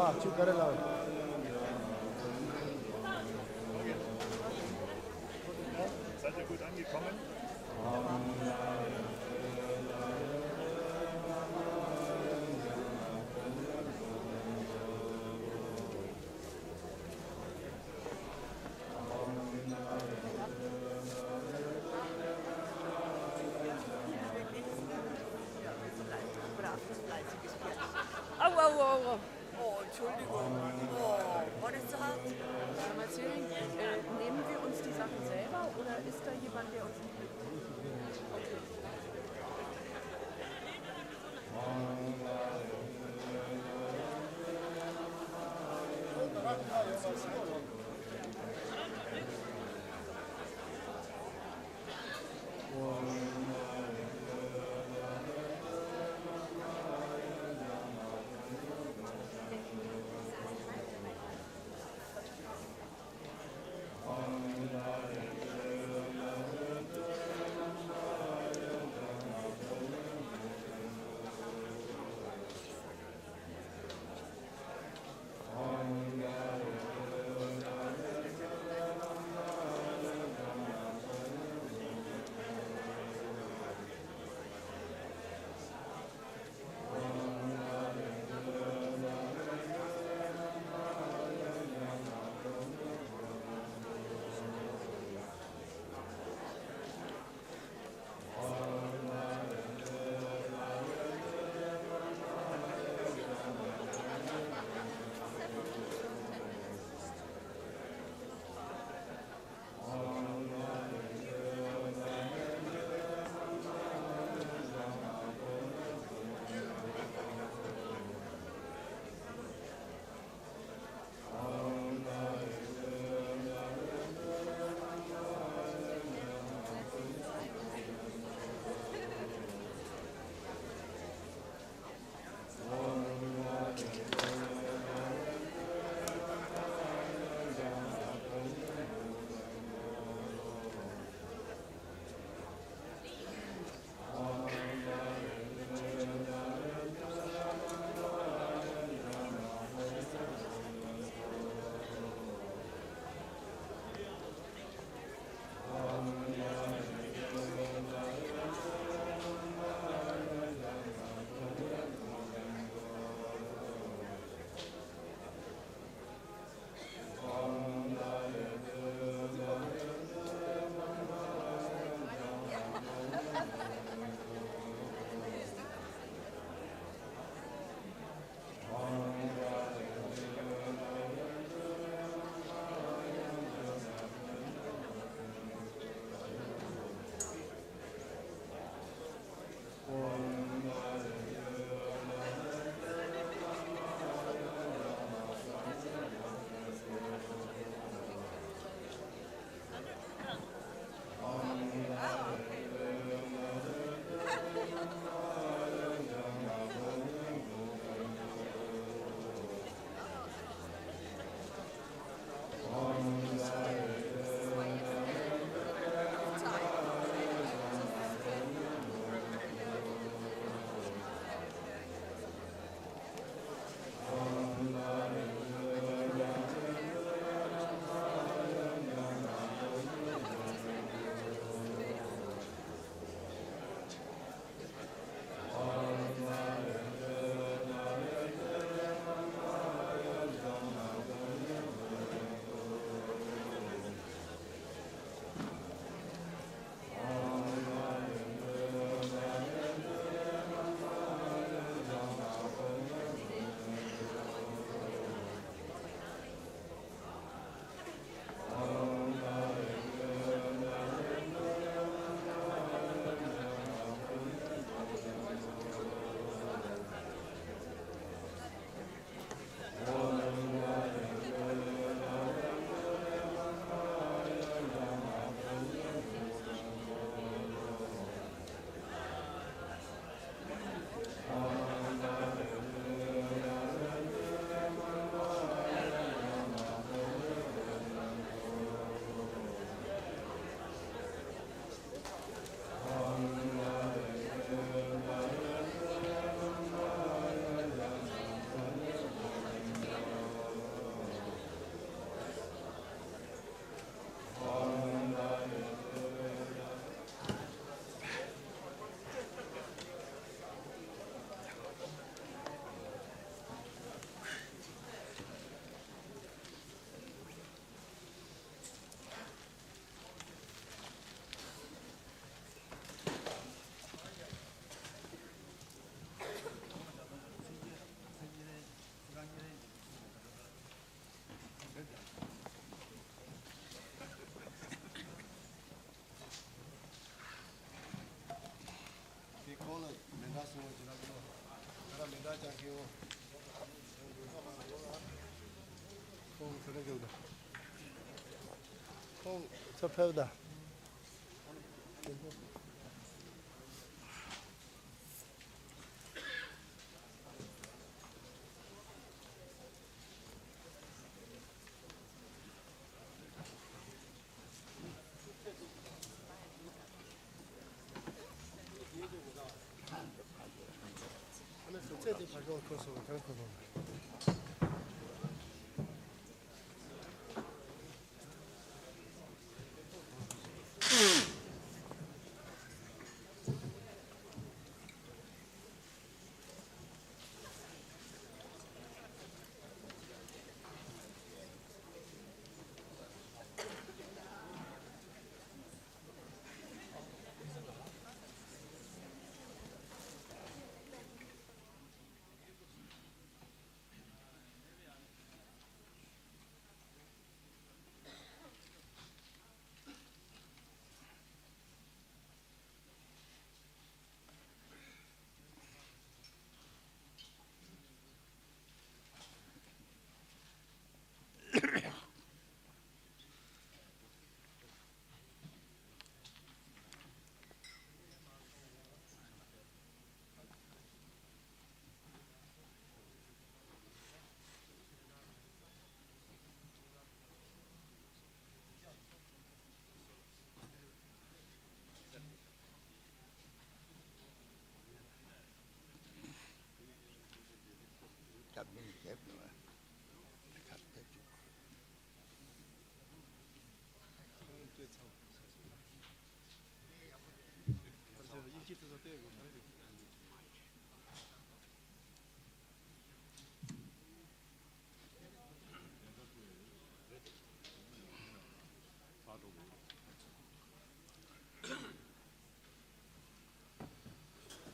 Seid ihr gut angekommen? Au. Oh, Entschuldigung. Oh, war das zu hart? Kann man erzählen, nehmen wir uns die Sachen selber oder ist da jemand, der uns nicht mitnimmt? Okay.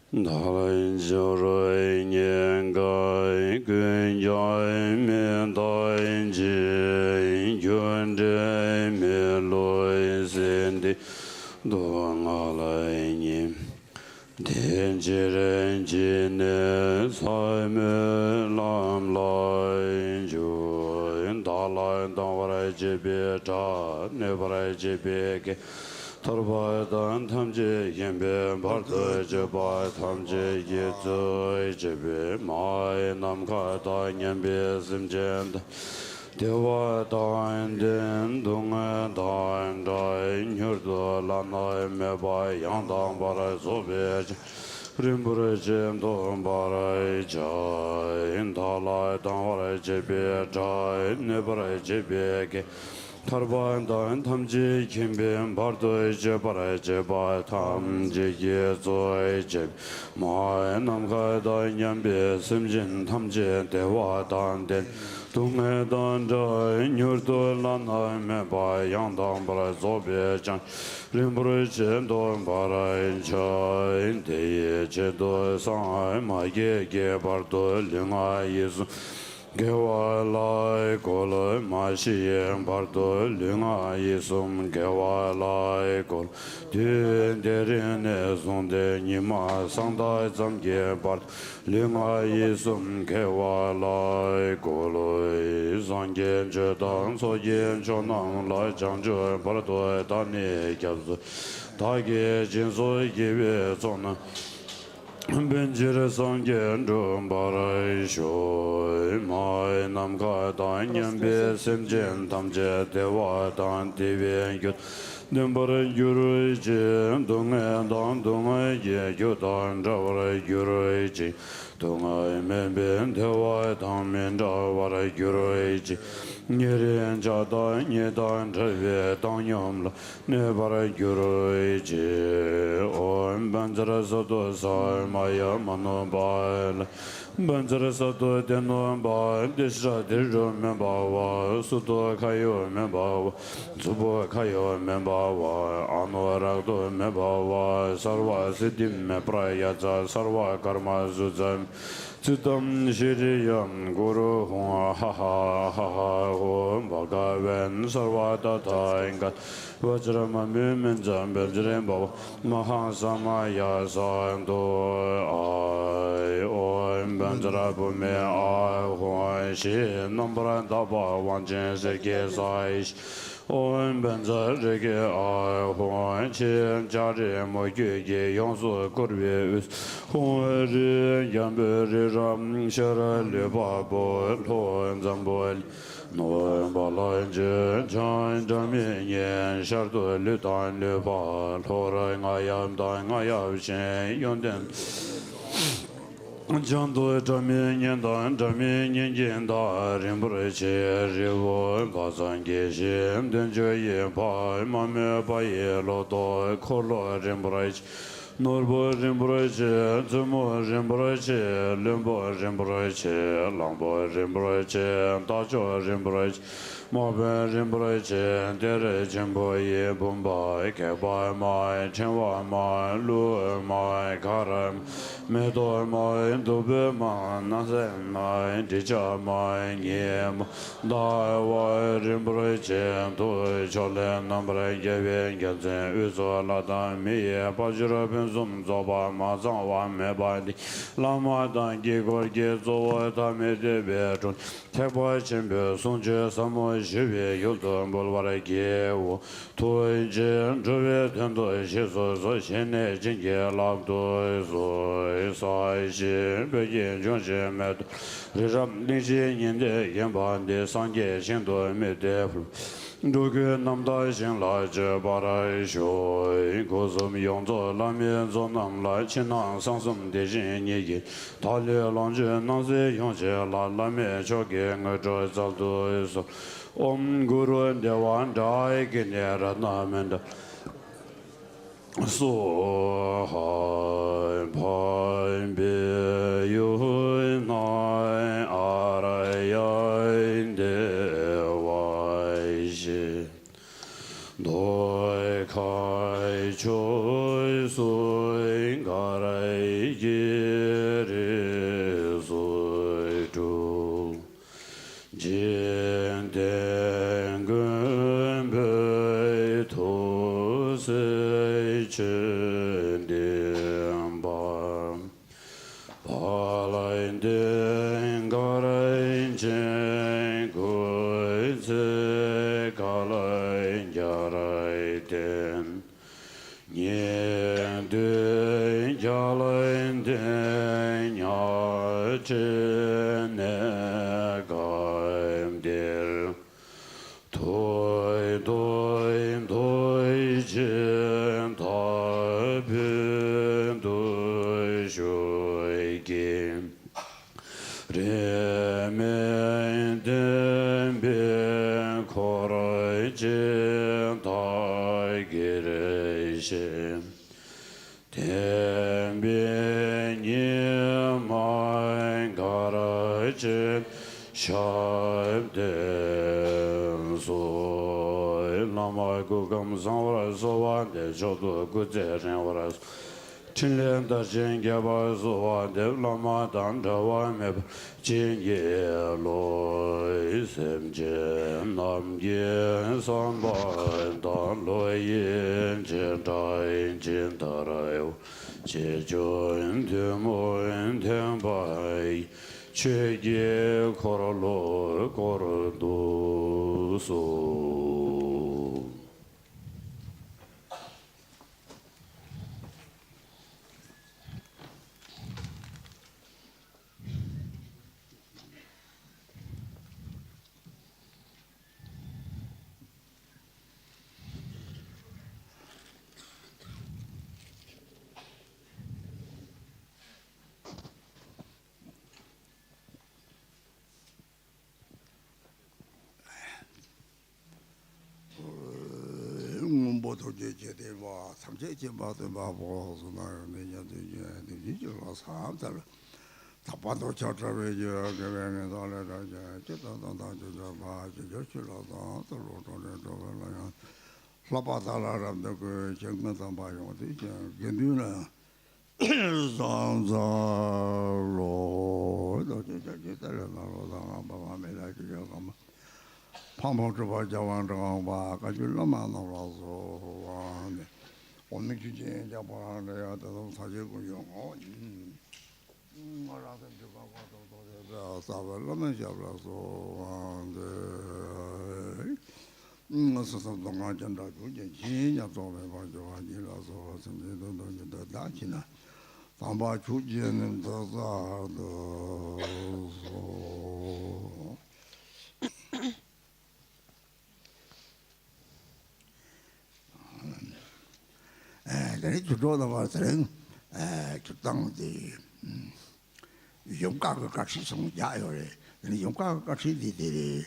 Dālañ chōrōi nian gāi guñ yāi mian dāiñ jīñ yuñ jīñ mian lōi sēn dī dō ngā lai nian dēn jirēn jīne sāi mē lām lai jūñ dālañ dāng warai jibē chā nē warai jibē kē Tarbadan tamje yembe bardo jeba tamje yezo jebe mai namka da yembe simjend dewa da den dunga da da nyurdo lana me ba yandang bara zobe Rinpoche dom bara ja indala dang jebe ja ne bara jebe ke Tarbandan tamji kimbin bardo jebara jeba tamji yezo jeb mai namka da nyambe simjin tamji dewa dan den dunga dan ja nyurdo lana me ba yandang bara zobe jan Rinpoche dom bara ja indeye jedo sang ma ye bardo linga yezu Gewa lai kolo ma shiyeng bardo lunga yisum gewa lai kolo dun derin ne zonde nima sangda zamge bardo lunga yisum gewa lai kolo zanggen jedang so yen chonang lai jangzhe bardo dani gyabzu dagi jinso yiwe zonang Benjire sangyen drum barai shoy mai nam ka dan yambe semjen tamje dewa dan diven yut Dembara yuru je dunga dan dunga ye yudan rawara yuru je dunga men dewa dan men rawara yuru je Nyeren jada nyedan rave dan yamla ne bara yuru je on banjara sodo sa maya mano bail banjara sodo deno ba desra dirro me bawa sudo kayo me bawa zubo kayo me bawa anoragdo me bawa sarva siddhim me prayaja sarva karma zuzam Citam shiriyam guru hua ha ha ha ha hum bhagavan sarvata thaingat vajrama mimenjam benjren bhava mahasamaya santo Banjara Bume Ai Huai Shi Nombran Daba Wanjin Seke Saish Om Banza Rege Ai Huai Chi Jari Mo Gye Yongsu Kurwe Us Huai Ri Yambe Ri Ram Shara Le Babo Lo Zambol No Balanje Chan Jamin Yen Shardo Lutan Le Ba Lora Ngayam Da Ngayam Shen Yonden Jando Jamin Yen Dan Jamin Yen Yen Da Rinpoche Rivo Bazan Geshem Denjo Yen Pa Mame Pa Ye Lo Do Kolo Rinpoche Norbo Rinpoche Zumo Rinpoche Limbo Rinpoche Lambo Rinpoche Dajo Rinpoche Mobe Rinpoche Dere Jimbo Ye Bumba Keba Mai Chenwa Mai Lu Mai Karam Medo Mai Dube Mai Nasen Mai Dija Mai Nyem Dai Wai Rinpoche Doi Chole Nambre Yewen Gelzen Uzo Lada Miye Bajira Ben Zum Zoba Ma Zangwa Me Badi Lama Dan Gigor Gezo Da Me De Bechun Teba Chimbe Sunje Samo Shive Yuldo Bolvara Gewo Toi Jen Jove Tendo Shiso So Shene Jinge Labdo So Sai Shi Beyen Jonshe Med Rizam Nishi Yinde Yenban De Sangye Shindo Me De Dugu Namda Shin Lai Je Barai Shoi Gozum Yongzo Lamien Zo Nam Lai Chinang Sangsum De Jin Ye Tali Langje Nangzi Yongje La Lamie Choge Ngjo Zaldo So Om Guru Dewan Dai Ginera Namenda So Hai Pai Be Yu Nai Arayan De Wai Shi Doi Kai Choi Sui Garai Giri Sui Tu Jin Den Gun Bei Tu Se Chen Dien Ba Pa Lai Den Garai Chen Gui Se Ka Lai Garai Den Nyen Den Ja Lai Den Ya Chen Ne Gaim Der Toi Toi Toi Chen Ta Bin Toi Shui Kim Re Men Den Bin Korai Chen Ta Gire Shem Ten Bin Yim Mai Garai Chen Shaib Den So Lama Gugam Zanvara Sovan De Jodo Gudze Renvara Chinlen Da Jen Geba Sovan De Lama Dan Jawa Meb Jin Ye Loi Sem Jen Nam Yen San Ban Dan Loi Yen Jen Da Yin Jen Da Rayo Che Jun De Mo Yen Ten Bai Che Ye Korolo Korodo So 모두 제대로 삼제제 받은 바보서 나는 내년에 이제로 삼달 답반도 저저를 그러면 달라져 저도 봐 저저로도 또로도로도로 라바달라람도 그 정면도 봐요 어디죠 견디나 상자로 저저저들로 봐봐매다 저거 방법으로 자원정과 가줄로만으로서 와네 오늘 주제 잡아내야 되는 사실고요. Yumka Tsogyal Dechen Yumka Tsogyal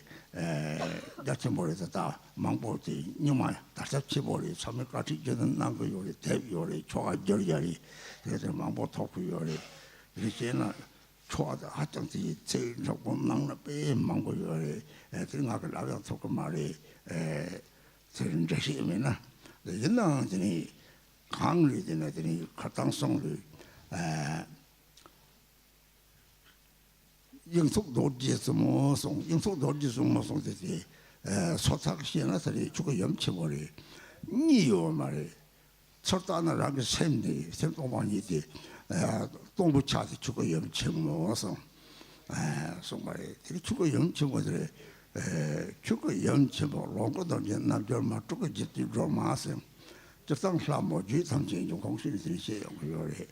Dechen Gyalmo Mangpoti Nyuma Tasachibori Samikati Jedan Nango Yori Tev Yori Tsogyal Yori Mangpo Toku Yori Richena Chwada Hatanti Tse Chokon Nangna Pe Mango Yori Tringa Lavia Tokamari Trin Jashimina the Yinang Dini Kangli Dini Katang Songli 영속 도지에서 뭐송 영속 도지에서 뭐송 되지 소탁시나들이 주고 염치버리 니요 말에 철다나라게 샘디 샘도만이지 동부차지 주고 염치 뭐송 정말에 되게 주고 염치버들이 주고 염치버 롱거도 남절 맞고 짓지 좀 마세요 저 상사모지 삼진 좀 공신이 되세요 그거래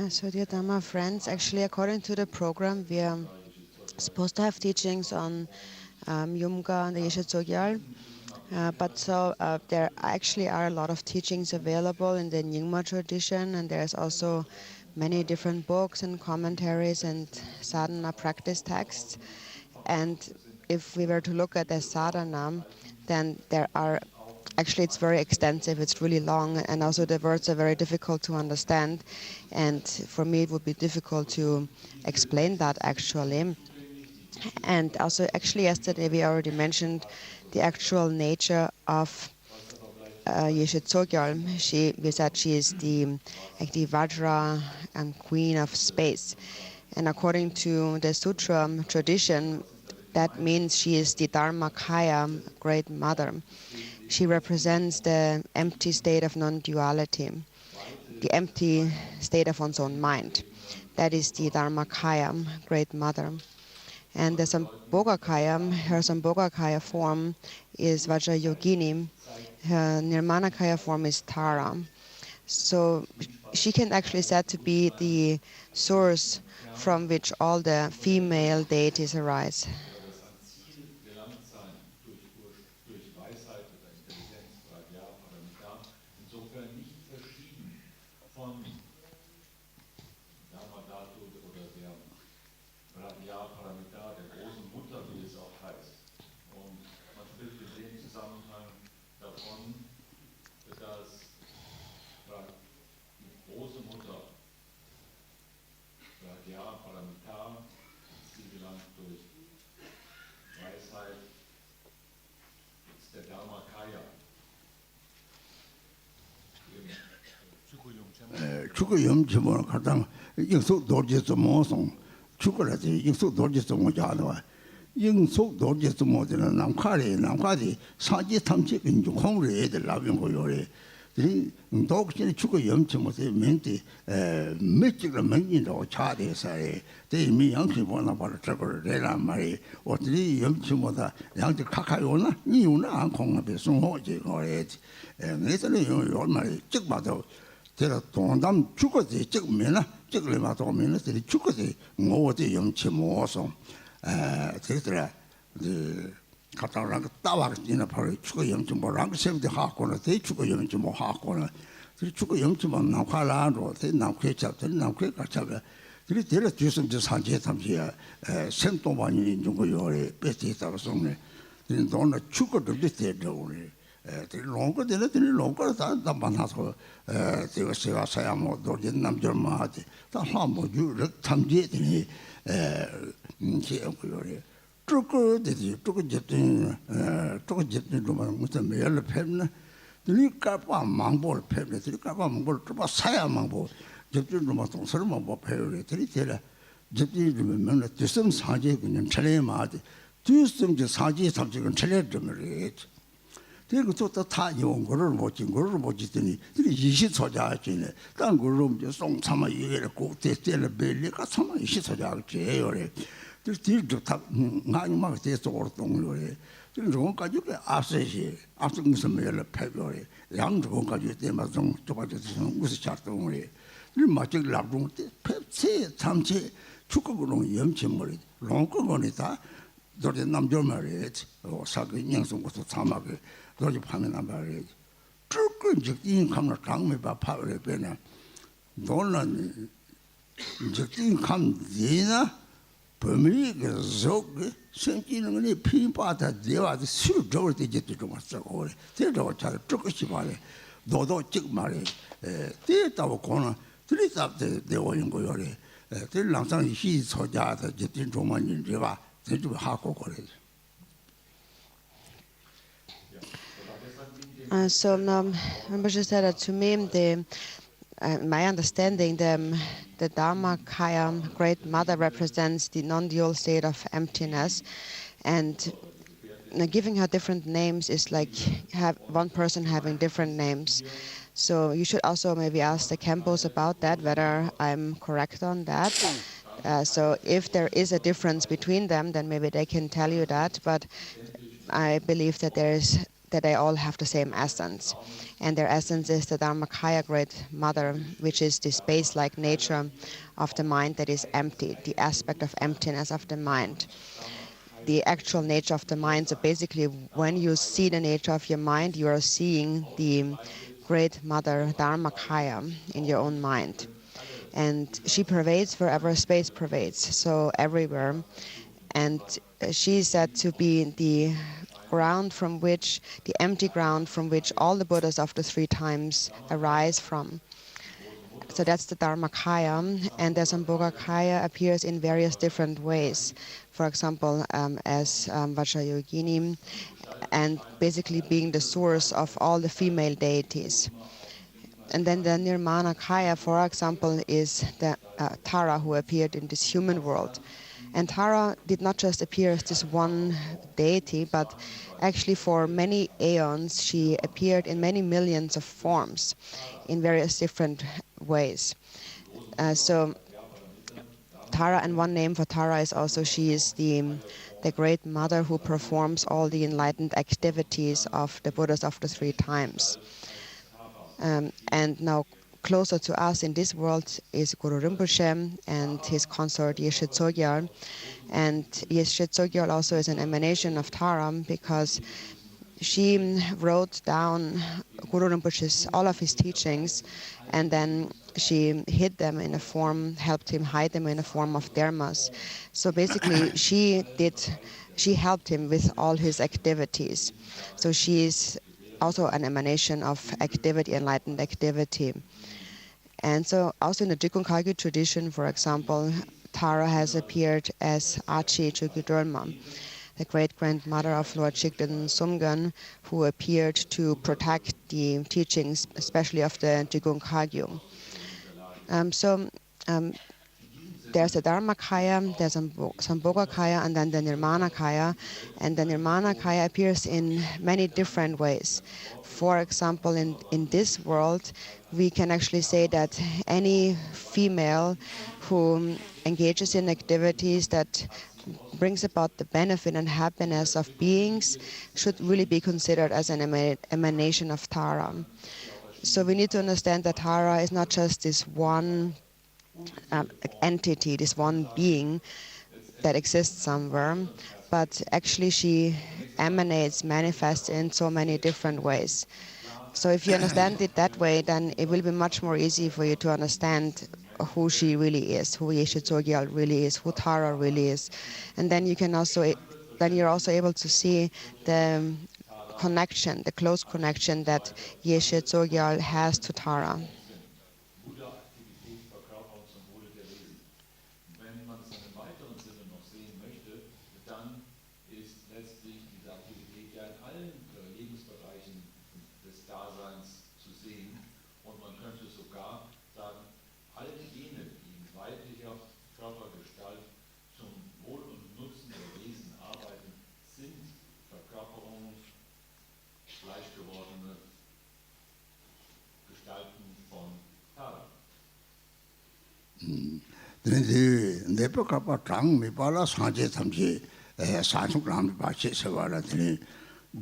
So, dear Dharma friends, actually, according to the program, we are supposed to have teachings on Yumka and the Yeshe Tsogyal, but there actually are a lot of teachings available in the Nyingma tradition, and there's also many different books and commentaries and sadhana practice texts. And if we were to look at the sadhana, then there are actually, it's very extensive, it's really long, and also the words are very difficult to understand. And for me, it would be difficult to explain that actually. And also, actually, yesterday we already mentioned the actual nature of Yeshe Tsogyal. We said she is the Vajra and queen of space. And according to the Sutra tradition, that means she is the Dharmakaya, great mother. She represents the empty state of non-duality, the empty state of one's own mind. That is the Dharmakaya, great mother. And the Sambhogakaya, her Sambhogakaya form is Vajrayogini. Her Nirmanakaya form is Tara. So she can actually said to be the source from which all the female deities arise. 주거 염치모 가장 영속 도지에서 뭐송 주거라지 영속 도지에서 뭐자도 영속 도지에서 뭐는 남카리 사지 탐지 인주 공부를 애들 라빈 거요래 이 독신의 주거 염치모에 멘티 몇직을 men인도 차대사에 대미 양치 보나 바로 저거를 내란 말이 어디 염치모다 양치 카카요나 니우나 안 공업에 송호지 거래 내서는 요 말이 즉 봐도 제가 동담 죽어지 찍으면은 찍을 마도 오면은 들 죽어지 뭐지 염치 모성 제가 그 갖다랑 따와지나 바로 죽어 염치 뭐랑 세우데 하고는 대 죽어 염치 뭐 하고는 그 죽어 염치 뭐 나화라로 대 나회 잡들 나회 같아가 그리 데려 주선 저 산제 탐지야 생동반이 중고 요래 뺏기다고送네 너는 죽어도 되더래 롱거 되는 롱거 다 만나서 제가 사야 뭐 도진 남절마한테 다 한번 유력 탐지에 되니 제고요래 저거 되지 저거 좀 무슨 매일 팹나 그러니까 망볼 팹네 그러니까 망볼 좀 사야 망볼 접주 좀 동서만 뭐 배우래 들이대라 접주 좀 맨날 뒤섬 사제 그냥 차례 마디 뒤섬 저 사제 삼직은 차례 좀 그래 그리고 또 타요 거를 못 짓더니 그 20초자지네. 딴 걸로 이제 송참아 이게를 꼭 대대를 벨리가 참아 20초자지 요래. 뒤도 다 많이 막 돼서 오르동요래. 그런 가지고 앞서 무슨 매를 패고래. 양조까지 때마다 좀 좁아져서 무슨 작동을 이 맞지 라고 폐체 참체 축구로 염치머리 롱거거니다 저기 남자 말이지 사기 인생부터 참하게 저기 파면 안 말이지 조금 적인 감을 강매 봐 파를 빼나 너는 적인 감지나 범위가 속에 생기는 거니 피바다 대화도 술 저을 때 이제 좀 왔어 그래 대로 잘 조금씩 말해 너도 즉 말해 대다고 거는 들이답대 내오는 거요래 들 항상 시 소자다 이제 좀만 이제 봐 대주 하고 그래. So Rinpoche said that to me, my understanding, the Dharmakaya, Great Mother, represents the non-dual state of emptiness, and giving her different names is like one person having different names. So you should also maybe ask the Kempos about that, whether I'm correct on that. So if there is a difference between them, then maybe they can tell you that. But I believe that they all have the same essence, and their essence is the Dharmakaya, Great Mother, which is the space-like nature of the mind that is empty, the aspect of emptiness of the mind. The actual nature of the mind. So basically, when you see the nature of your mind, you are seeing the Great Mother Dharmakaya in your own mind. And she pervades wherever space pervades, so everywhere. And she is said to be the ground from which, the empty ground from which all the Buddhas of the three times arise from. So that's the Dharmakaya, and the Sambhogakaya appears in various different ways. For example, as Vajrayogini, and basically being the source of all the female deities. And then the Nirmanakaya, for example, is the Tara, who appeared in this human world. And Tara did not just appear as this one deity, but actually for many aeons she appeared in many millions of forms in various different ways. So Tara, and one name for Tara is also she is the Great Mother who performs all the enlightened activities of the Buddhas of the three times. And now closer to us in this world is Guru Rinpoche and his consort Yeshe Tsogyal. And Yeshe Tsogyal also is an emanation of Tara, because she wrote down Guru Rinpoche's all of his teachings, and then she hid them in a form, helped him hide them in a form of dharmas. So basically she helped him with all his activities. So she is also an emanation of activity, enlightened activity. And so also in the Jigong Kagyu tradition, for example, Tara has appeared as Achi Chugudolma, the great-grandmother of Lord Chigden Sumgan, who appeared to protect the teachings, especially of the Jigong Kagyu. There's the Dharmakaya, there's Sambhogakaya, and then the Nirmanakaya. And the Nirmanakaya appears in many different ways. For example, in this world, we can actually say that any female who engages in activities that brings about the benefit and happiness of beings should really be considered as an emanation of Tara. So we need to understand that Tara is not just this one entity, this one being that exists somewhere, but actually she emanates, manifests in so many different ways. So if you understand it that way, then it will be much more easy for you to understand who she really is, who Yeshe Tsogyal really is, who Tara really is. And then you're also able to see the connection, the close connection that Yeshe Tsogyal has to Tara. 내가 가봐 장 미발라 상제 탐지 산속람 바치 세와라 드니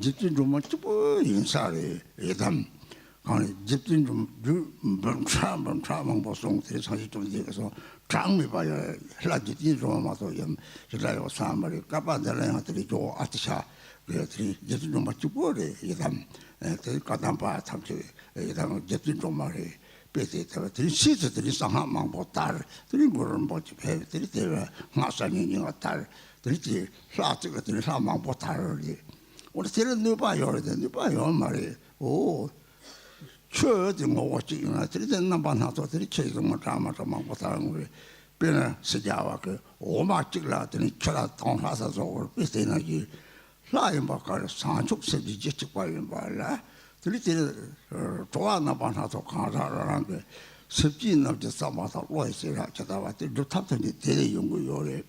집진 좀 뭐 인사리 예담 아니 집진 좀 범차만 보송 대상이 좀 되어서 장 미발라 흘라지지 좀 맞아 연 저라요 사마리 까바들은 하들이 저 아티샤 그들이 집진 좀 맞고래 예담 그 까담바 탐지 예담 집진 좀 말이 들이 시즈들이 상하만 보다 들이 물은 뭐지 배들이 되라 나사니니 같다 들이 사트들이 상만 보다리 우리 들은 누바요 누바요 말이 오 최저 뭐 지나 들이 된나 반하도 들이 최저 뭐 자마자만 보다는 우리 변에 시자와 그 오마 찍라더니 쳐라 동사서 저걸 비슷해나기 라인 바깥 산축세지 지적과인 말라 들이 좋아하나 봐서 가라라는 게 습지 남자 싸마서 로이스라 저다와 루탑탄이 대대 연구요래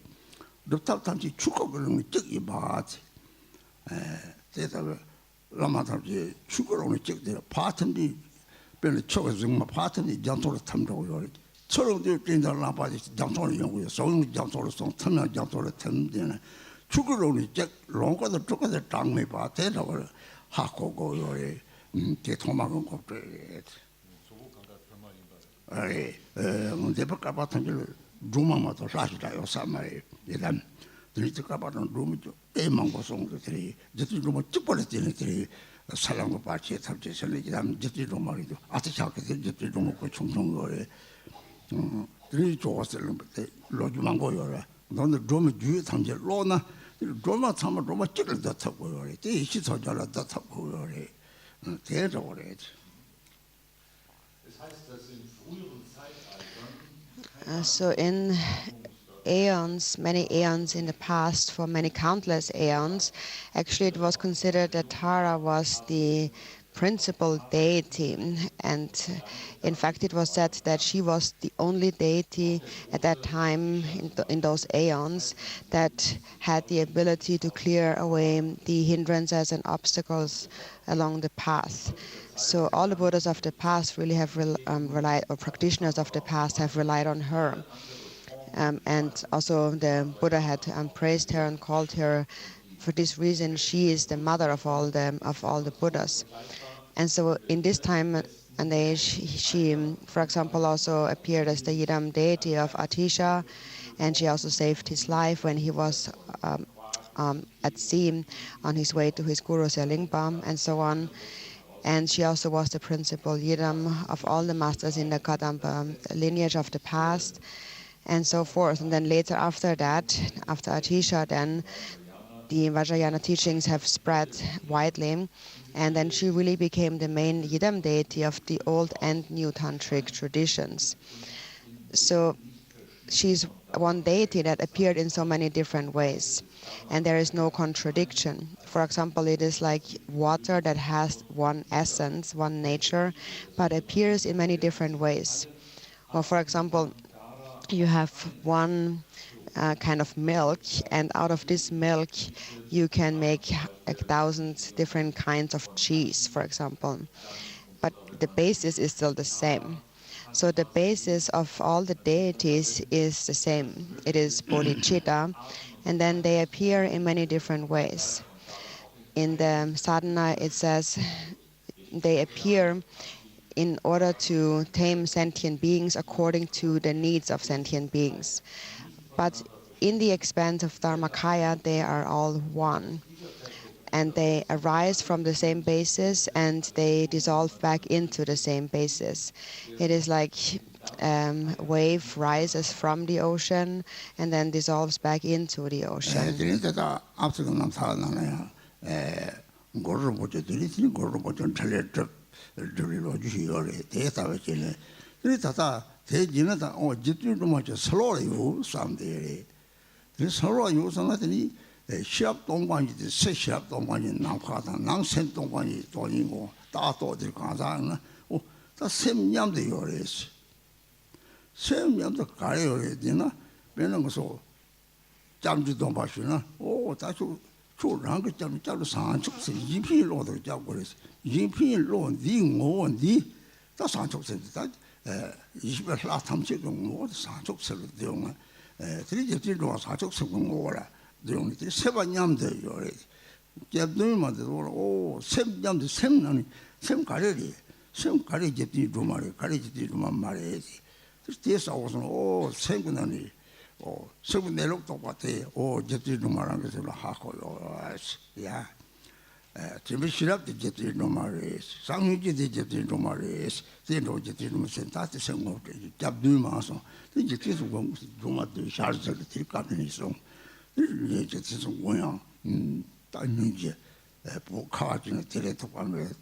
루탑탄이 축구 그런 적이 많지 대다가 라마탄이 축구로는 적대 파탄이 별로 쳐서 정말 파탄이 장소를 탐정요래 처럼도 된다 라바지 장소를 연구요 소용 장소를 송 탐면 장소를 탐되는 축구로는 적 롱거도 축구도 장매 봐 대다가 하고고 요래 대통령은 kopte 대박 같은 걸 루마마도 사실아요 사마에 일단 드리트 까바는 루미도 에만 고송들이 저도 좀 찌버렸더니 사랑과 같이 탑재선에 기담 저도 좀 말이죠 아트샤게 저도 좀 먹고 총총 거에 드리 좋았을 때 로주만 거요라 너는 좀 주의 탐제 로나 로마 참아 로마 찌를 더 타고요 이 시서절을 더 타고요 So in aeons, many aeons in the past, for many countless aeons, actually it was considered that Tara was the principal deity, and in fact it was said that she was the only deity at that time in those aeons that had the ability to clear away the hindrances and obstacles along the path. So all the Buddhas of the past really have relied, or practitioners of the past have relied on her. And also the Buddha had praised her and called her, for this reason she is the mother of all the Buddhas. And so in this time and age, she, for example, also appeared as the Yidam deity of Atisha, and she also saved his life when he was at sea on his way to his guru Selingpa, and so on. And she also was the principal Yidam of all the masters in the Kadampa lineage of the past, and so forth. And then later after that, after Atisha, then the Vajrayana teachings have spread widely, and then she really became the main Yidam deity of the old and new tantric traditions. So she's one deity that appeared in so many different ways, and there is no contradiction. For example, it is like water that has one essence, one nature, but appears in many different ways. Or for example, you have one kind of milk, and out of this milk you can make 1,000 different kinds of cheese, for example. But the basis is still the same. So the basis of all the deities is the same. It is bodhicitta, and then they appear in many different ways. In the sadhana it says they appear in order to tame sentient beings according to the needs of sentient beings. But in the expanse of Dharmakaya, they are all one. And they arise from the same basis, and they dissolve back into the same basis. It is like wave rises from the ocean and then dissolves back into the ocean. 시합 동관이 새 시합 동관이 남하다 남센 동관이 돈이고 다도들 가자는 다 샘냠도 요래서 샘냠도 가려야 되나 배는 것도 잠주도 마시나 다주 주랑 그 잠자로 산축세 이필로도 잡고 그래서 이필로 니고니 다 산축세 다 이십을 라 탐색은 뭐 사족설을 되용아 드리지 뒤로 사족설은 뭐라 되용이 세반냠도 요래 겹들만도 오 샘냠도 샘나니 샘 가래리 샘 가래 뒤로 말해 가래 뒤로만 말해야지 그래서 오선 오 샘구나니 오 샘구 내lok도 같아 오 뒤로 말한 것으로 하고요 야 지금 시랍도 뒤로 말해 상유지도 뒤로 말해 뒤로 뒤로 센터한테 생각도 잡들만서 이제 계속 공부도 샤르들 들까는 있어 이제 계속 뭐야 단지 보카지는 데레도 가면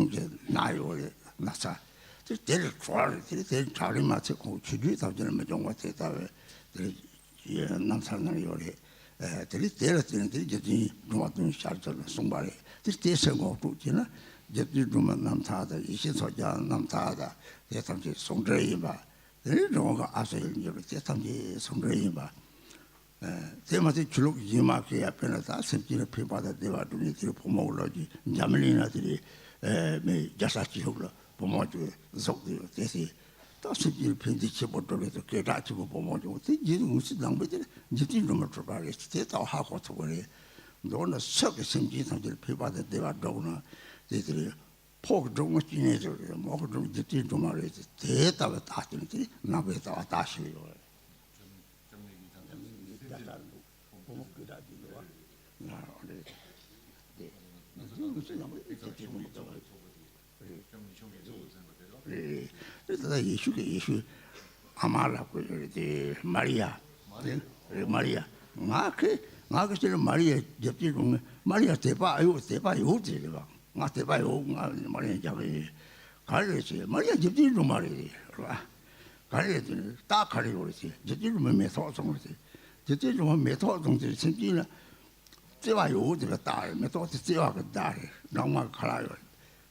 이제 나요래 나사 데레 좋아를 데레 잘이 맞고 주주다 저는 좀 같다 데레 남산을 요래 데레 데레는 이제 좀 샤르들 송발에 데레 생각도 있잖아 이제 좀 남타다 이시소자 남타다 대탐지 송저이바 데레 좀가 아세요 이제 대탐지 송저이바 대마지 줄록 이마게 앞에는 다 샘지를 피받아 대화들이 뒤로 보모올라지 자멜리나들이 매 자사치 흘러 보모주 속도 대시 다 샘지를 편지치 못하면서 깨닫고 보모주 이제 무슨 낭비들 이제 좀 들어가게 대다 하고 저거래 너는 썩 샘지 상지를 피받아 대화도나 대들이 포그 좀 지내서 뭐그 좀 이제 좀 말이지 대다가 다 지내지 나베다가 다시요 그래서 예수 아마라고 이제 마리아 마리아 나그 지금 마리아 접지로 마리아 대바요 대가 나 대바요 마리아 잡이 가르치 마리아 접지로 말이지 가르치 딱 가르치 그러지 접지로 매서 그러지 접지로 매서 동지 생기나 这玩意儿这个大人没到这玩个大人，让我看来了。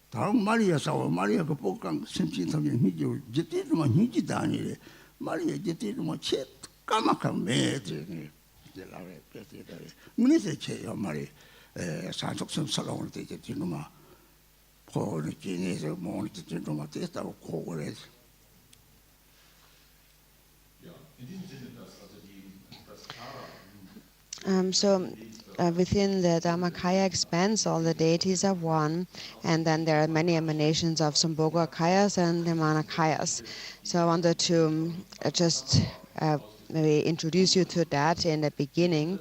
当玛利亚说，玛利亚个不讲，甚至他们你就这这么你知道呢？玛利亚这这么切，干嘛干没这呢？这老人别这个，我那是切要玛利，三十岁上了这这这么，跑的今年是忙的这这么这到过过来。Within the Dharmakaya expanse, all the deities are one, and then there are many emanations of Sambhogakayas and Nimanakayas. So I wanted to just maybe introduce you to that in the beginning,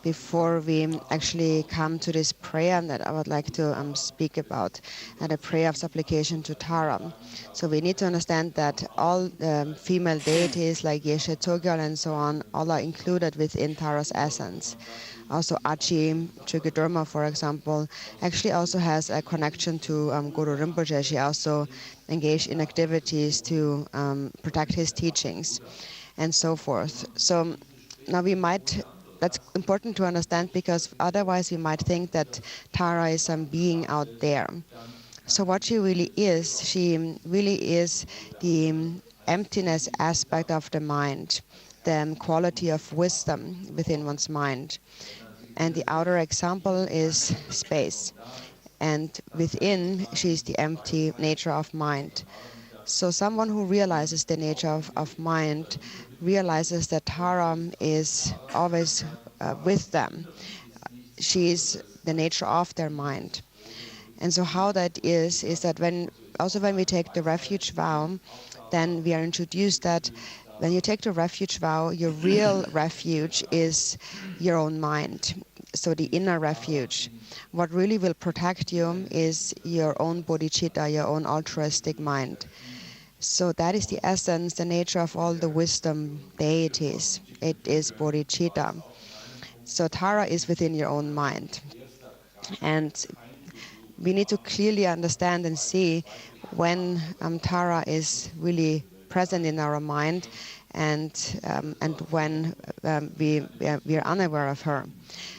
before we actually come to this prayer that I would like to speak about, the prayer of supplication to Tara. So we need to understand that all female deities like Yeshe Tsogyal and so on, all are included within Tara's essence. Also Achi, Chögyal, for example, actually also has a connection to Guru Rinpoche. She also engaged in activities to protect his teachings and so forth. So now that's important to understand, because otherwise we might think that Tara is some being out there. So what she really is the emptiness aspect of the mind, the quality of wisdom within one's mind. And the outer example is space. And within, she's the empty nature of mind. So someone who realizes the nature of mind realizes that Tara is always with them. She is the nature of their mind. And so how that is that when we take the refuge vow, then we are introduced that when you take the refuge vow, your real refuge is your own mind. So the inner refuge. What really will protect you is your own bodhicitta, your own altruistic mind. So that is the essence, the nature of all the wisdom deities. It is bodhicitta. So Tara is within your own mind. And we need to clearly understand and see when Tara is really present in our mind, and when we are unaware of her.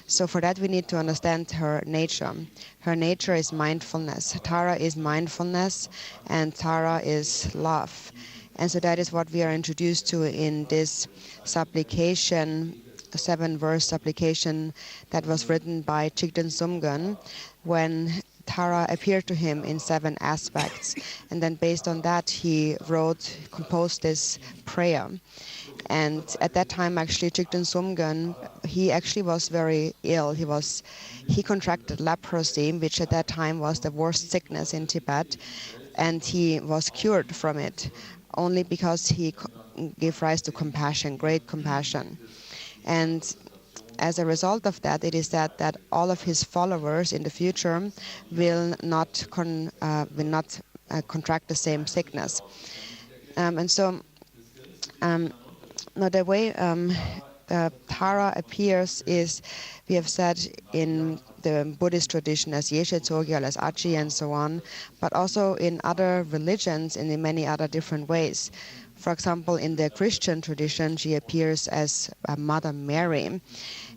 So for that we need to understand her nature. Her nature is mindfulness. Tara is mindfulness, and Tara is love. And so that is what we are introduced to in this supplication, a 7-verse supplication that was written by Chigden Sumgön, when Tara appeared to him in 7 aspects. And then based on that, he composed this prayer. And at that time, actually, Dzogchen Sumgön, he actually was very ill. He contracted leprosy, which at that time was the worst sickness in Tibet, and he was cured from it only because he gave rise to compassion, great compassion. And as a result of that, it is said that all of his followers in the future will not contract the same sickness. And so now the way Tara appears is, we have said, in the Buddhist tradition as Yeshe Tsogyal, as Achi, and so on, but also in other religions and in many other different ways. For example, in the Christian tradition, she appears as Mother Mary.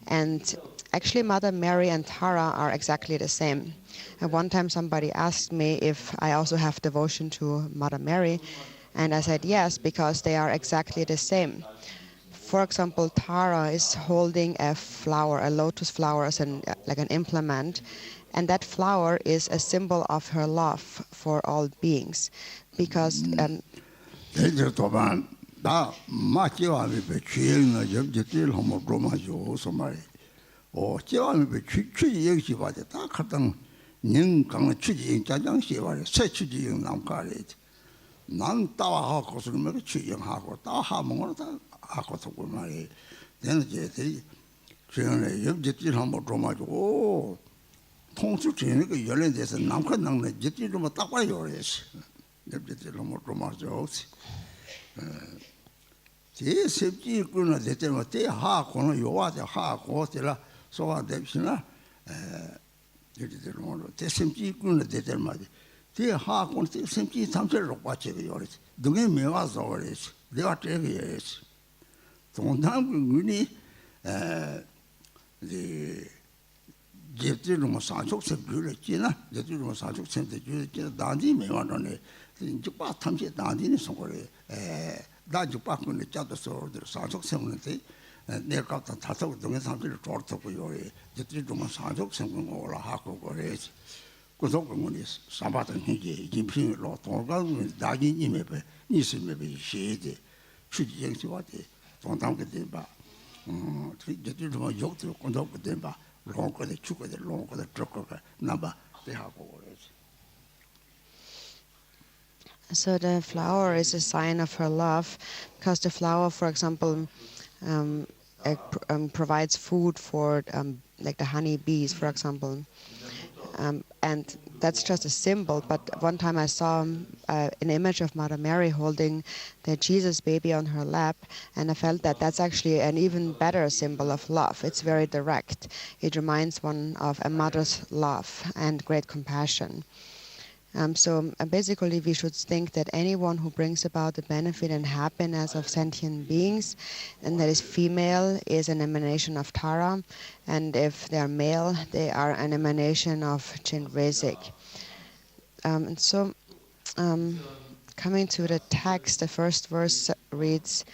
And actually, Mother Mary and Tara are exactly the same. And one time somebody asked me if I also have devotion to Mother Mary, and I said yes, because they are exactly the same. For example, Tara is holding a flower, a lotus flower, as like an implement, and that flower is a symbol of her love for all beings, because 난 따와하고 그러면 취영하고 따하면 다 하고 그 말이 되는 게들이 저는 옆집들 한번 좀 가지고 통수 되는 거 열린데서 남편 남는 집들 좀 딱 봐요 그래서 옆집들 한번 좀 하죠. 제 습지 그러나 되면 때 하고는 요와서 하고 제가 소화 됩시나 옆집들 뭐 대심지 그러나 되면 말이 제 하고는 심지 삼절로 빠지고 요래서 등에 매와서 그래서 내가 저기에서 동남군이 제대로 뭐 사족선 줄였지나 제대로 뭐 사족선대 줄였지나 단지 매와는에 이제 빠 탐지 단지는 소거래 나주 빠군에 짜도서 사족선인데 내가 갖다 다섯 동에 삼절을 줬다고 요래 제대로 뭐 사족선 올라 하고 그래서 그속군이 삼바던 이게 김핑으로 동가군 나기님에 니스메 시에데 추지행시와데 동담게 봐. 저들 뭐 욕들 건도게 봐. 롱거데 죽거데 롱거데 죽거가 나봐 대하고 그러지. So the flower is a sign of her love, because the flower, for example, provides food for like the honey bees, for example. And that's just a symbol, but one time I saw an image of Mother Mary holding the Jesus baby on her lap, and I felt that that's actually an even better symbol of love. It's very direct. It reminds one of a mother's love and great compassion. So basically we should think that anyone who brings about the benefit and happiness of sentient beings, and that is female, is an emanation of Tara, and if they are male, they are an emanation of Chinrezik. And so coming to the text, the first verse reads,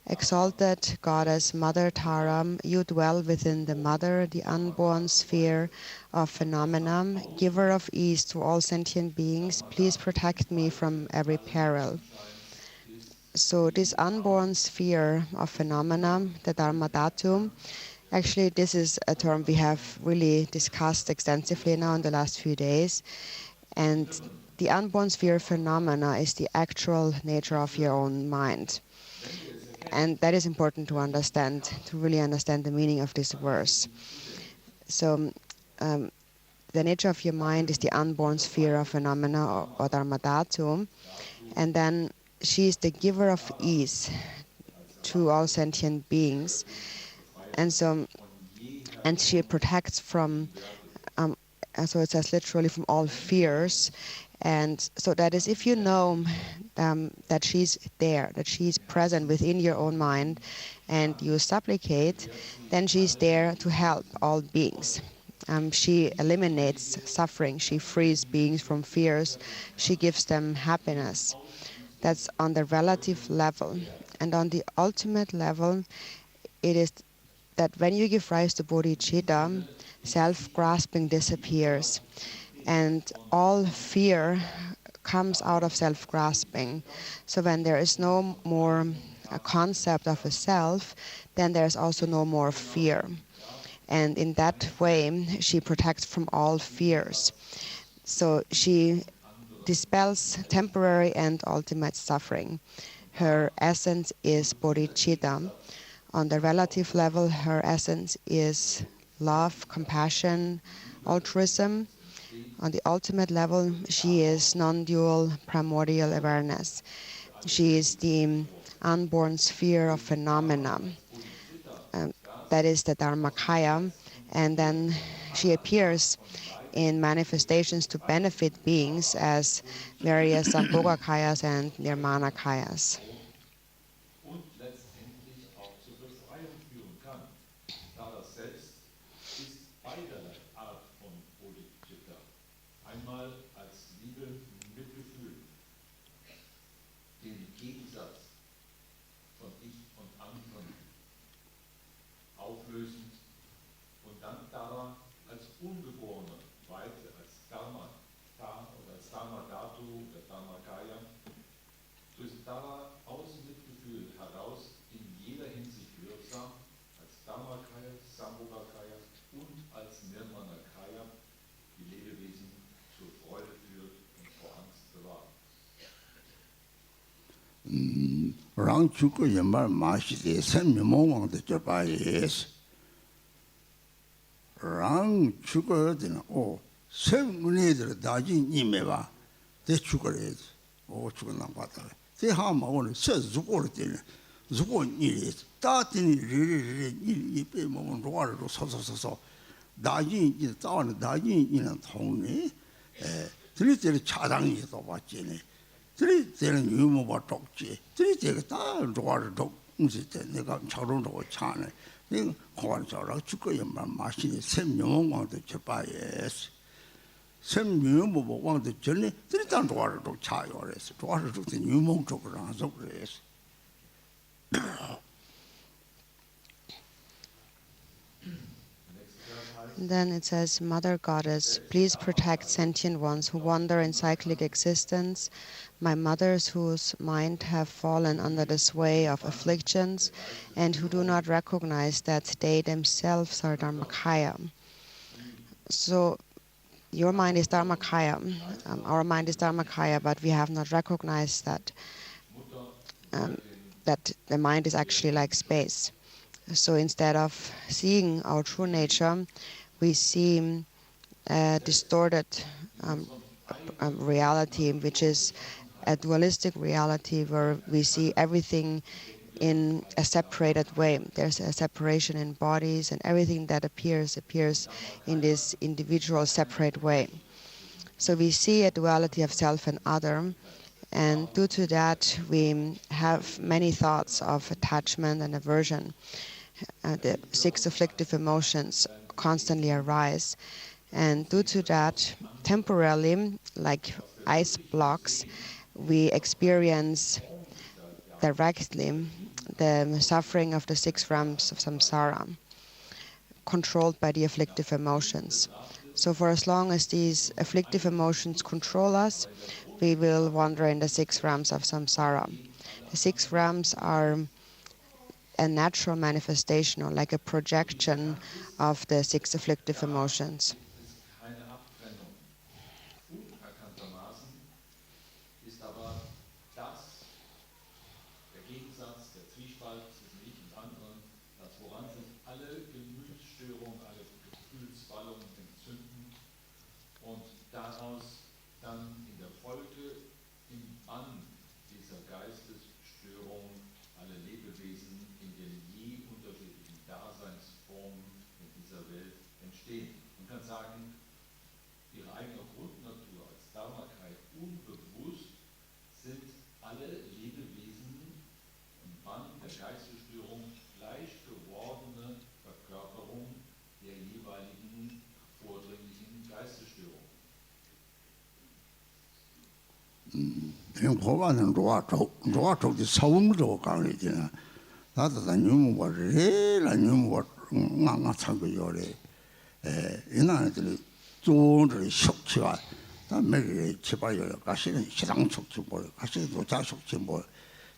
"Exalted Goddess Mother Tara, you dwell within the Mother, the unborn sphere of phenomena, giver of ease to all sentient beings, please protect me from every peril." So this unborn sphere of phenomena, the Dharma Dhatu, actually this is a term we have really discussed extensively now in the last few days. And the unborn sphere of phenomena is the actual nature of your own mind. And that is important to understand, to really understand the meaning of this verse. So the nature of your mind is the unborn sphere of phenomena, or Dharma Dhatu. And then she is the giver of ease to all sentient beings. And so, and she protects from, so it says literally, from all fears. And so that is, if you know that she's there, that she's present within your own mind, and you supplicate, then she's there to help all beings. She eliminates suffering, she frees beings from fears, she gives them happiness. That's on the relative level. And on the ultimate level, it is that when you give rise to bodhicitta, self-grasping disappears. And all fear comes out of self-grasping. So when there is no more a concept of a self, then there's also no more fear. And in that way, she protects from all fears. So she dispels temporary and ultimate suffering. Her essence is bodhicitta. On the relative level, her essence is love, compassion, altruism. On the ultimate level, she is non-dual primordial awareness. She is the unborn sphere of phenomena. That is the Dharmakaya. And then she appears in manifestations to benefit beings as various Sambhogakayas and Nirmanakayas. Und letztendlich auch zur Befreiung führen kann. Da das Selbst ist beiderlei Art von Bodhicitta. Einmal als Liebe, Mitgefühl, den Gegensatz von Ich und anderen auflösend und dann Dara als ungeborene Weite, als Dharma, oder als Dharma Dhatu oder Dharmakaya, durch Dara aus Mitgefühl heraus in jeder Hinsicht wirksam, als Dharmakaya, Sambhogakaya und als Nirmanakaya die Lebewesen zur Freude führt und vor Angst bewahrt. Rang chuko yambar maashide san mimongwang de japa yes. Rang chuko yodina sen munedra dajin nimeba de chuko res. Chuko nangpata. De hama one se zuko rdine. Zuko niris. Da dini riri ni pe mong roar ro so. Dajin ni zawan dajin ni tongni. Dili 차당이 또 봤지네. 들이 되는 유모가 독지. 들이 되게 다 좋아를 독지 때 내가 저런다고 차네. 이 고안서라 죽고야만 마시니 샘명왕도 쳐봐야지. 샘명모 왕도 전에 들이 다 좋아를 독 차요 그래서 좋아를 독 유모 쪽으로 하서 그래서. Then it says, Mother Goddess, please protect sentient ones who wander in cyclic existence, my mothers whose mind have fallen under the sway of afflictions, and who do not recognize that they themselves are Dharmakaya. So your mind is Dharmakaya, our mind is Dharmakaya, but we have not recognized that, that the mind is actually like space. So instead of seeing our true nature, we see a distorted reality, which is a dualistic reality where we see everything in a separated way. There's a separation in bodies, and everything that appears in this individual separate way. So we see a duality of self and other, and due to that we have many thoughts of attachment and aversion. The 6 afflictive emotions constantly arise, and due to that, temporarily, like ice blocks, we experience directly the suffering of the 6 realms of samsara, controlled by the afflictive emotions. So for as long as these afflictive emotions control us, we will wander in the 6 realms of samsara. The 6 realms are a natural manifestation, or like a projection of the 6 afflictive emotions. 고반은 로아쪽 사움으로 가는 이제는 나도 다 유무가 레라 유무가 낭아 참고 요래 이나들이 존을 속치와 매일 제발요 가시는 시당 속치 뭐 가시는 도자 속치 뭐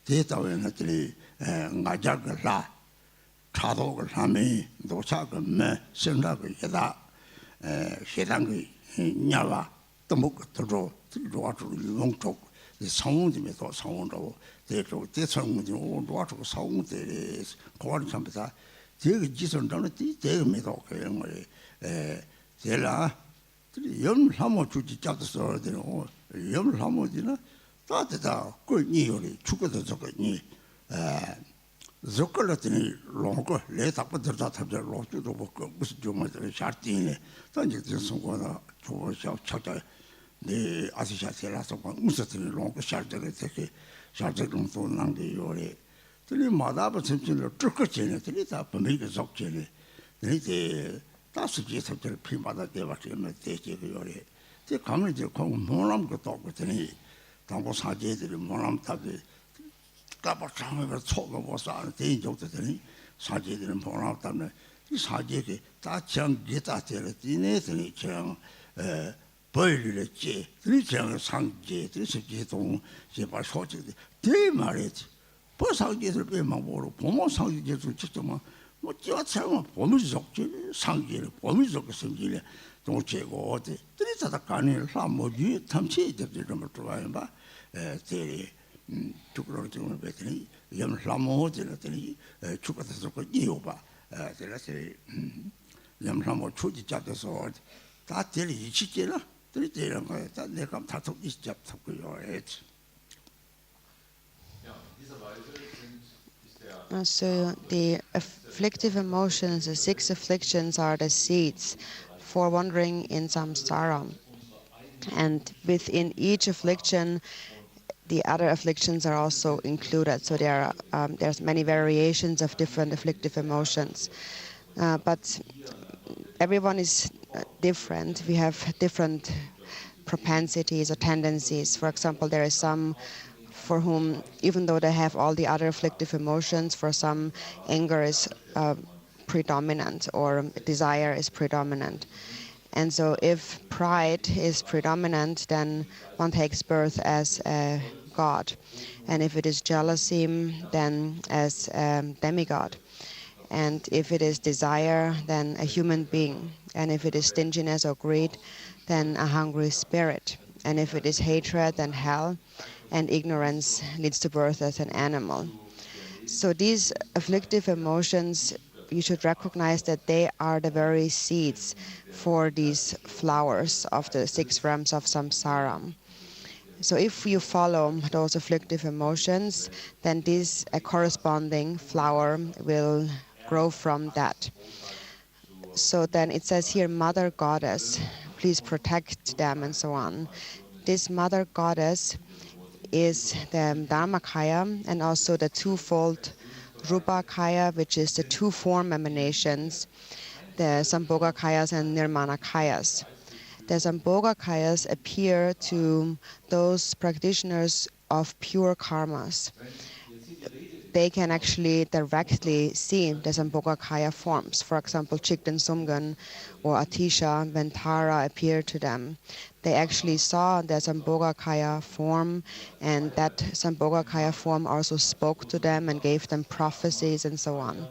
대다wen 들이 ngajakla 차도를 하면 도착은 생각을 해다 시당이 냐와 또 먹고 들어 들어와서 용쪽 성운님에서 성운으로 대로 대성운이 오도와서 성운들이 고아리 참다 제가 지선다는 제가 메도 그런 거에 제가 염하모 주지 잡았어 되는 염하모지나 따뜻다 그 이유리 죽어도 저거니 저걸더니 롱거 레다부터 탑자 로주도 먹고 무슨 좀들 샤티네 단지 성공하다 좋아서 찾아 네 아시샤세라서 무슨 롱거 샤르들 되게 샤르들 좀 난게 요리 들이 마다부 선진을 뚫거지네 들이 다 범위가 적지네 이제 다수지 선들 피마다 대박이면 되게 요리 제 가면 이제 공 모람 것도 없거든요 당고 사제들이 모람 답이 까박상을 초가 사는 대인족들이 사제들은 모람 답네 이 사제게 다 정기다 되는 이네들이 정 벌리를 제 들이정 상제 들이세동 제발 소지 대 말이지 보상제들 빼만 보러 보모 상제들 직접만 뭐 지와처럼 보미적지 상제를 보미적 성질에 동체고 어디 들이다다 간을 사모지 탐치 접지를 들어와요 봐 대리 죽으러 좀 배더니 염 사모지더니 죽어서 그 이유봐 그래서 염사모 초지 잡아서 다 대리 이치게나 들이대는 거야 다 내가 다 속이 잡고요 So the afflictive emotions, the 6 afflictions, are the seeds for wandering in samsara. And within each affliction, the other afflictions are also included. So there's many variations of different afflictive emotions. But everyone is different. We have different propensities or tendencies. For example, there is some for whom, even though they have all the other afflictive emotions, for some anger is predominant or desire is predominant. And so if pride is predominant, then one takes birth as a god. And if it is jealousy, then as a demigod. And if it is desire, then a human being. And if it is stinginess or greed, then a hungry spirit. And if it is hatred, then hell. And ignorance leads to birth as an animal. So these afflictive emotions, you should recognize that they are the very seeds for these flowers of the 6 realms of samsara. So if you follow those afflictive emotions, then this corresponding flower will grow from that. So then it says here, Mother Goddess, please protect them and so on. This Mother Goddess is the Dharmakaya and also the twofold Rupakaya, which is the 2 form emanations, the Sambhogakayas and Nirmanakayas. The Sambhogakayas appear to those practitioners of pure karmas. They can actually directly see the Sambhogakaya forms. For example, Chigden Sumgan or Atisha, when Tara appeared to them, they actually saw the Sambhogakaya form, and that Sambhogakaya form also spoke to them and gave them prophecies and so on.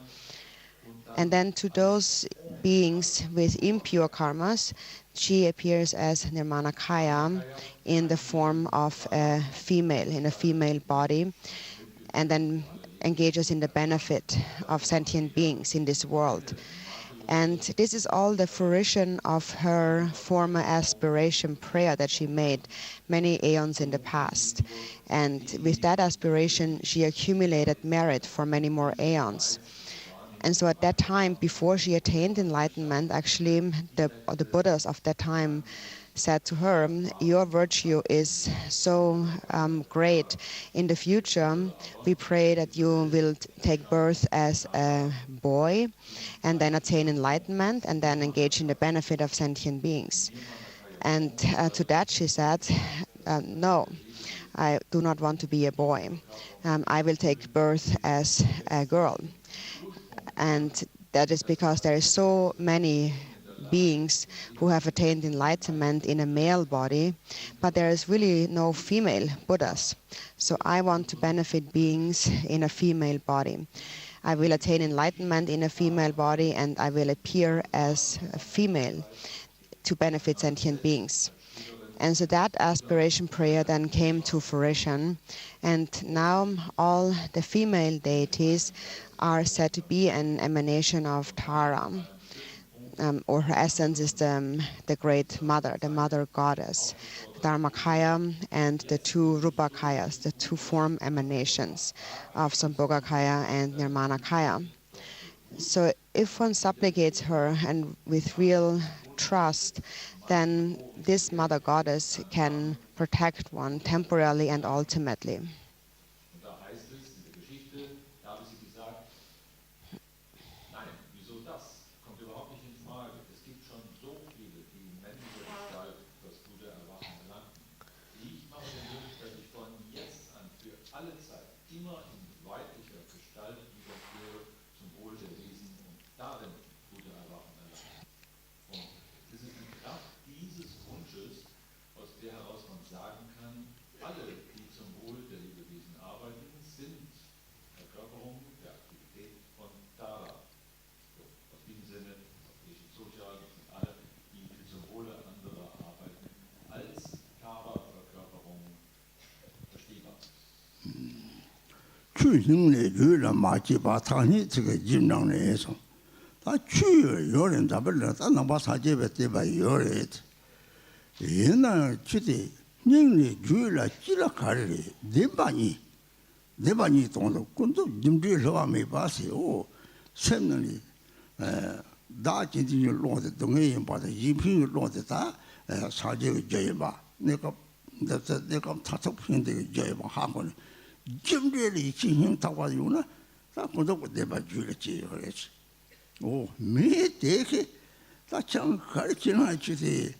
And then to those beings with impure karmas, she appears as Nirmanakaya in the form of a female, in a female body, and then engages in the benefit of sentient beings in this world. And this is all the fruition of her former aspiration prayer that she made many aeons in the past. And with that aspiration, she accumulated merit for many more aeons. And so at that time, before she attained enlightenment, actually the Buddhas of that time said to her, your virtue is so great. In the future, we pray that you will take birth as a boy and then attain enlightenment and then engage in the benefit of sentient beings. And to that she said, no, I do not want to be a boy. I will take birth as a girl. And that is because there are so many beings who have attained enlightenment in a male body, but there is really no female Buddhas. So I want to benefit beings in a female body. I will attain enlightenment in a female body, and I will appear as a female to benefit sentient beings. And so that aspiration prayer then came to fruition, and now all the female deities are said to be an emanation of Tara, or her essence is the great mother, the mother goddess, the Dharmakaya and the two Rupakayas, the two form emanations of Sambhogakaya and Nirmanakaya. So if one supplicates her and with real trust, then this mother goddess can protect one temporarily and ultimately. Und da heißt es in der Geschichte, da habe sie gesagt, nein, wieso das? Kommt überhaupt nicht in Frage. Es gibt schon so viele, die in männlicher Gestalt das gute Erwachen erlangten. Ich mache den Wunsch, dass ich von jetzt an für alle Zeit immer in weiblicher Gestalt wiederkehre zum Wohl der Wesen und darin gute Erwachen erlange. Und es ist die Kraft dieses Wunsches, aus der heraus man sagen kann, alle, die zum Wohl der Lebewesen arbeiten, sind Verkörperungen der Aktivität von Tara. So, aus diesem Sinne, auf Dechen Tsogyal sind alle, die zum Wohle anderer arbeiten, als Tara-Verkörperungen verstehbar. 去行的有人马吉把他呢这个经常来说，他去有人咋不了？他能把他这边对吧有人，人呢觉得人的有了几了开的，对吧你懂得，工作你们这说话没把事哦，什么呢？大今天就落的东西把它一瓶就落的大，他这个这一把那个他这瓶这个这一把韩国人。 今这里进行他话有呢，他工作不得把住了接回来去。哦，没得去，他讲还是经常去的，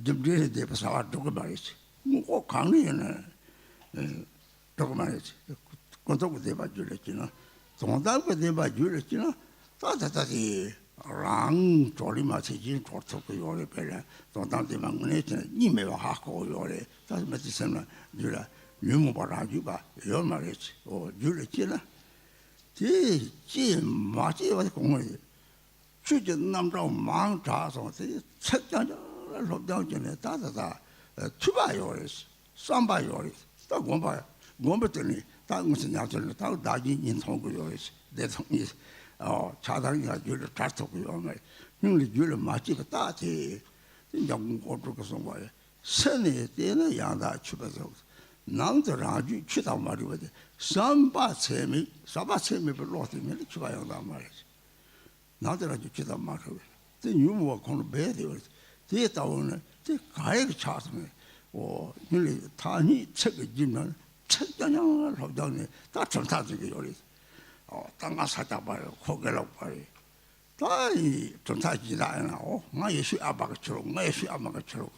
今这里得不啥这个买去，我看了呢，这个买去，工作不得把住了去呢，总当不得把住了去呢，他的让家里嘛自己做出个药来别人，总当地嘛我那天你没把哈搞药来，他是没得什么住了。 原木把它就把要买来吃，哦，有了钱了，这马这我讲的，最近南朝忙查上这浙江老两进来，打200药来吃，300药来吃，到我们这里，到我是娘这里，到大金银通个药来吃，来从你，哦，查到人家有了查出个药买，因为有了马这个大的，人家我这个什么呀，10年在那养大去不走。 남들 아주 치다 말이거든. 삼바체미 그 로트면 치바양단 말이지. 남들 아주 치다 말이거든. 그 유무가 거는 배대요. 대다오는 그 가액 차스네. 일리 단이 책을 짓는 책장을 하다니 다 전타지게 요리. 땅가 사다 봐요. 고개로 봐요. 다이 전타지다나. 나 예수 아바가처럼 나 예수 아마가처럼.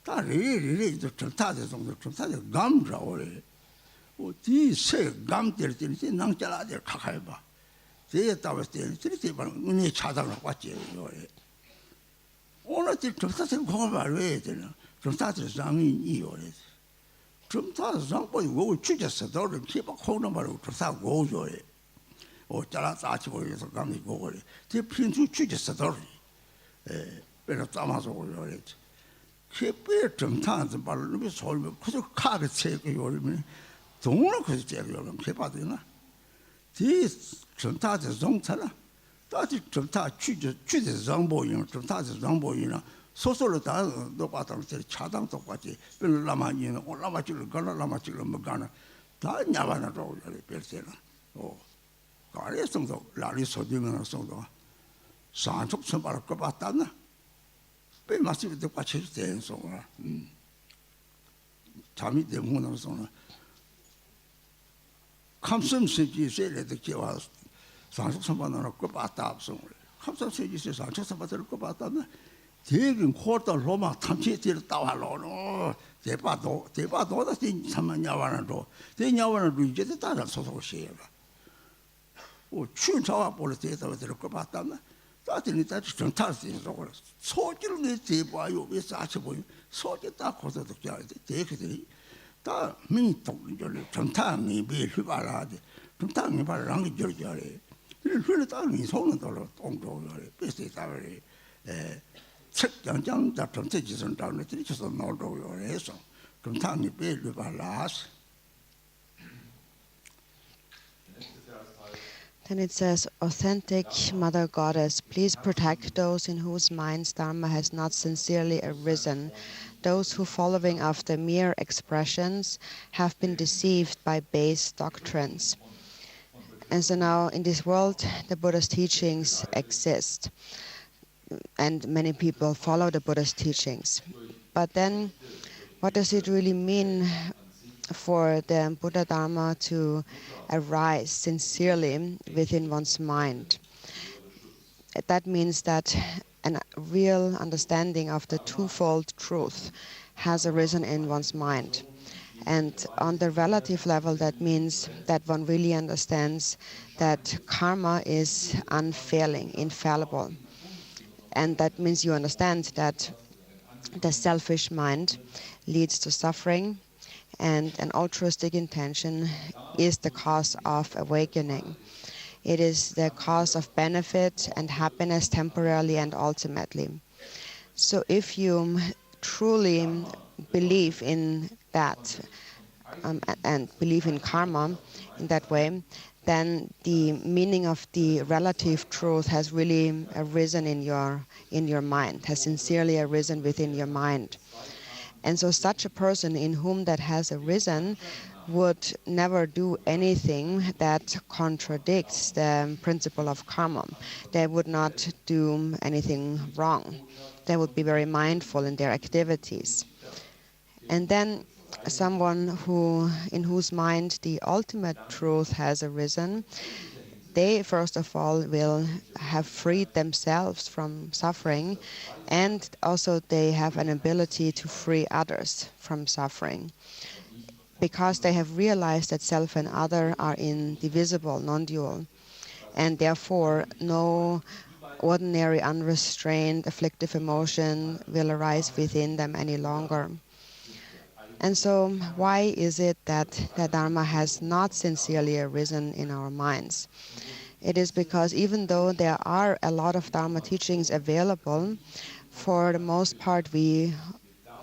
다 리리 저 전타대 정도 전타대 감자오래. 뒤세 감될 때는 낭자라들 가까이 봐. 제에 따왔을 때는 저렇게 봐. 은혜 차당을 왔지. 오늘 전타대 그거 말왜 되나? 전타대 장이 이요래. 전타대 장보이 뭐 주제서 너를 피바 코는 말고 전타 고조래. 잘라 싸치고 해서 감이 고거래. 제 핀수 주제서 너를 그래서 담아서 오래. 그 정타한테 말로 소리 그저 카드 책을 요리면 동을 그저 제가 요즘 해봐도나 이 정타한테 정타나 다시 정타 취재 정보인 정타한테 정보이나 소설로 다 놓아서 차당 똑같이 별로 남아있는 올라마지를 걸어라마지를 못 가나 다 냐바나로 별세나 가래성도 라리 소디면 성도 산속 선발을 꺼봤다나 배 마시면 또 같이 되는 소나 잠이 되는 소나 감성세지 세례도 기와 산속 선발을 꺼봤다 없어 감성세지 산속 선발을 꺼봤다나 대근 코다 로마 탐지들 따와로노 대바도다 삼만야와나도 대냐와나도 이제 따라 소소시에라 춘차와 볼을 대다들 꺼봤다나 다들 다 정탈스 저거 소질을 제봐요 왜 사치 보여 소질 다 거서도 잘 되게 다 민족을 정탈이 비휘발하데 정탈이 발랑 게 저래 그래 다는 손은 돌아 동조를 비슷해 다래 책장장 다 정체지선 다음에 들이쳐서 나오려고 해서 정탈이 비휘발라서. Then it says, authentic Mother Goddess, please protect those in whose minds Dharma has not sincerely arisen, those who, following after mere expressions, have been deceived by base doctrines. And so now in this world, the Buddha's teachings exist, and many people follow the Buddha's teachings. But then, what does it really mean for the Buddha Dharma to arise sincerely within one's mind? That means that a real understanding of the twofold truth has arisen in one's mind. And on the relative level, that means that one really understands that karma is unfailing, infallible. And that means you understand that the selfish mind leads to suffering, and an altruistic intention is the cause of awakening. It is the cause of benefit and happiness temporarily and ultimately. So if you truly believe in that and believe in karma in that way, then the meaning of the relative truth has really arisen in your mind, has sincerely arisen within your mind. And so such a person in whom that has arisen would never do anything that contradicts the principle of karma. They would not do anything wrong. They would be very mindful in their activities. And then someone in whose mind the ultimate truth has arisen, they first of all will have freed themselves from suffering, and also they have an ability to free others from suffering, because they have realized that self and other are indivisible, non-dual, and therefore no ordinary unrestrained afflictive emotion will arise within them any longer. And so why is it that the Dharma has not sincerely arisen in our minds? It is because even though there are a lot of Dharma teachings available, for the most part we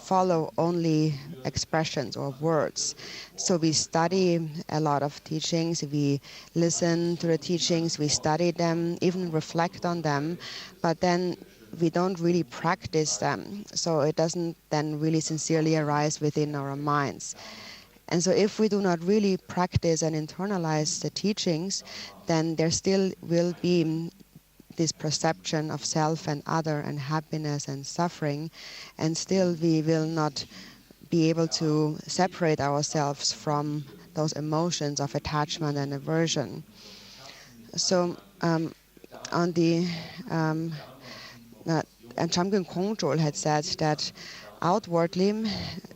follow only expressions or words. So we study a lot of teachings, we listen to the teachings, we study them, even reflect on them, but then we don't really practice them. So it doesn't then really sincerely arise within our minds. And so if we do not really practice and internalize the teachings, then there still will be this perception of self and other and happiness and suffering, and still we will not be able to separate ourselves from those emotions of attachment and aversion. So on the and Chamgyal Kongtrul had said that outwardly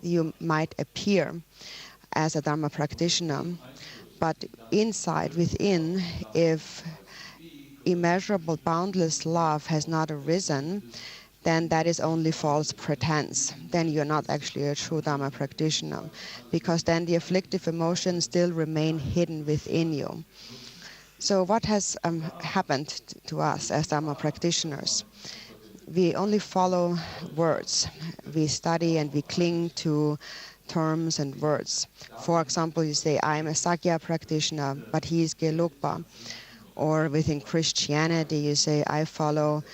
you might appear as a Dharma practitioner, but inside, within, if immeasurable, boundless love has not arisen, then that is only false pretense. Then you're not actually a true Dharma practitioner, because then the afflictive emotions still remain hidden within you. So what has happened to us as Dharma practitioners? We only follow words. We study and we cling to terms and words. For example, you say, I'm a Sakya practitioner, but he is Gelugpa. Or within Christianity, you say, I follow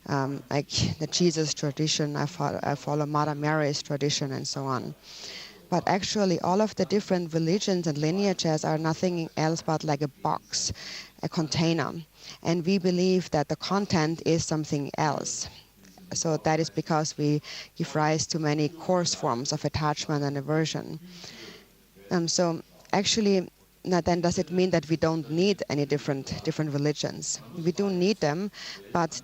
like the Jesus tradition, I follow Mother Mary's tradition, and so on. But actually, all of the different religions and lineages are nothing else but like a box, a container. And we believe that the content is something else. So that is because we give rise to many coarse forms of attachment and aversion. So actually, now then does it mean that we don't need any different religions? We do need them, but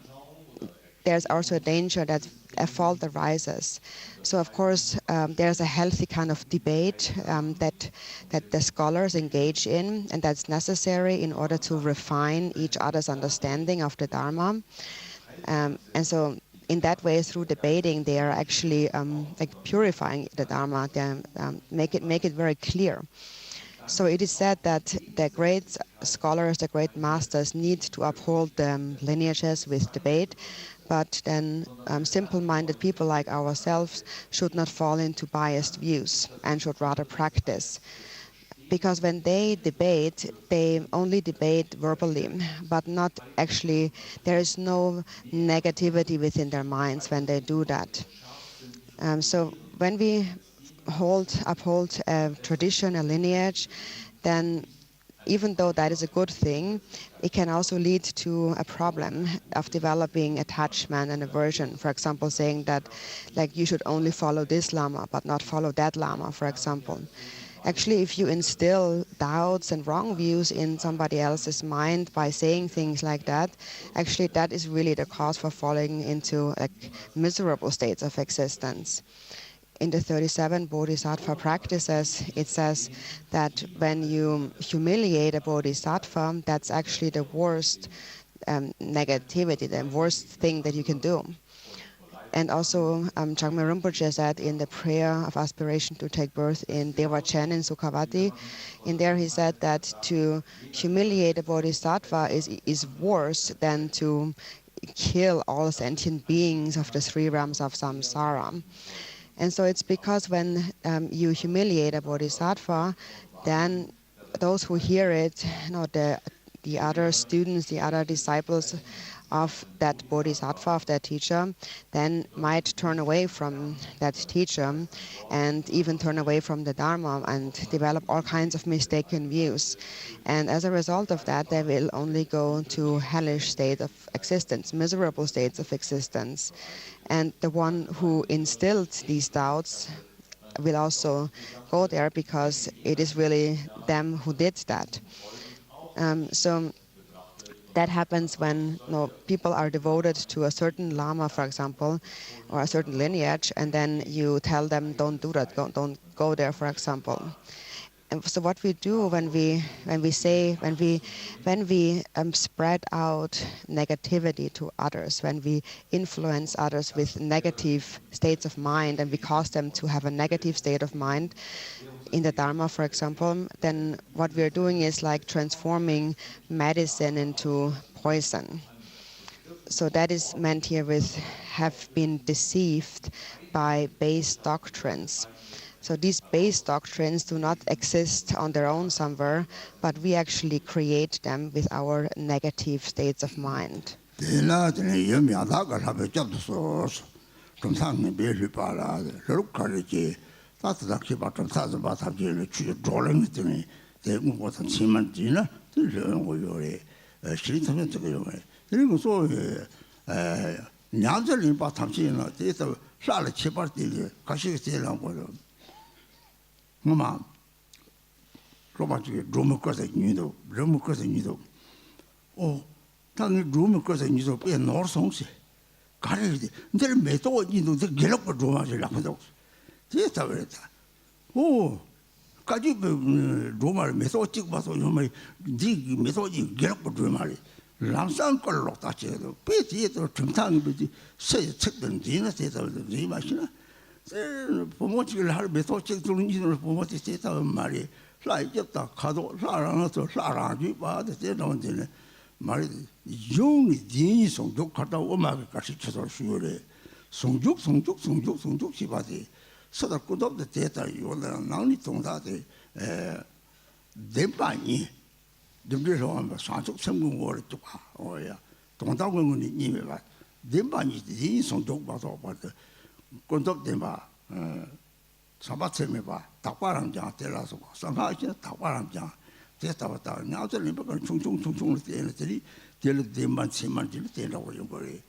there's also a danger that a fault arises. So of course, there's a healthy kind of debate that the scholars engage in, and that's necessary in order to refine each other's understanding of the Dharma. And so in that way, through debating, they are actually like purifying the Dharma, they make it very clear. So it is said that the great scholars, the great masters need to uphold the lineages with debate, but then simple-minded people like ourselves should not fall into biased views and should rather practice. Because when they debate, they only debate verbally, but not actually, there is no negativity within their minds when they do that. So when we uphold a tradition, a lineage, then even though that is a good thing, it can also lead to a problem of developing attachment and aversion. For example, saying that like you should only follow this Lama but not follow that Lama, for example. Actually, if you instill doubts and wrong views in somebody else's mind by saying things like that, actually that is really the cause for falling into like miserable states of existence. In the 37 Bodhisattva practices, it says that when you humiliate a Bodhisattva, that's actually the worst negativity, the worst thing that you can do. And also, Chagme Rinpoche said in the prayer of aspiration to take birth in Devachan in Sukhavati, in there he said that to humiliate a Bodhisattva is worse than to kill all sentient beings of the three realms of samsara. And so it's because when you humiliate a Bodhisattva, then those who hear it, the other students, the other disciples of that Bodhisattva, of that teacher, then might turn away from that teacher and even turn away from the Dharma and develop all kinds of mistaken views. And as a result of that, they will only go to hellish state of existence, miserable states of existence. And the one who instilled these doubts will also go there because it is really them who did that. So that happens when people are devoted to a certain Lama, for example, or a certain lineage, and then you tell them, don't do that, don't go there, for example. And so what we do when we spread out negativity to others, when we influence others with negative states of mind and we cause them to have a negative state of mind in the Dharma, for example, then what we're doing is like transforming medicine into poison. So that is meant here with have been deceived by base doctrines. So these base doctrines do not exist on their own somewhere, but we actually create them with our negative states of mind. Mama, drum because oh, Tang drum because I knew be a North songs. Carry there may thought you know the Gelop drum as a oh, can you drummer methodic was on my dig methodic Gelop drummer? Lamsan Color touch it, pay it or Tang, but say, check them dinner state of the machine. Promoting her methodic to promote the state of Mary, like Jetta, Cado, Lara, Lara, the on dinner. Mary, young Dean, some joke cut out Omega Cassis or Shure, some joke, she was it. So that could up the theatre, you are now on that. Dempani, the little one was some word to oh, yeah. Don't talk when you need me. Dempani, the some joke about the conduct them by Sabatsemiba, Taparamja, tell us about somehow Taparamja, test our town. Now the Limbo Chung the tell them months in months to tell our young boy.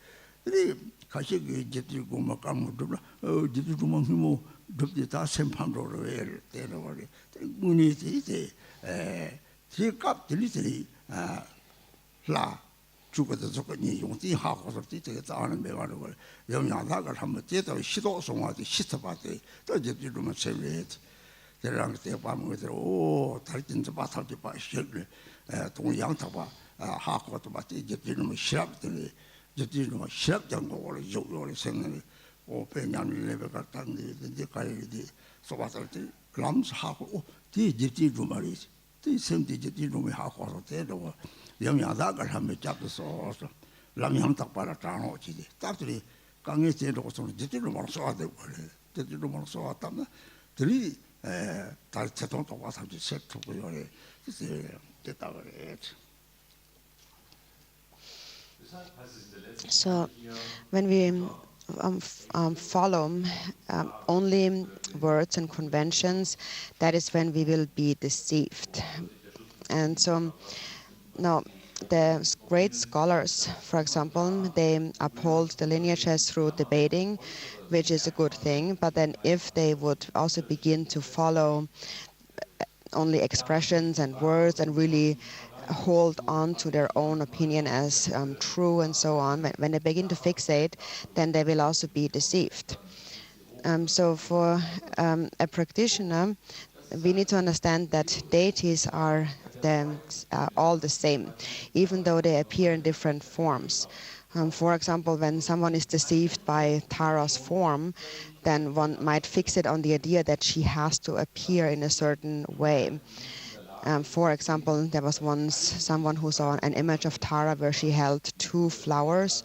Kashik, Jetty Gumakam, oh, did you do Monhimo, drop the task and pound or tell over it. We need it, take up the little la. 죽어도 저거니 용띠 하고서 뒤에서 아는 매가는 영양다가 한번 제대로 시도 송화도 시스템한테 또 이제 좀 세례 저랑 때 밤에 오 달진도 바탈지 봐 시를 동양타 봐 하고도 봐 이제 좀 시합들이 저지로 시작장고 요요를 생각이 오페냐미 레베가 땅데 가이디 소바설티 람스하고 뒤 저지로 말이지 뒤 샘디 저지로 하고서 되고 영야다가 하면 잡어서 람양 딱 빨아타노 지디 딱들이 강에 제도고서 저지로 말서 되고 저지로 말서 왔다면 들이 달 채통도 와서 세트고 요래 이제 됐다 그래. So when we follow only words and conventions, that is when we will be deceived. And so now the great scholars, for example, they uphold the lineages through debating, which is a good thing. But then if they would also begin to follow only expressions and words and really hold on to their own opinion as true and so on, when they begin to fixate, then they will also be deceived. So for a practitioner, we need to understand that deities are all the same, even though they appear in different forms. For example, when someone is deceived by Tara's form, then one might fix it on the idea that she has to appear in a certain way. For example, there was once someone who saw an image of Tara where she held 2 flowers,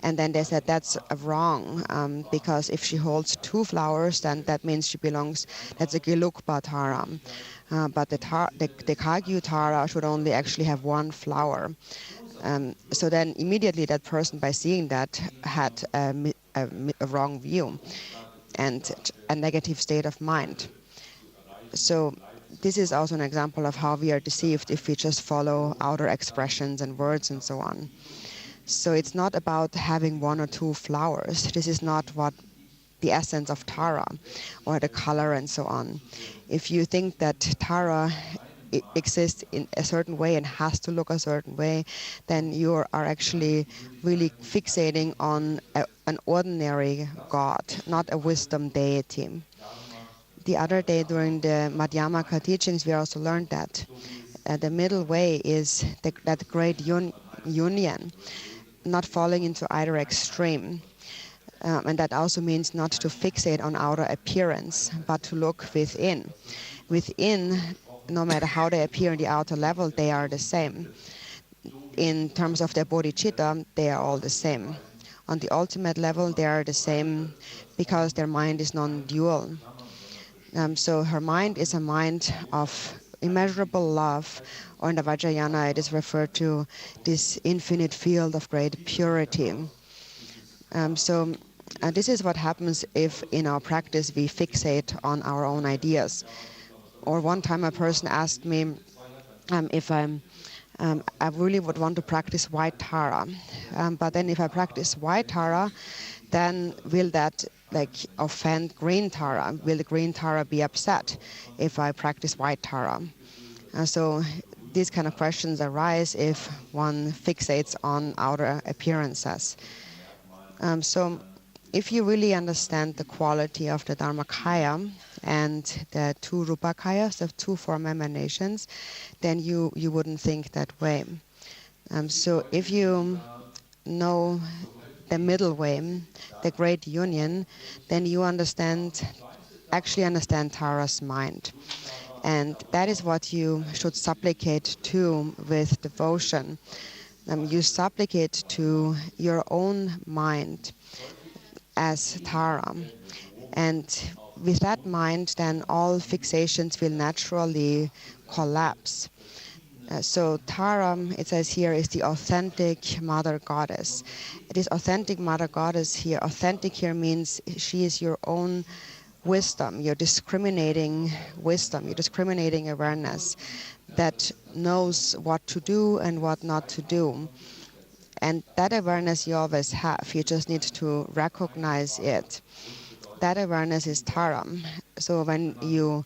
and then they said that's wrong, because if she holds 2 flowers, then that means she belongs, that's a Gelugpa Tara. But the Kagyu Tara should only actually have 1 flower. So then immediately that person, by seeing that, had a wrong view and a negative state of mind. So this is also an example of how we are deceived if we just follow outer expressions and words and so on. So it's not about having 1 or 2 flowers. This is not what the essence of Tara or the color and so on. If you think that Tara exists in a certain way and has to look a certain way, then you are actually really fixating on an ordinary God, not a wisdom deity. The other day during the Madhyamaka teachings, we also learned that the middle way is that great union, not falling into either extreme. And that also means not to fixate on outer appearance, but to look within. Within, no matter how they appear in the outer level, they are the same. In terms of their bodhicitta, they are all the same. On the ultimate level, they are the same because their mind is non-dual. So her mind is a mind of immeasurable love, or in the Vajrayana it is referred to this infinite field of great purity. So this is what happens if in our practice we fixate on our own ideas. Or one time a person asked me if I really would want to practice white Tara. But then if I practice white Tara, then will that offend green Tara? Will the green Tara be upset if I practice white Tara? So these kind of questions arise if one fixates on outer appearances. So if you really understand the quality of the Dharmakaya and the 2 Rupakayas, the 2 form emanations, then you wouldn't think that way. So if you know the middle way, the great union, then you actually understand Tara's mind. And that is what you should supplicate to with devotion. You supplicate to your own mind as Tara. And with that mind, then all fixations will naturally collapse. So Tara, it says here, is the authentic mother goddess. This authentic mother goddess here, authentic here means she is your own wisdom, your discriminating wisdom, your discriminating awareness that knows what to do and what not to do. And that awareness you always have, you just need to recognize it. That awareness is Tara. So when you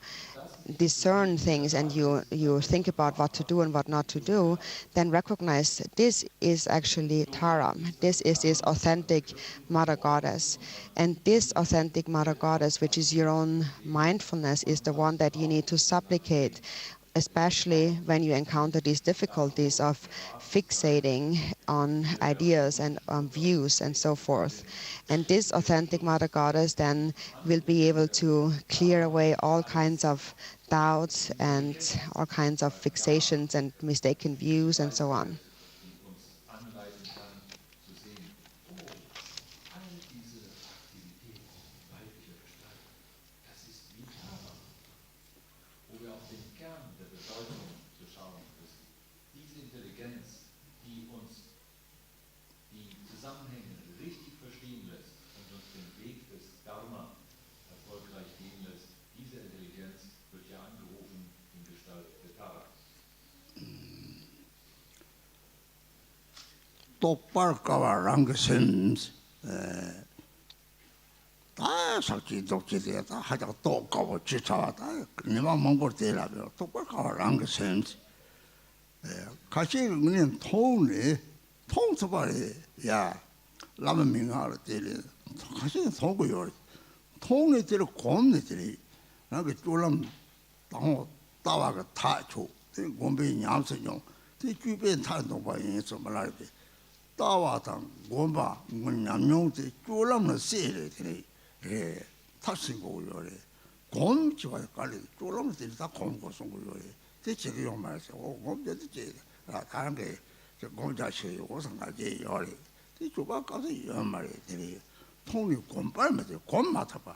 discern things and you think about what to do and what not to do, then recognize this is actually Tara. This is this authentic Mother Goddess. And this authentic Mother Goddess, which is your own mindfulness, is the one that you need to supplicate especially when you encounter these difficulties of fixating on ideas and on views and so forth. And this authentic Mother Goddess then will be able to clear away all kinds of doubts and all kinds of fixations and mistaken views and so on. die uns anleiten kann, zu sehen, oh, all diese Aktivität weiblicher Gestalt, das ist wie Karma, wo wir auf den Kern der Bedeutung zu schauen müssen. Diese Intelligenz, die uns die Zusammenhänge richtig verstehen lässt und uns den Weg des Dharma erfolgreich gehen lässt, diese Intelligenz wird ja angerufen in Gestalt der Tara. 똑바로가와 랑그센스 다 살지 독지대다 하자고 똑가고 지차와다 니만 몽골 때라고 똑바로가와 랑그센스 같이 그냥 통이 통서발이 야 라면 민하를 때리 같이 통고요 통에 때려 곰네 때리 나그 쫄람 당호 따와가 타초 곰베 냠서용 그 주변 타는 바에 좀 말할 때 따와당 곰바 냠용때 쫄람을 세래 예 탑신고요래 곰치와 깔리 쫄람을 때리 다 곰고 송고요래 대체 그 말이죠 곰자도 제 다른 게 곰자시 오상가지 요래 이 주바 가서 이 말이 되니 통이 곰빨면 곰 맡아봐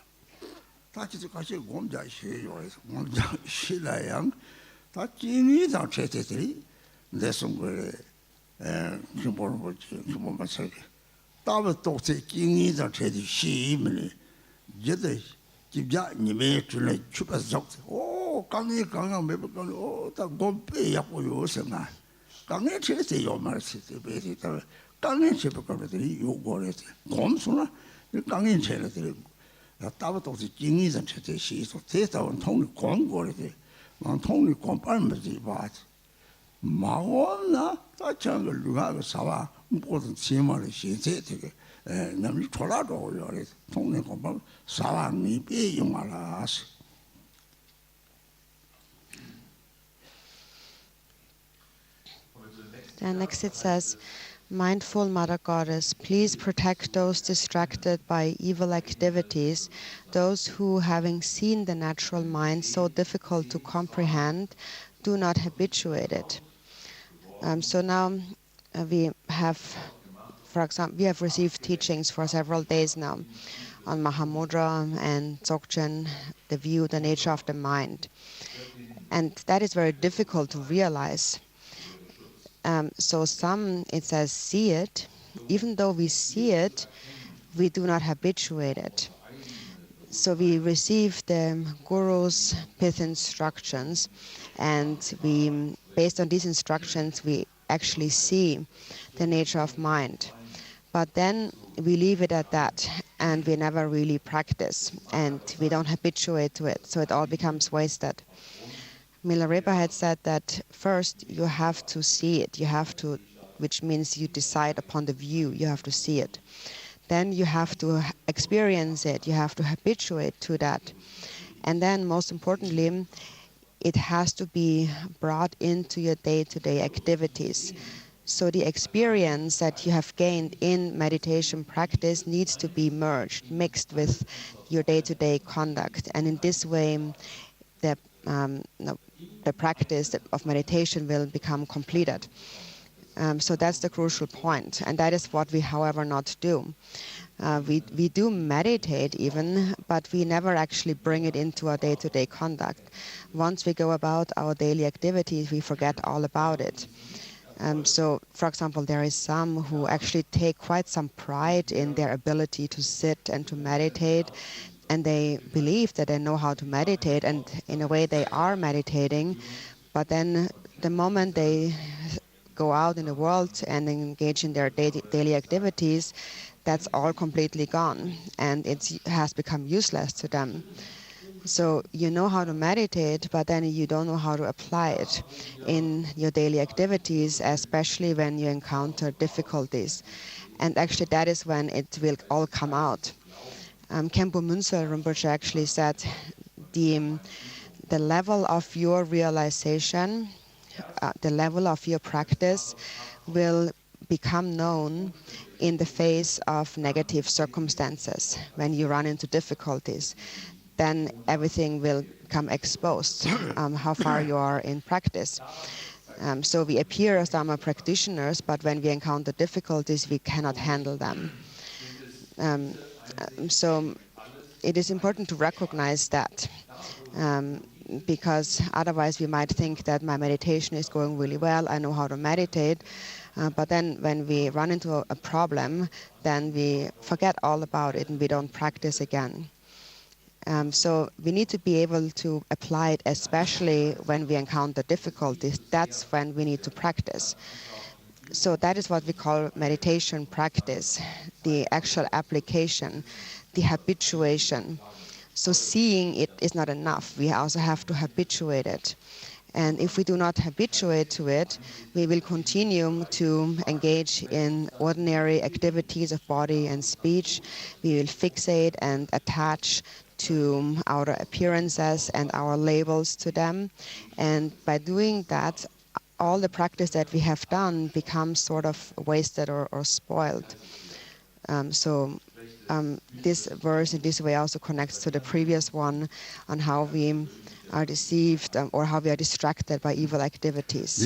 다치도 같이 곰자시 요래서 곰자시라양 다 찐이다 제대들이 내 손거래 기본을 보지 기본만 살게 다음에 또 찐이다 제대 시임을 이제 집자 님의 줄에 추가적 오 강이 강한 매번 오다 곰빼 약고 요새나 강에 제대 요 말했을 때 베리다 강에 제대 거들이 요거래 곰수나 강에 제대로 다음에 또 찐이다 제대 시서 대다원 통이 곰거래 통이 곰빨면지 봐 마원나 다창을 누가 사와 모든 지마를 시제 되게 남이 돌아도 요래 통내 곰빨 사와니 비용말아스 Then next it says, Mindful Mother Goddess, please protect those distracted by evil activities, those who, having seen the natural mind so difficult to comprehend, do not habituate it. So now we have, for example, we have received teachings for several days now on Mahamudra and Dzogchen, the view, the nature of the mind. And that is very difficult to realize. So some, it says, see it. Even though we see it, we do not habituate it. So we receive the Guru's pith instructions, and we, based on these instructions, we actually see the nature of mind. But then we leave it at that, and we never really practice, and we don't habituate to it, so it all becomes wasted. Milarepa had said that first you have to see it, you have to, which means you decide upon the view, you have to see it. Then you have to experience it, you have to habituate to that. And then most importantly, it has to be brought into your day-to-day activities. So the experience that you have gained in meditation practice needs to be merged, mixed with your day-to-day conduct. And in this way, the practice of meditation will become completed. So that's the crucial point, and that is what we, however, not do. We do meditate even, but we never actually bring it into our day-to-day conduct. Once we go about our daily activities, we forget all about it. So, for example, there is some who actually take quite some pride in their ability to sit and to meditate, and they believe that they know how to meditate, and in a way they are meditating, but then the moment they go out in the world and engage in their daily activities, that's all completely gone, and it has become useless to them. So you know how to meditate, but then you don't know how to apply it in your daily activities, especially when you encounter difficulties. And actually that is when it will all come out. Khenpo Münzer Rinpoche actually said the the level of your realization, the level of your practice will become known in the face of negative circumstances. When you run into difficulties, then everything will come exposed, how far you are in practice. So we appear as Dharma practitioners, but when we encounter difficulties, we cannot handle them. So it is important to recognize that, because otherwise we might think that my meditation is going really well, I know how to meditate, but then when we run into a problem, then we forget all about it and we don't practice again. So we need to be able to apply it, especially when we encounter difficulties. That's when we need to practice. So that is what we call meditation practice, the actual application, the habituation. So seeing it is not enough. We also have to habituate it. And if we do not habituate to it, we will continue to engage in ordinary activities of body and speech. We will fixate and attach to our appearances and our labels to them. And by doing that, all the practice that we have done becomes sort of wasted or spoiled. This verse in this way also connects to the previous one on how we are deceived or how we are distracted by evil activities.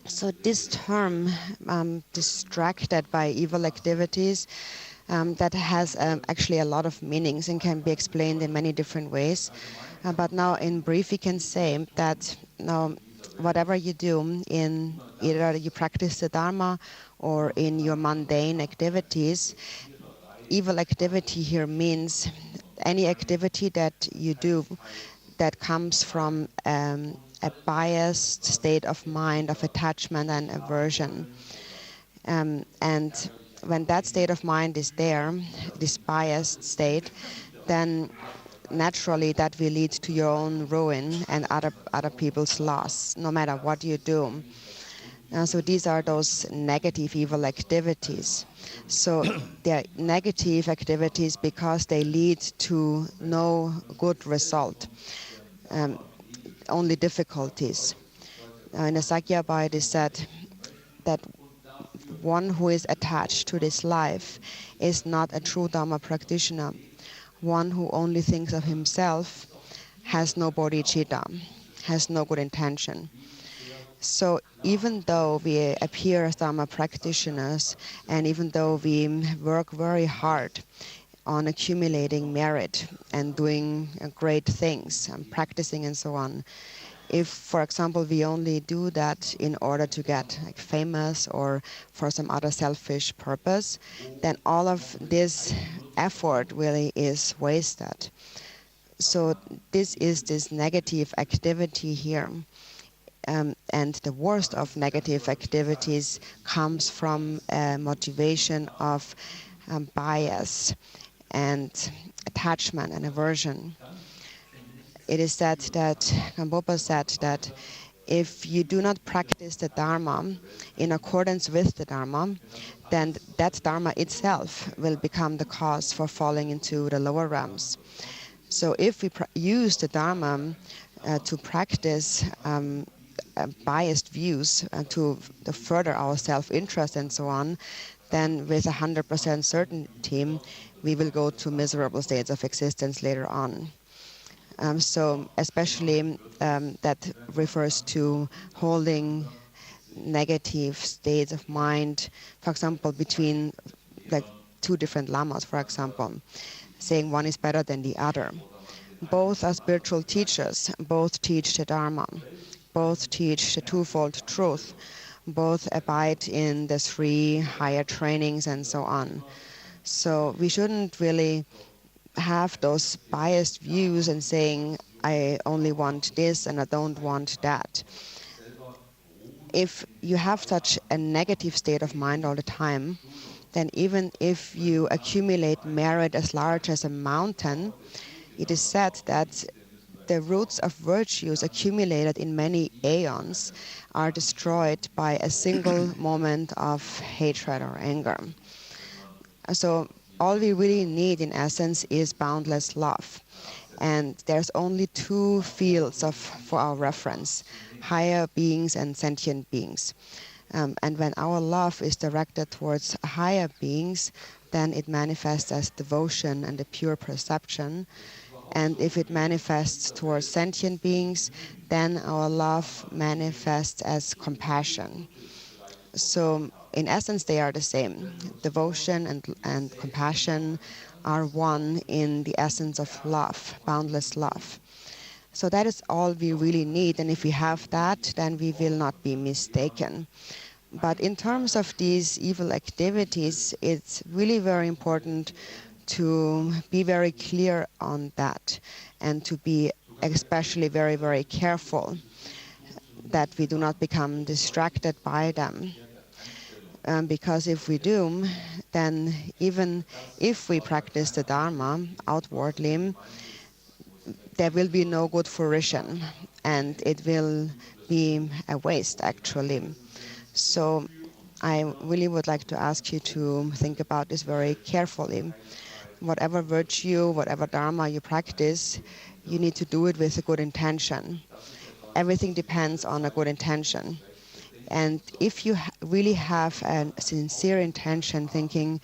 So this term, distracted by evil activities, that has actually a lot of meanings and can be explained in many different ways. But now in brief, we can say that now whatever you do, in either you practice the Dharma or in your mundane activities, evil activity here means any activity that you do that comes from a biased state of mind, of attachment and aversion. And when that state of mind is there, this biased state, then naturally that will lead to your own ruin and other people's loss, no matter what you do. So these are those negative evil activities. So they're negative activities because they lead to no good result, only difficulties. In the Sakyabhaya it is said that one who is attached to this life is not a true Dharma practitioner. One who only thinks of himself has no bodhicitta, has no good intention. So even though we appear as Dharma practitioners, and even though we work very hard on accumulating merit and doing great things and practicing and so on, if, for example, we only do that in order to get famous or for some other selfish purpose, then all of this effort really is wasted. So this is this negative activity here. And the worst of negative activities comes from a motivation of bias and attachment and aversion. It is said that, Gampopa said that if you do not practice the Dharma in accordance with the Dharma, then that Dharma itself will become the cause for falling into the lower realms. So if we use the Dharma to practice biased views to further our self-interest and so on, then with 100% certainty, we will go to miserable states of existence later on. So especially that refers to holding negative states of mind, for example, between like two different lamas, for example, saying one is better than the other. Both are spiritual teachers, both teach the Dharma, both teach the twofold truth, both abide in the 3 higher trainings and so on. So we shouldn't really have those biased views and saying, I only want this and I don't want that. If you have such a negative state of mind all the time, then even if you accumulate merit as large as a mountain, it is said that the roots of virtues accumulated in many aeons are destroyed by a single moment of hatred or anger. So all we really need in essence is boundless love. And there's only 2 fields for our reference, higher beings and sentient beings. And when our love is directed towards higher beings, then it manifests as devotion and a pure perception. And if it manifests towards sentient beings, then our love manifests as compassion. So in essence, they are the same. Devotion and compassion are one in the essence of love, boundless love. So that is all we really need. And if we have that, then we will not be mistaken. But in terms of these evil activities, it's really very important to be very clear on that and to be especially very, very careful that we do not become distracted by them. Because if we do, then even if we practice the Dharma outwardly, there will be no good fruition and it will be a waste actually. So I really would like to ask you to think about this very carefully. Whatever virtue, whatever Dharma you practice, you need to do it with a good intention. Everything depends on a good intention. And if you really have a sincere intention thinking,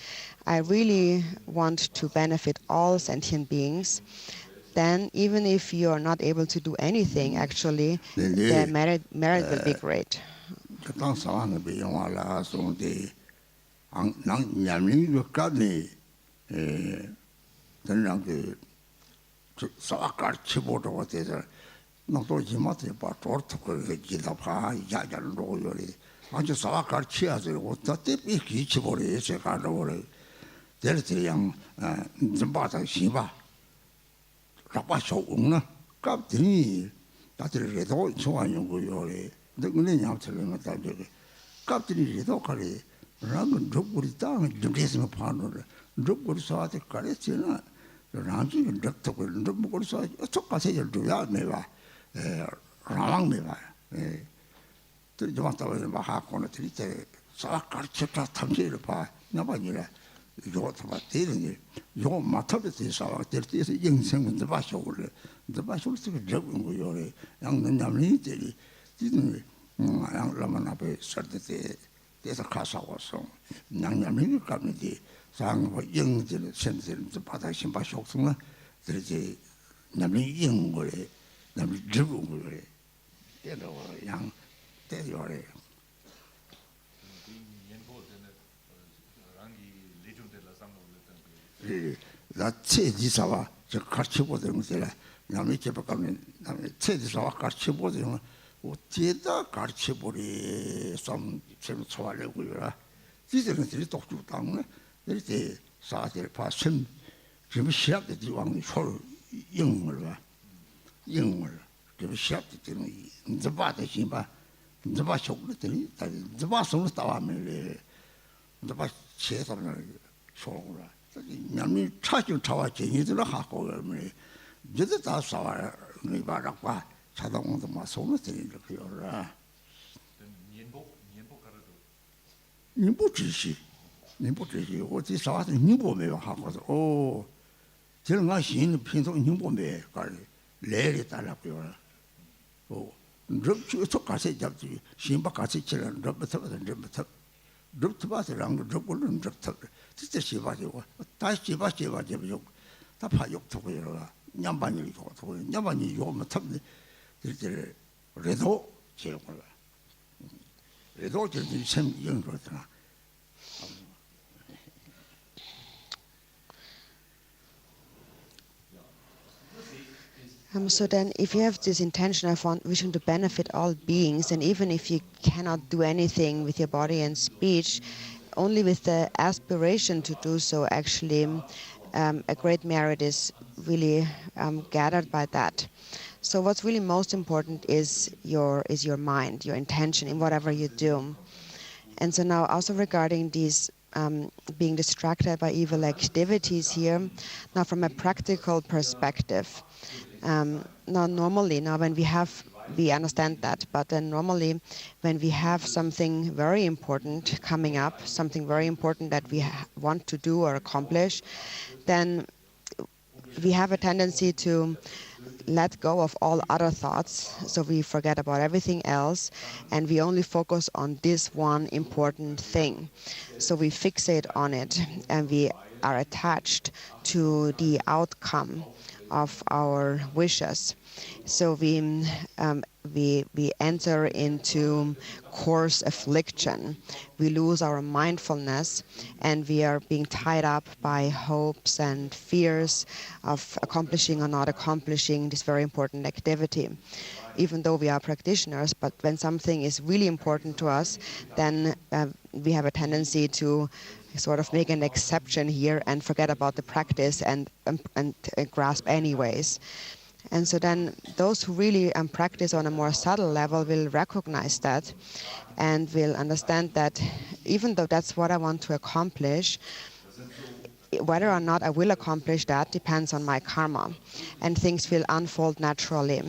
I really want to benefit all sentient beings, then even if you are not able to do anything, actually, the merit will be great. 좀 왔다고 막 하고는 들이대 싹 가르쳤다 탐지를 봐 나봐니라 요 봐 되는 요 마탑에서 싸워 들때서 영생은 더 봐쇼를 더 봐쇼를 적은 거요 양는 남이 되리 지는 양라만 앞에 설때 대해서 가사고서 양념이 감이지 상고 영질 선생님 바다 신바 속성은 들지 남이 영거래 남이 적은 거래 때로 양 때요래 나 체지사와 저 같이 보던 것이라 남이 집에 가면 남이 체지사와 같이 보던 어디에다 같이 보리 좀 좋아하려고요. 이들은 독주 땅에 이렇게 사실 봐선 지금 시합때 지왕 솔 영을 봐 영을 그 시합때 되는 이제 봐도 봐 이제 봐 속으로더니 이제 봐 손으로 따와면 이제 봐 제사는 소라 남이 차주 차와 제니들 하고 그러면 이제 다 싸워 네 봐라고 자동도 막 손으로 들이는 거요라 닌보 지시 어디 싸워서 닌보매 하고서 오 저는 가신 평소 닌보매 갈 레리 달라고요 오 럽주 가서 잡지 신바 가서 치는 럽부터 봐서랑 럽고는 럽터 진짜 시바지고 다시 시바지고 다 파욕 두고요 냠반이 두고 냠반이 요면 탑네 이제 레도 제가 레도 저기 샘 연구하잖아 So then, if you have this intention of wishing to benefit all beings, and even if you cannot do anything with your body and speech, only with the aspiration to do so, actually, a great merit is really gathered by that. So what's really most important is your mind, your intention in whatever you do. And so now, also regarding these being distracted by evil activities here, now from a practical perspective. Now normally, when we understand that, but then normally when we have something very important coming up, something very important that we want to do or accomplish, then we have a tendency to let go of all other thoughts, so we forget about everything else and we only focus on this one important thing. So we fixate on it and we are attached to the outcome of our wishes. So we enter into coarse affliction. We lose our mindfulness and we are being tied up by hopes and fears of accomplishing or not accomplishing this very important activity. Even though we are practitioners, but when something is really important to us, then we have a tendency to sort of make an exception here and forget about the practice and grasp anyways. And so then those who really practice on a more subtle level will recognize that and will understand that even though that's what I want to accomplish, whether or not I will accomplish that depends on my karma, and things will unfold naturally.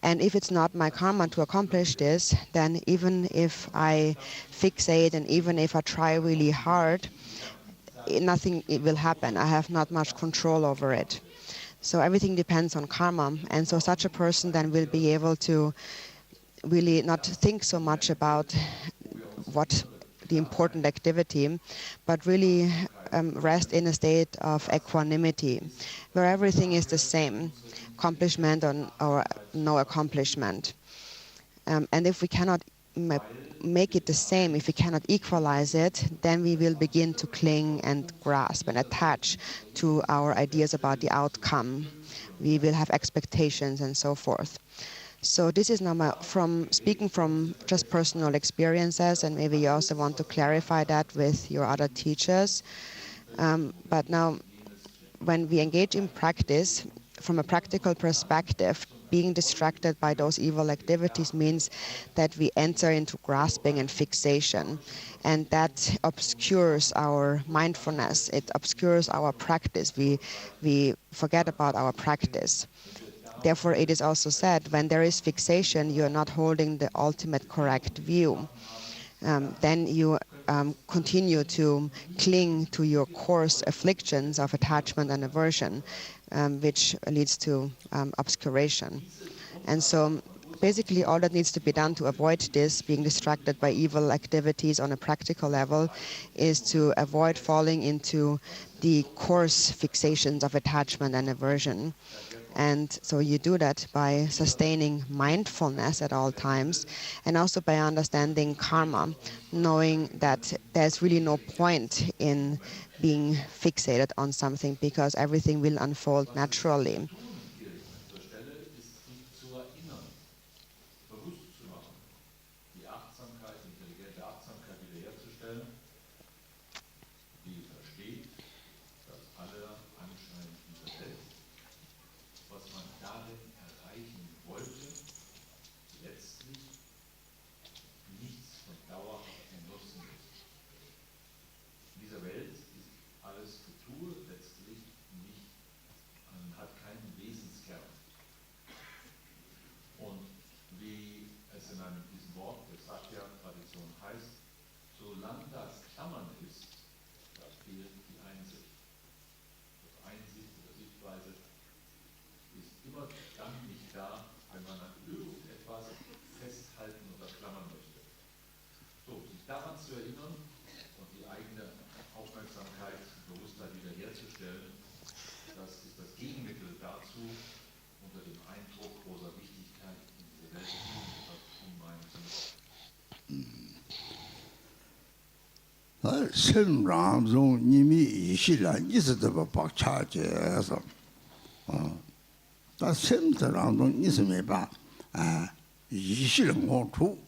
And if it's not my karma to accomplish this, then even if I fixate and even if I try really hard, nothing will happen. I have not much control over it. So everything depends on karma. And so such a person then will be able to really not think so much about what the important activity, but really rest in a state of equanimity, where everything is the same, accomplishment or no accomplishment. And if we cannot make it the same, if we cannot equalize it, then we will begin to cling and grasp and attach to our ideas about the outcome. We will have expectations and so forth. So this is now from speaking from just personal experiences, and maybe you also want to clarify that with your other teachers. But now, when we engage in practice, from a practical perspective, being distracted by those evil activities means that we enter into grasping and fixation, and that obscures our mindfulness. It obscures our practice. We forget about our practice. therefore it is also said, when there is fixation, you are not holding the ultimate correct view. Then you continue to cling to your coarse afflictions of attachment and aversion, which leads to obscuration. And so basically all that needs to be done to avoid this, being distracted by evil activities on a practical level, is to avoid falling into the coarse fixations of attachment and aversion. And so you do that by sustaining mindfulness at all times, and also by understanding karma, knowing that there's really no point in being fixated on something because everything will unfold naturally. Zur Stelle ist, sich zu erinnern, bewusst zu machen, die Achtsamkeit, intelligente Achtsamkeit wiederherzustellen, die versteht, dass aller Anschein dieser Welt, was man darin erreichen wollte, letztlich nichts von dauerhaftem Nutzen ist. In dieser Welt ist alles Getue letztlich nicht, hat keinen Wesenskern. Und wie es in diesem Wort der Sakya-Tradition heißt, solange das Klammern ist, da fehlt die Einsicht. Das Einsicht oder Sichtweise ist immer dann nicht da, wenn man an irgendetwas festhalten oder klammern möchte. So, sich daran zu erinnern und die eigene Aufmerksamkeit, Bewusstheit wiederherzustellen, das ist das Gegenmittel dazu, unter dem Eindruck großer Wichtigkeit in dieser Welt etwas unmein zu machen. semram nimi ishila nisataba pakchaje da semram nisme ba ishila ngochu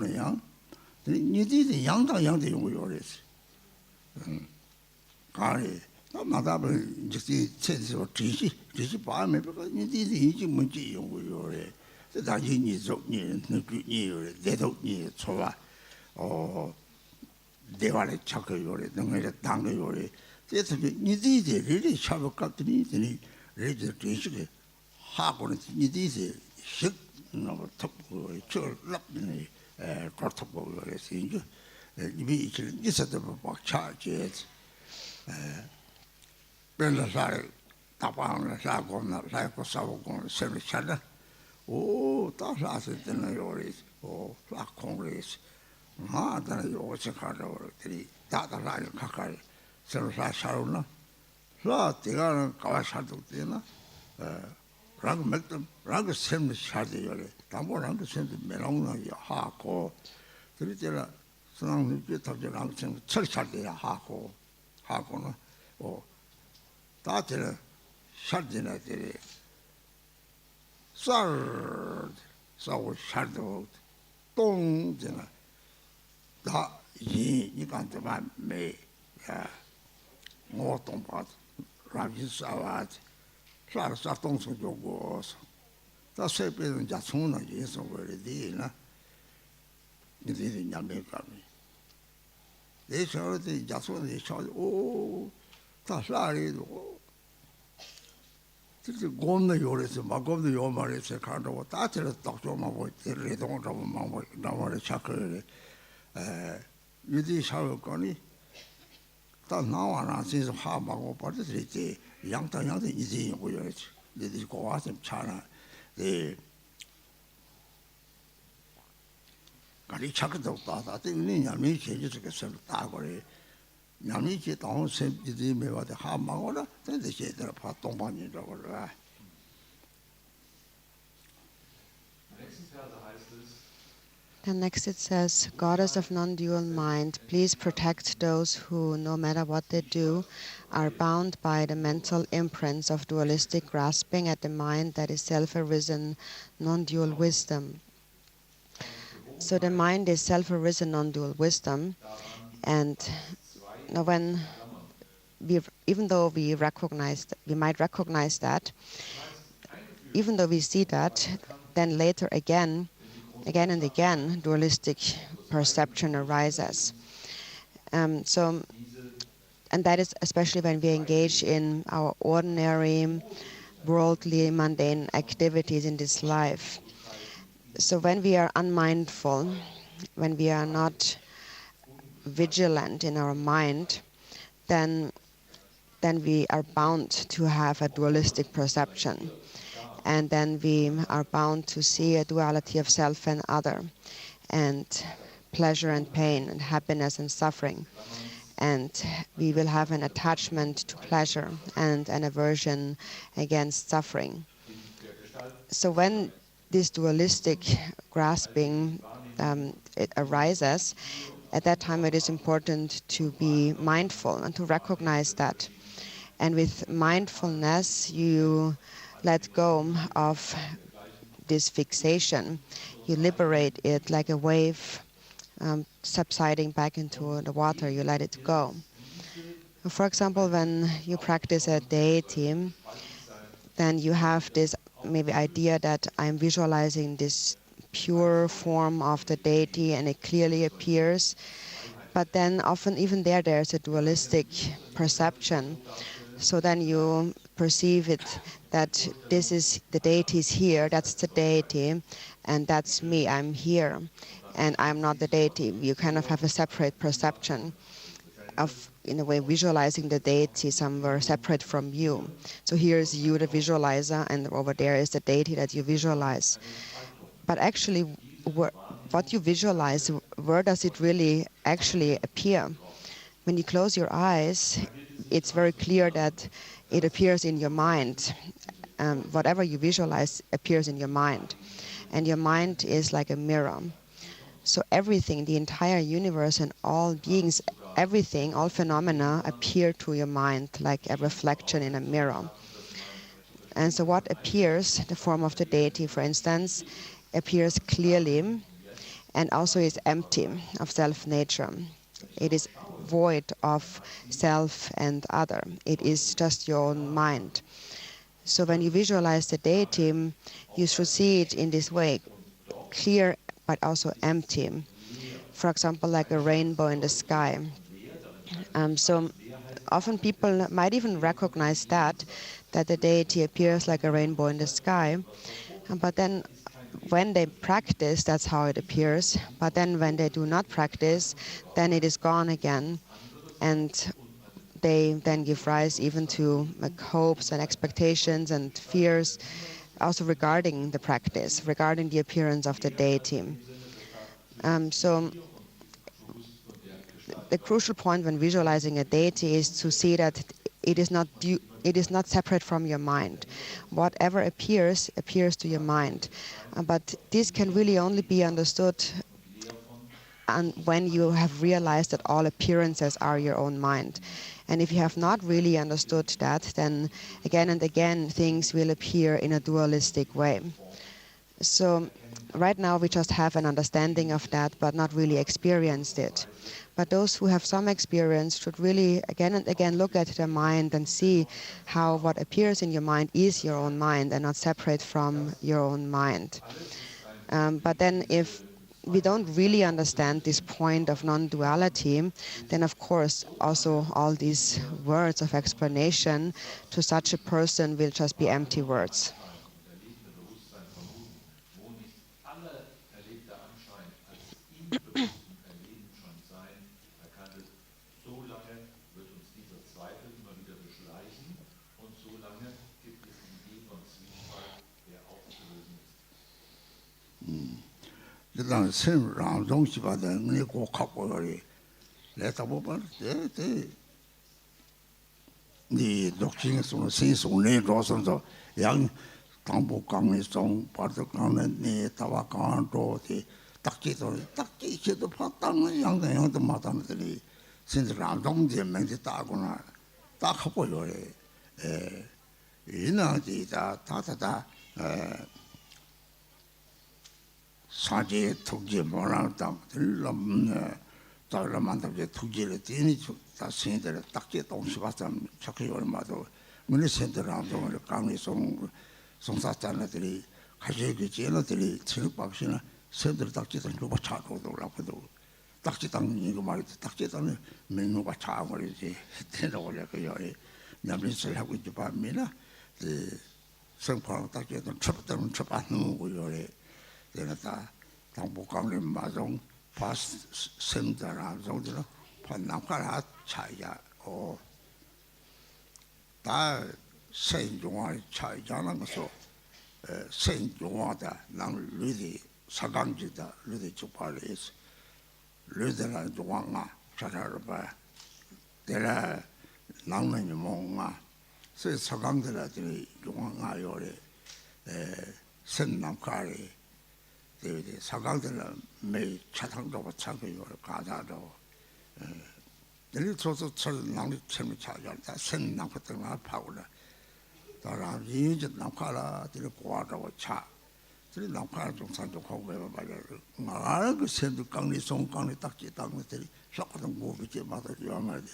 ne yang ni di yang da yang de yong yo le kare na ma da ba ji che so ji ba me ba ni di ji mo ji yong yo le这当然你做你那个你有这都你错吧대화를 찾고 요래 능을 당고 요래 그래서 니들이 리리 차고 갔더니 리리 되시게 하고는 니들이 식 너무 턱고 저랍네 거턱고 그래서 이제 이미 있어도 막 차지 별나살 답방을 사고나 사고 사고 세를 찾아 오 다사서 되는 요래 오 콘그레스 다 요새 가려고들이 다다라를 가까이 서로 사샤로나 라 내가 가와샤도 되나 라고 맥도 라고 셈을 샤지요래 담보랑 그 셈도 메롱나 하고 그랬잖아 선왕님 그 답변랑 셈 철차돼야 하고는 다들 샤지나들이 싸고 샤도 똥잖아 다 이간도만 매 뭐동밭 라비사와트 살사 동서 조고서 다 세배는 자충나 예서 버리디나 니들이 냠매가미 내 저한테 자충이 다 살이도 진짜 곰나 요래서 막곰도 요 말에서 가도 다 들었다 좀 하고 이래도 좀 마음 나와를 찾고 유디 샤워 거니 다 나와나 진짜 하마고 버리지 양당양도 이제 요거야지 이제 고와서 차나 네 가리 찾고도 다 때문에 냠이 제주에서 다 거래 냠이 제 다운 셈지 매와데 하마고라 근데 제대로 봐 동반이라고 그래 And next it says, Goddess of non-dual mind, please protect those who, no matter what they do, are bound by the mental imprints of dualistic grasping at the mind that is self-arisen non-dual wisdom. So the mind is self-arisen non-dual wisdom, and when even though we might recognize that, even though we see that, then later again and again, dualistic perception arises. And that is especially when we engage in our ordinary worldly, mundane activities in this life. So when we are unmindful, when we are not vigilant in our mind, then we are bound to have a dualistic perception. And then we are bound to see a duality of self and other, and pleasure and pain, and happiness and suffering. And we will have an attachment to pleasure and an aversion against suffering. So when this dualistic grasping it arises, at that time it is important to be mindful and to recognize that. And with mindfulness, you let go of this fixation. You liberate it like a wave subsiding back into the water. You let it go. For example, when you practice a deity, then you have this maybe idea that I'm visualizing this pure form of the deity and it clearly appears. But then often even there's a dualistic perception. So then you perceive it that this is the deity is here, that's the deity, and that's me, I'm here, and I'm not the deity. You kind of have a separate perception of, in a way, visualizing the deity somewhere separate from you. So here's you, the visualizer, and over there is the deity that you visualize. But actually, what you visualize, where does it really actually appear? When you close your eyes, it's very clear that it appears in your mind. Whatever you visualize appears in your mind. And your mind is like a mirror. So everything, the entire universe and all beings, everything, all phenomena appear to your mind like a reflection in a mirror. And so what appears, the form of the deity, for instance, appears clearly and also is empty of self-nature. It is void of self and other. It is just your own mind. So when you visualize the deity, you should see it in this way, clear but also empty. For example, like a rainbow in the sky. So often people might even recognize that the deity appears like a rainbow in the sky. But then when they practice, that's how it appears. But then when they do not practice, then it is gone again. And they then give rise even to like hopes and expectations and fears also regarding the practice, regarding the appearance of the deity. So the crucial point when visualizing a deity is to see that it is not separate from your mind. Whatever appears to your mind. But this can really only be understood and when you have realized that all appearances are your own mind. And if you have not really understood that, then again and again things will appear in a dualistic way. So right now we just have an understanding of that, but not really experienced it. But those who have some experience should really again and again look at their mind and see how what appears in your mind is your own mind and not separate from your own mind. But then if we don't really understand this point of non-duality, then of course also all these words of explanation to such a person will just be empty words. 일단 생랑 동시바다 네 고카고 요리 내가 보면 네 독징에서 신송내 로선서 양 당복강에서 바득강에 네 다와강도티 딱지도 파땅은 양도 마다들이 신랑 동제면지 따구나 딱 하고 요리 이나지다 다다다 사제 특지 뭐랑 들람 달람한테 특지를 되니 다 신들 딱지 동시 봤다 저기 얼마도 문에 센터랑도 강에서 송사자들이 가지고 제너들이 체육박시나 센터 딱지도 누가 차고도 라고도 딱지당 이거 말이지 딱지당 메뉴가 차버리지 되는 거래 그요 남린을 하고 있지 밤이나 생파는 딱 해도 첩던 첩안 거요래. 내가 당부강림 마종 파스 셈다라 정도는 판남가라 차이야. 다 생중화 차이자는 것도 생중화다. 난 르디 사강지다. 르디 쪽팔레스. 르디라 중앙아 잘하러 봐. 내가 낭만이 뭔가 그 사강들한테 중앙아 요래 생남가리 되게 사강들은 매 차상도 차고 요래 가다도 내리 저서 낭리 채미 차jar다 생남 같은 거 파고라 다라 이제 남가라 들이 고아다고 차 들이 남가라 좀 산도 하고 해 봐야 말 그 생도 강리 송강리 딱지 땅들이 샤거든 고비지 맞아 요마데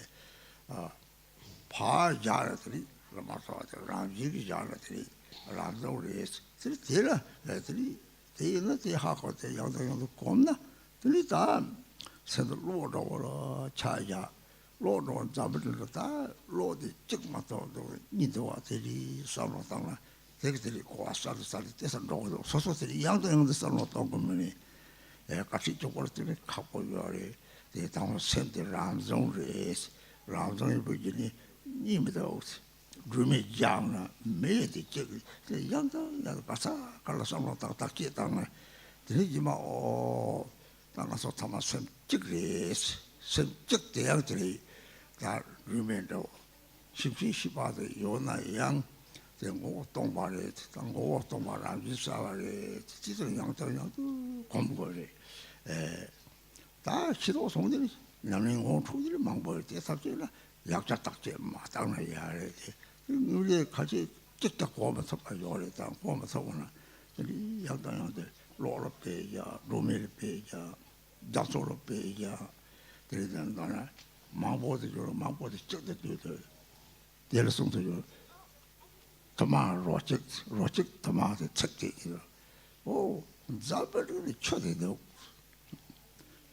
파자들이 라마서들 람지기 자들이 람도리스 들이라 들이 대는 대하고 대 양도양도 겁나 들이다 새도 로로로 차야 로로 잡으려 다 로디 찍마도 니도 와들이 살로당나 되게들이 고아살을 때서 로도 소소들이 양도양도 살로당 보면이 같이 쪽으로 들이 갖고 요래 대당 센터 람종리스 람종이 보기니 님도 rum에 장나 매디 저 양도 나도 가서 갈라서 딱 기다나 들이지마 나가서 타마선 찍리스 선적 대양들이 다 rum에도 십시바도 요나 양 뭐 동발에 당고 동발 아주사와래 지들 양도 공부를 다 시도 송들이 나는 오토들이 망볼 때 사실은 약자 딱지 마땅해야 해. 우리 같이 찍다 고면서 요래다 고면서 오나 저기 양당한테 로로페야 로멜페야 자소로페야 그러는 거나 망보도 찍다 줘. 예를 송도 토마 로직 토마토 책지 오 잡을 쳐대도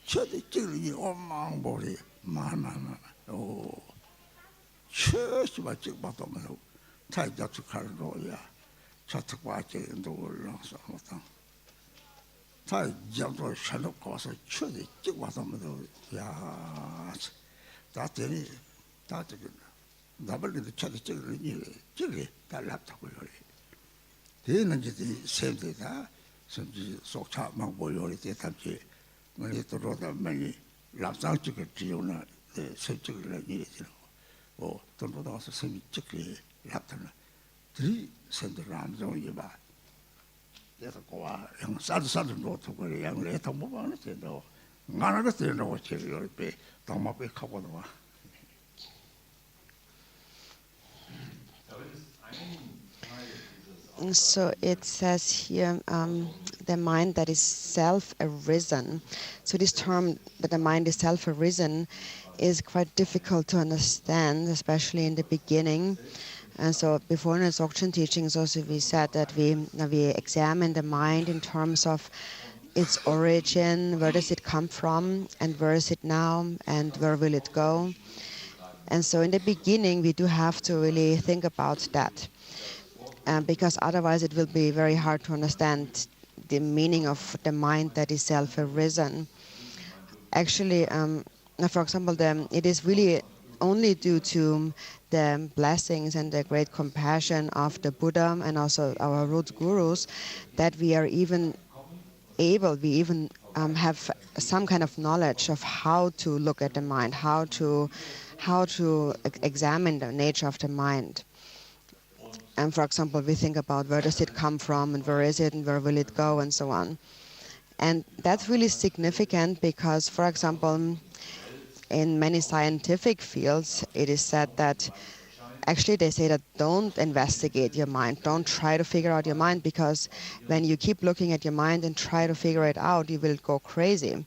쳐대 찍으니 엄망보리 마마마 오 최시바 찍봐도 뭐 타이자트 칼로야 차트과제 노을랑서 못한 타이자도 샬록고서 쳐대 찍봐도 뭐야 다들이 다들 나발리도 쳐대 찍으니 찍이 달랍다고 요래 되는 짓이 셈되다甚至 속차 막 보여리 대답지 우리 또로다 많이 랍상직을 지우나 설득을 내리지는 뭐 돈보다 와서 sem이 찍기 랍다는 들이 선들 ram종이 봐 그래서 고아 양 싸도 놓고 양을 해도 못 하는 데도 나라가 되는 제가 옆에 동마배 가고 와 So it says here the mind that is self-arisen. So this term that the mind is self-arisen is quite difficult to understand, especially in the beginning. And so before in the Dzogchen teachings also we said that we examine the mind in terms of its origin, where does it come from, and where is it now, and where will it go. And so in the beginning we do have to really think about that. Because otherwise it will be very hard to understand the meaning of the mind that is self-arisen. Actually, for example, it is really only due to the blessings and the great compassion of the Buddha and also our root gurus that we are even able, have some kind of knowledge of how to look at the mind, how to examine the nature of the mind. And for example, we think about where does it come from and where is it and where will it go and so on. And that's really significant because, for example, in many scientific fields, it is said that actually they say that don't investigate your mind, don't try to figure out your mind, because when you keep looking at your mind and try to figure it out, you will go crazy.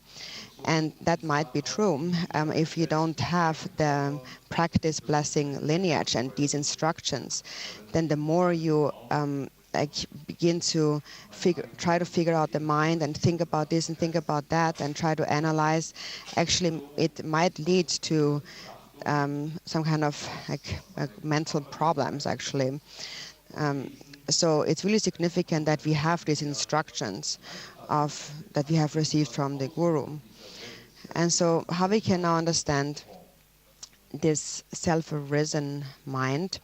And that might be true if you don't have the practice blessing lineage and these instructions. Then the more you begin to try to figure out the mind and think about this and think about that and try to analyze, actually it might lead to some kind of mental problems actually. So it's really significant that we have these instructions that we have received from the Guru. And so how we can now understand this self-arisen mind.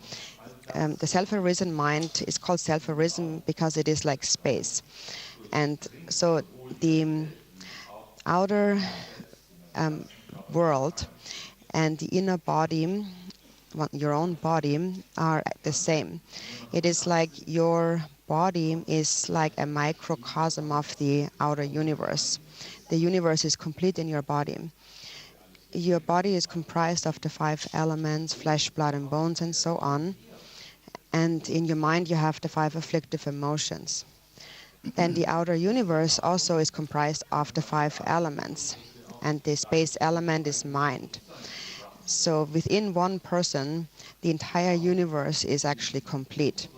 The self-arisen mind is called self-arisen because it is like space. And so the outer world and the inner body, your own body, are the same. It is like your body is like a microcosm of the outer universe. The universe is complete in your body. Your body is comprised of the 5 elements, flesh, blood, and bones, and so on. And in your mind, you have the 5 afflictive emotions. Then the outer universe also is comprised of the 5 elements. And the space element is mind. So within one person, the entire universe is actually complete.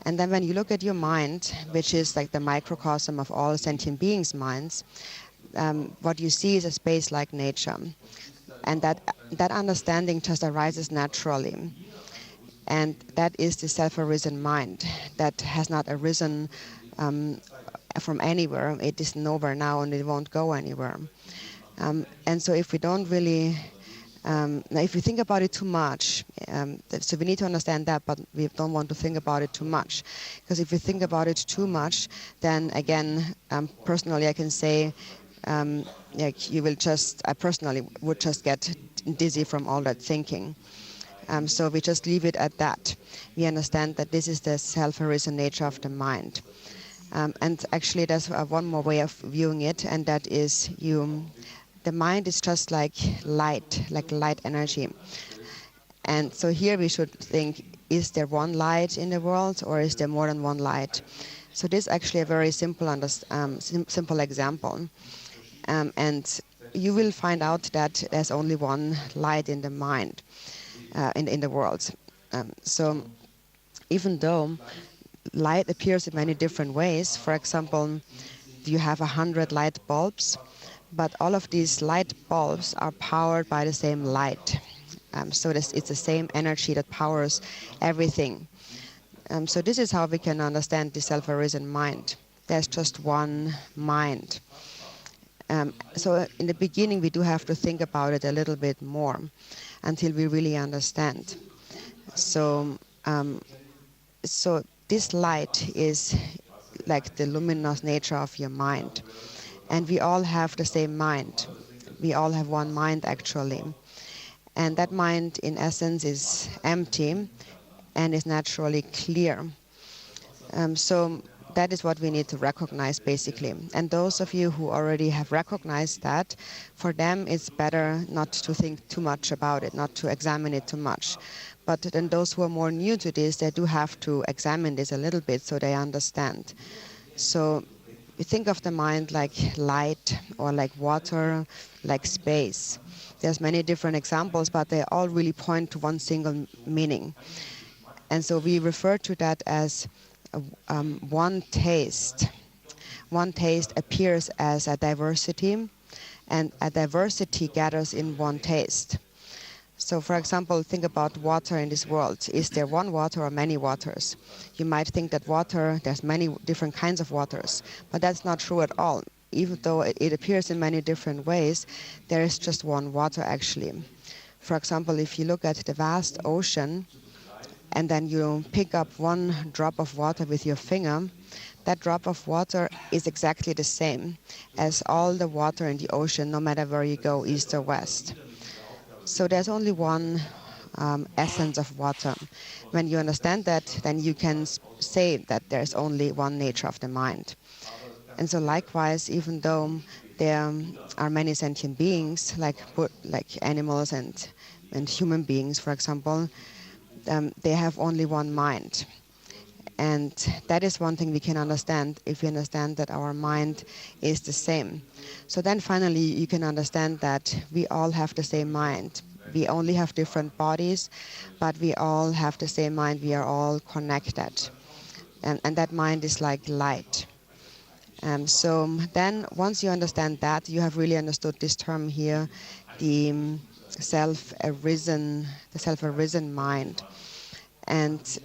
And then when you look at your mind, which is like the microcosm of all sentient beings' minds, what you see is a space-like nature. And that understanding just arises naturally. And that is the self-arisen mind that has not arisen from anywhere. It is nowhere now and it won't go anywhere. And so if we don't really, if we think about it too much, so we need to understand that, but we don't want to think about it too much. Because if we think about it too much, then again, personally I can say, like you will just, I personally would just get dizzy from all that thinking. So we just leave it at that. We understand that this is the self-arisen nature of the mind. And actually there's one more way of viewing it, and that is the mind is just like light energy. And so here we should think, is there one light in the world or is there more than one light? So this is actually a very simple example. And you will find out that there's only one light in the mind, in the world. So even though light appears in many different ways, for example, you have 100 light bulbs, but all of these light bulbs are powered by the same light. So it's the same energy that powers everything. So this is how we can understand the self-arisen mind. There's just one mind. So in the beginning, we do have to think about it a little bit more until we really understand. So, so this light is like the luminous nature of your mind. And we all have the same mind. We all have one mind, actually. And that mind, in essence, is empty and is naturally clear. So that is what we need to recognize, basically. And those of you who already have recognized that, for them it's better not to think too much about it, not to examine it too much. But then those who are more new to this, they do have to examine this a little bit so they understand. So we think of the mind like light or like water, like space. There's many different examples, but they all really point to one single meaning. And so we refer to that as one taste. One taste appears as a diversity, and a diversity gathers in one taste. So, for example, think about water in this world. Is there one water or many waters? You might think that water, there's many different kinds of waters, but that's not true at all. Even though it appears in many different ways, there is just one water, actually. For example, if you look at the vast ocean, and then you pick up one drop of water with your finger, that drop of water is exactly the same as all the water in the ocean, no matter where you go, east or west. So there's only one essence of water. When you understand that, then you can say that there's only one nature of the mind. And so likewise, even though there are many sentient beings, like animals and human beings, for example, they have only one mind. And that is one thing we can understand if we understand that our mind is the same. So then finally you can understand that we all have the same mind. We only have different bodies, but we all have the same mind. We are all connected. And that mind is like light. So then once you understand that, you have really understood this term here, the self-arisen mind. And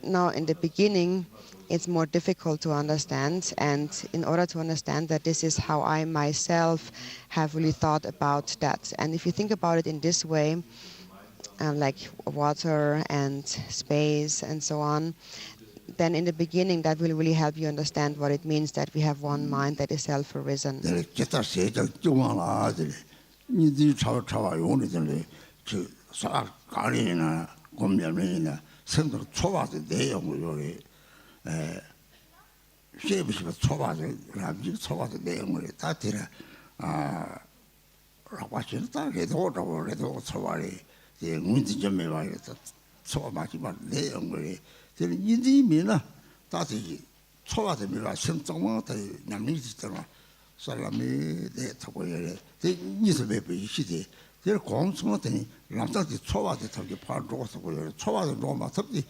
now in the beginning, it's more difficult to understand. And in order to understand that, this is how I myself have really thought about that. And if you think about it in this way, like water and space and so on, then in the beginning that will really help you understand what it means that we have one mind that is self-arisen. 기타 세장 중앙라 니들 차와 요리들 저 가리나 곰면이나 생들 초바의 내용을 요리 쉐비시가 초바의 라비 초바의 내용을 다 들어 라바시다 그래도 초바리 이 문제점에 와서 초바마지만 내용을 들 인지미나 다시 초바의 미가 생정마다 남이지더라 사람이 내 타고에 대 니스베비 시대 제 공성한테 남자들 초바의 타기 파로서 그 초바의 로마 섭지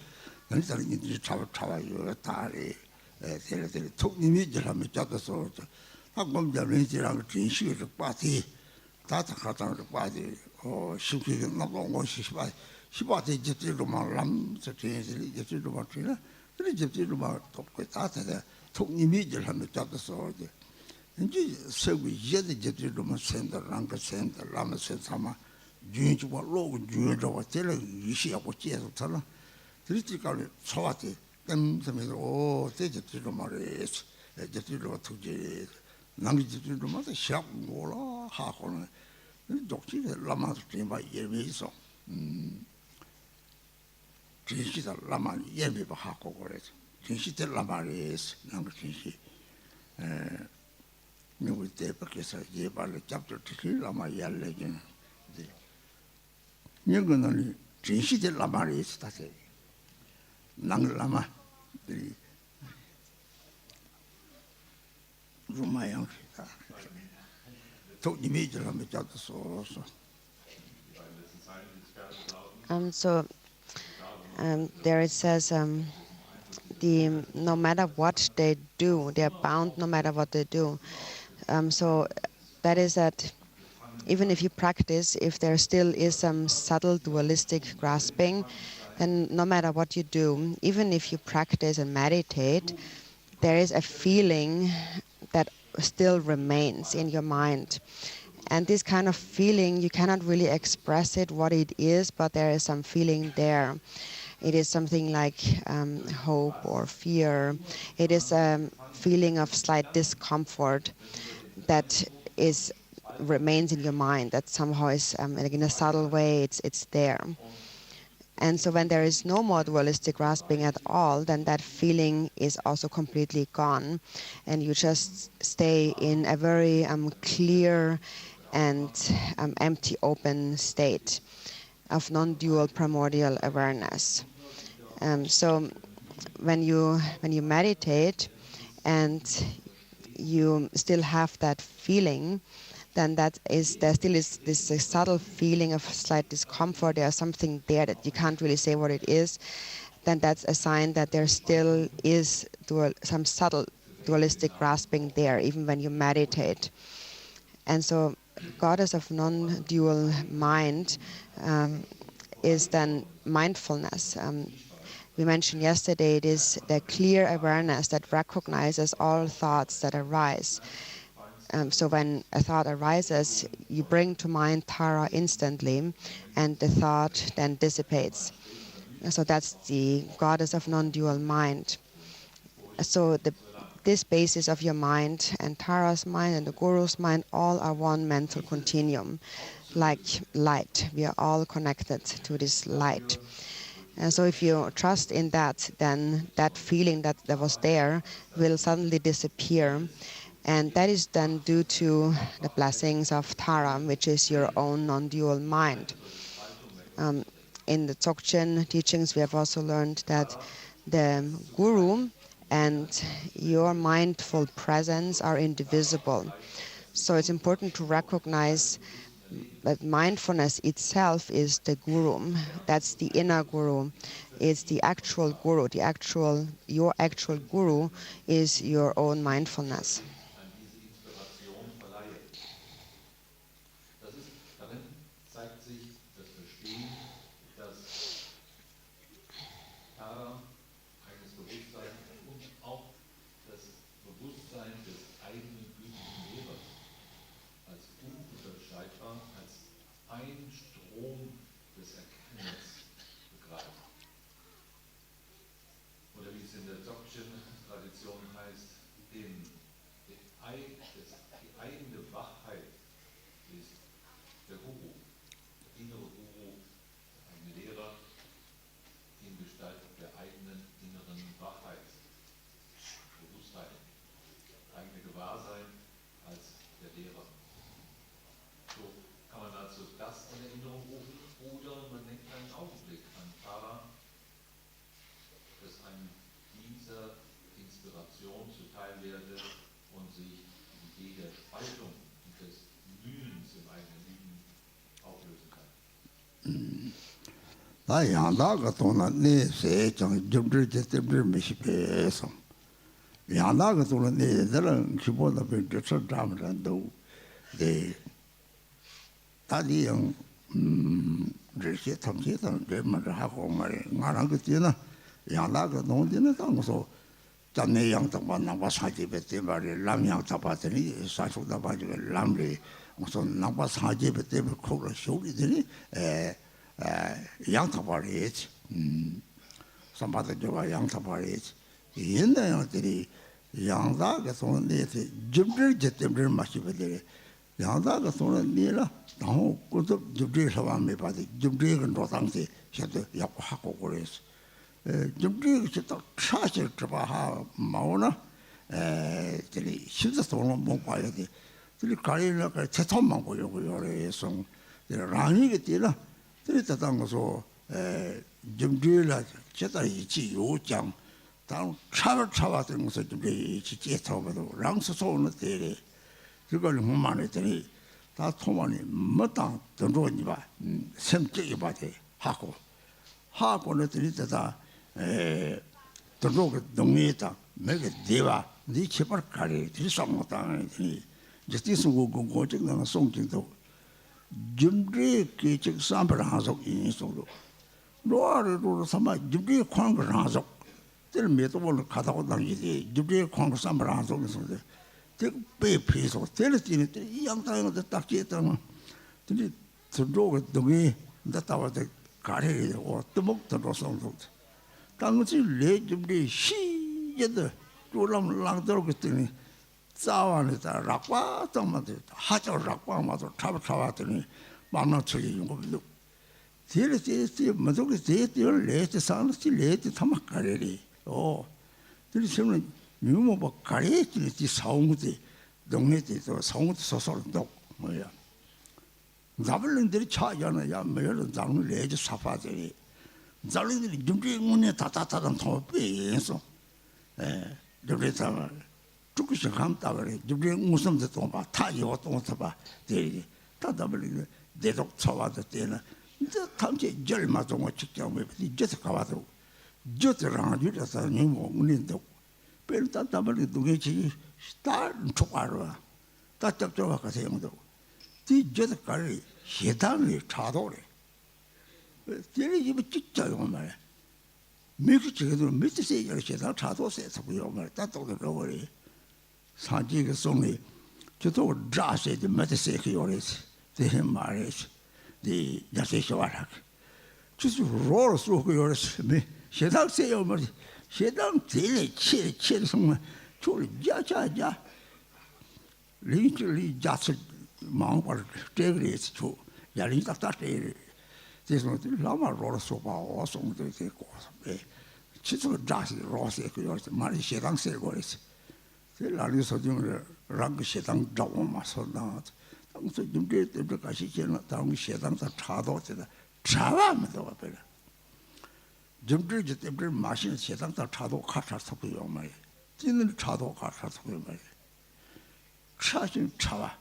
남자들 이제 차와요 다리 들 톡님이 지라면 잡아서 한번자는지랑 진실을 빠지 다다 가다를 빠지 쉽게 나고 시바대 집지로만 남서 제일 집지로만 지나 그래 집지로만 돕고 다다 톡님이 지라면 잡아서 이제 세고 이제 집지로만 센터랑 그 센터 라면 센터마 준주와 로고 준주와 제일 이시하고 계속 살아 들이지가를 초와대 땜섬에서 대집지로 말이지 집지로 투지 남기집지로마다 시합 몰라 하고는 독지에 라마도 좀 예비서 진시다 라마 예비도 하고 그래서 진시대 라마리스 남그 진시 누구 때 밖에서 예발을 잡을 때 라마 yar레긴 이거는 진시대 라마리스 다세 낭라마 루마양시다 또 이미지를 한번 잡아서 So there it says no matter what they do, they are bound no matter what they do. So that is that even if you practice, if there still is some subtle dualistic grasping, then no matter what you do, even if you practice and meditate, there is a feeling that still remains in your mind. And this kind of feeling, you cannot really express it, what it is, but there is some feeling there. It is something like hope or fear. It is a feeling of slight discomfort that remains in your mind, that somehow is, like in a subtle way, it's there. And so when there is no more dualistic grasping at all, then that feeling is also completely gone. And you just stay in a very clear and empty, open state of non-dual primordial awareness. So when you meditate and you still have that feeling, then there still is this subtle feeling of slight discomfort. There's something there that you can't really say what it is. Then that's a sign that there still is some subtle dualistic grasping there, even when you meditate. And so goddess of non-dual mind is then mindfulness. We mentioned yesterday it is the clear awareness that recognizes all thoughts that arise. So when a thought arises, you bring to mind Tara instantly, and the thought then dissipates. So that's the goddess of non-dual mind. So this basis of your mind and Tara's mind and the Guru's mind all are one mental continuum, like light. We are all connected to this light. And so if you trust in that, then that feeling that was there will suddenly disappear. And that is then due to the blessings of Tara, which is your own non-dual mind. In the Dzogchen teachings, we have also learned that the Guru and your mindful presence are indivisible. So it's important to recognize that mindfulness itself is the Guru. That's the inner Guru. It's the actual Guru. Your actual Guru is your own mindfulness. werde und sich die Idee der Spaltung und des Mühens im eigenen Leben auflösen kann. 다 양다가 돈은 네 세정 좀들지 때문에 미시배서 양다가 돈은 네들은 기본도 그저 잠을도 네 다리용 이렇게 탐지던 데만 하고 말이 말한 거 있잖아 양다가 돈은 당고서 잔내 양답만 나와 사집에 때 말이 람양 잡았더니 사수다 봐지고 람리 무슨 나와 사집에 때 코를 쇼리더니 양타바리지 삼바도 저가 양타바리지 옛날들이 양다가 손에 줍들 제tem들 마시베들 양다가 손에 니라 너무 그것도 줍들 사람이 봐도 줍들은 도당시 저도 약하고 그래서 줍들 저 사실 저봐 마오나 저리 실제 돈을 못 봐야 돼 저리 가리려고 채통만 보려고 그래서 라니게 되나 그래서 당고서 좀들라 제가 이치 요장 당 차와던 것을 좀 이치 제쳐봐도 랑스소는 때에 그걸 뭐만 했더니 다 토만이 뭐당 던져니 봐 sem적이 봐대 하고는 들이다가 던져고 동네에다 내가 대와 네 제발 가리 들이상못하니 이제 뒤서고 고고적나 송진도 Jumdre Kitchik Sambarazok in Solo. Roar Sama Jumdre Kong Razok. Tell me to all Katakodang, Jumdre Kong Sambarazok is there. Take pay piece of tell it in the young time of the Takitan to draw it the way that was the carrier or the book that was on road. Tanguchi late Jumdre she yet the Rolam Lang Dorgutini. 싸워내다 락과 정말들 하죠 락과 마도 차바차바더니 만나처리 용거도 제레제 뭐저기 제들 레트 산스 레트 타막가래리 들으시면 유모버 가래지 사용무지 동네에서 사용무지 소설도 뭐야 잡을는들이 차잖아야 뭐를 장을 레지 사파들이 잘들이 좀비 문에 다다다단 통배에서 그래서 죽으시 감다버리 주변 무슨데 또 봐. 타이어 또 봐. 대 다다버리 대독 쳐와도 되나. 이제 탐지 절마 좀 직접 이제 가봐도 저들랑 이래서 뭐 문인도 별다 다버리 두개지 스타 초과로 다 잡죠 가서 형도 뒤저도 가리 해당이 차도래 제리 집에 찍자요 말이야 미국에도 밑에서 이렇게 다 차도세서 그요 말 따도록 그러거리 사지가 송이 저도 자세도 맞세게 요래서 대해 말해서 네 야세서 와라 주스 로로 쏘고 요래서 네 세상세요 말 세상 제일 치치 정말 저 자자자 리틀리 자스 망발 대그레스 저 야리 딱딱해 그래서 라마 로로 쏘고 와송도 되고 예 치수 자스 로세고 요래서 말이 세상세고 그래서 라리 소중을 랑 세상 잡고 마서나 당서 좀게 때문에 가시잖아 다음 세상 다 차도지다 차와면도 와버려 좀들 때문에 마신 세상 다 차도 가차서 그요 말이야 진은 차도 가차서 그요 말이야 차진 차와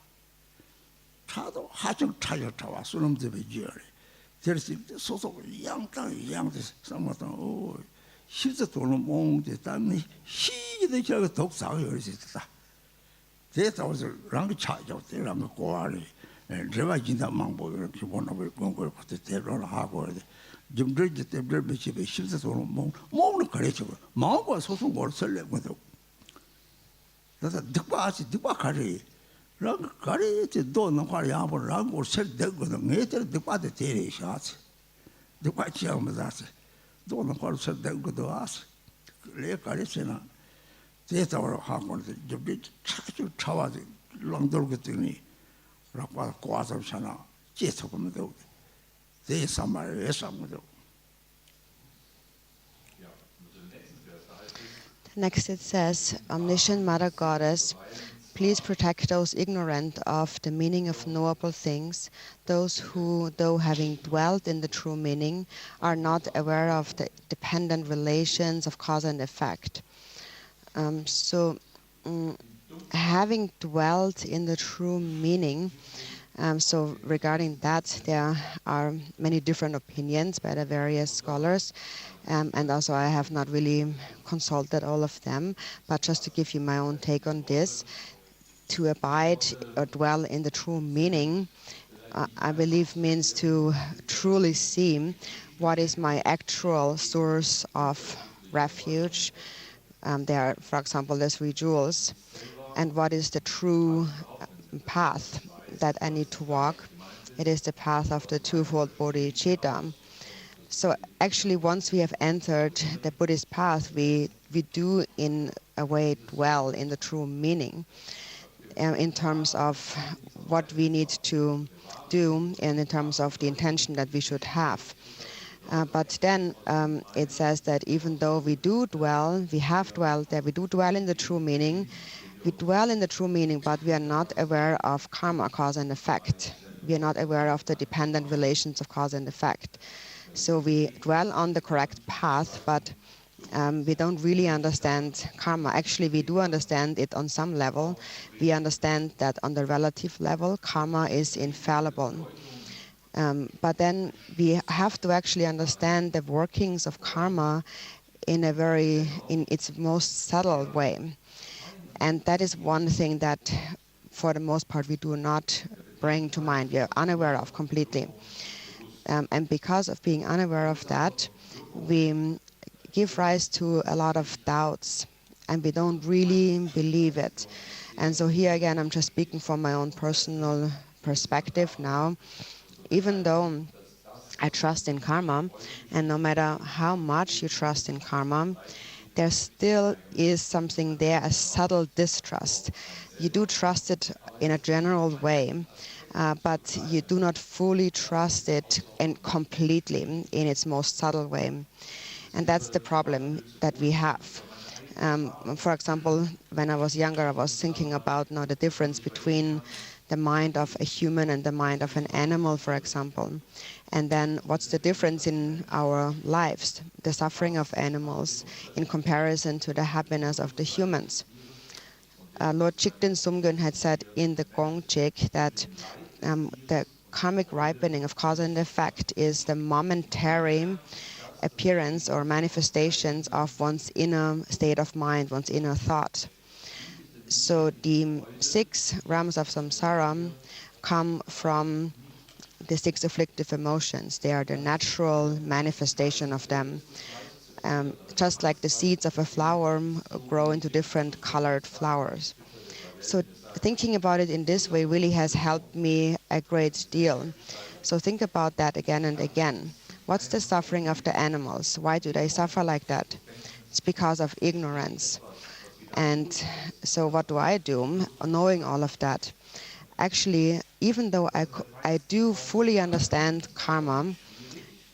차도 하정 차여 차와 수놈들이 지어래 그래서 소속 양땅 상마땅 실제 돈은 몽대 땅이 시기도 저거 독사가 열었다. 대다워서 랑 차죠. 랑 고아리. 제가 진짜 망보를 기본으로 공부를 그때 대로를 하고 좀 들지 때문에 몇십에 실제 돈은 몽을 가르쳐. 마음과 소송을 설레고도. 그래서 득바 가리. 랑 가리지 돈은 가리 하고 랑을 설대거든. 내들 득바도 대리셔야지. 득바 지하면서 돈은 벌써 되고도 와서 그래 가르치나 대타로 하고 좀 차주 차와지 랑돌거더니 라고 고아서잖아 제쳐보면 되고 대사말 예상도 Next it says, Omniscient Mother Goddess, please protect those ignorant of the meaning of knowable things, those who, though having dwelt in the true meaning, are not aware of the dependent relations of cause and effect. So having dwelt in the true meaning. So regarding that, there are many different opinions by the various scholars, and also I have not really consulted all of them, but just to give you my own take on this, to abide or dwell in the true meaning, I believe means to truly see what is my actual source of refuge. There are, for example, the three jewels, and what is the true path that I need to walk. It is the path of the twofold bodhicitta. So actually, once we have entered the Buddhist path, we do in a way dwell in the true meaning in terms of what we need to do and in terms of the intention that we should have. But then it says that even though we do dwell, we have dwelt there, we do dwell in the true meaning, we dwell in the true meaning, but we are not aware of karma, cause and effect. We are not aware of the dependent relations of cause and effect. So we dwell on the correct path, but we don't really understand karma. Actually, we do understand it on some level. We understand that on the relative level, karma is infallible. But then we have to actually understand the workings of karma in its most subtle way. And that is one thing that, for the most part, we do not bring to mind. We are unaware of completely. And because of being unaware of that, we give rise to a lot of doubts, and we don't really believe it. And so here again, I'm just speaking from my own personal perspective now. Even though I trust in karma, and no matter how much you trust in karma, there still is something there, a subtle distrust. You do trust it in a general way, but you do not fully trust it and completely in its most subtle way. And that's the problem that we have. For example, when I was younger, I was thinking about the difference between the mind of a human and the mind of an animal, for example. And then what's the difference in our lives, the suffering of animals in comparison to the happiness of the humans. Lord Chikden Sumgön had said in the Gong Chik that the karmic ripening of cause and effect is the momentary appearance or manifestations of one's inner state of mind, one's inner thought. So the 6 realms of samsara come from the 6 afflictive emotions. They are the natural manifestation of them. Just like the seeds of a flower grow into different colored flowers. So thinking about it in this way really has helped me a great deal. So think about that again and again. What's the suffering of the animals? Why do they suffer like that? It's because of ignorance. And so what do? Knowing all of that. Actually, even though I do fully understand karma,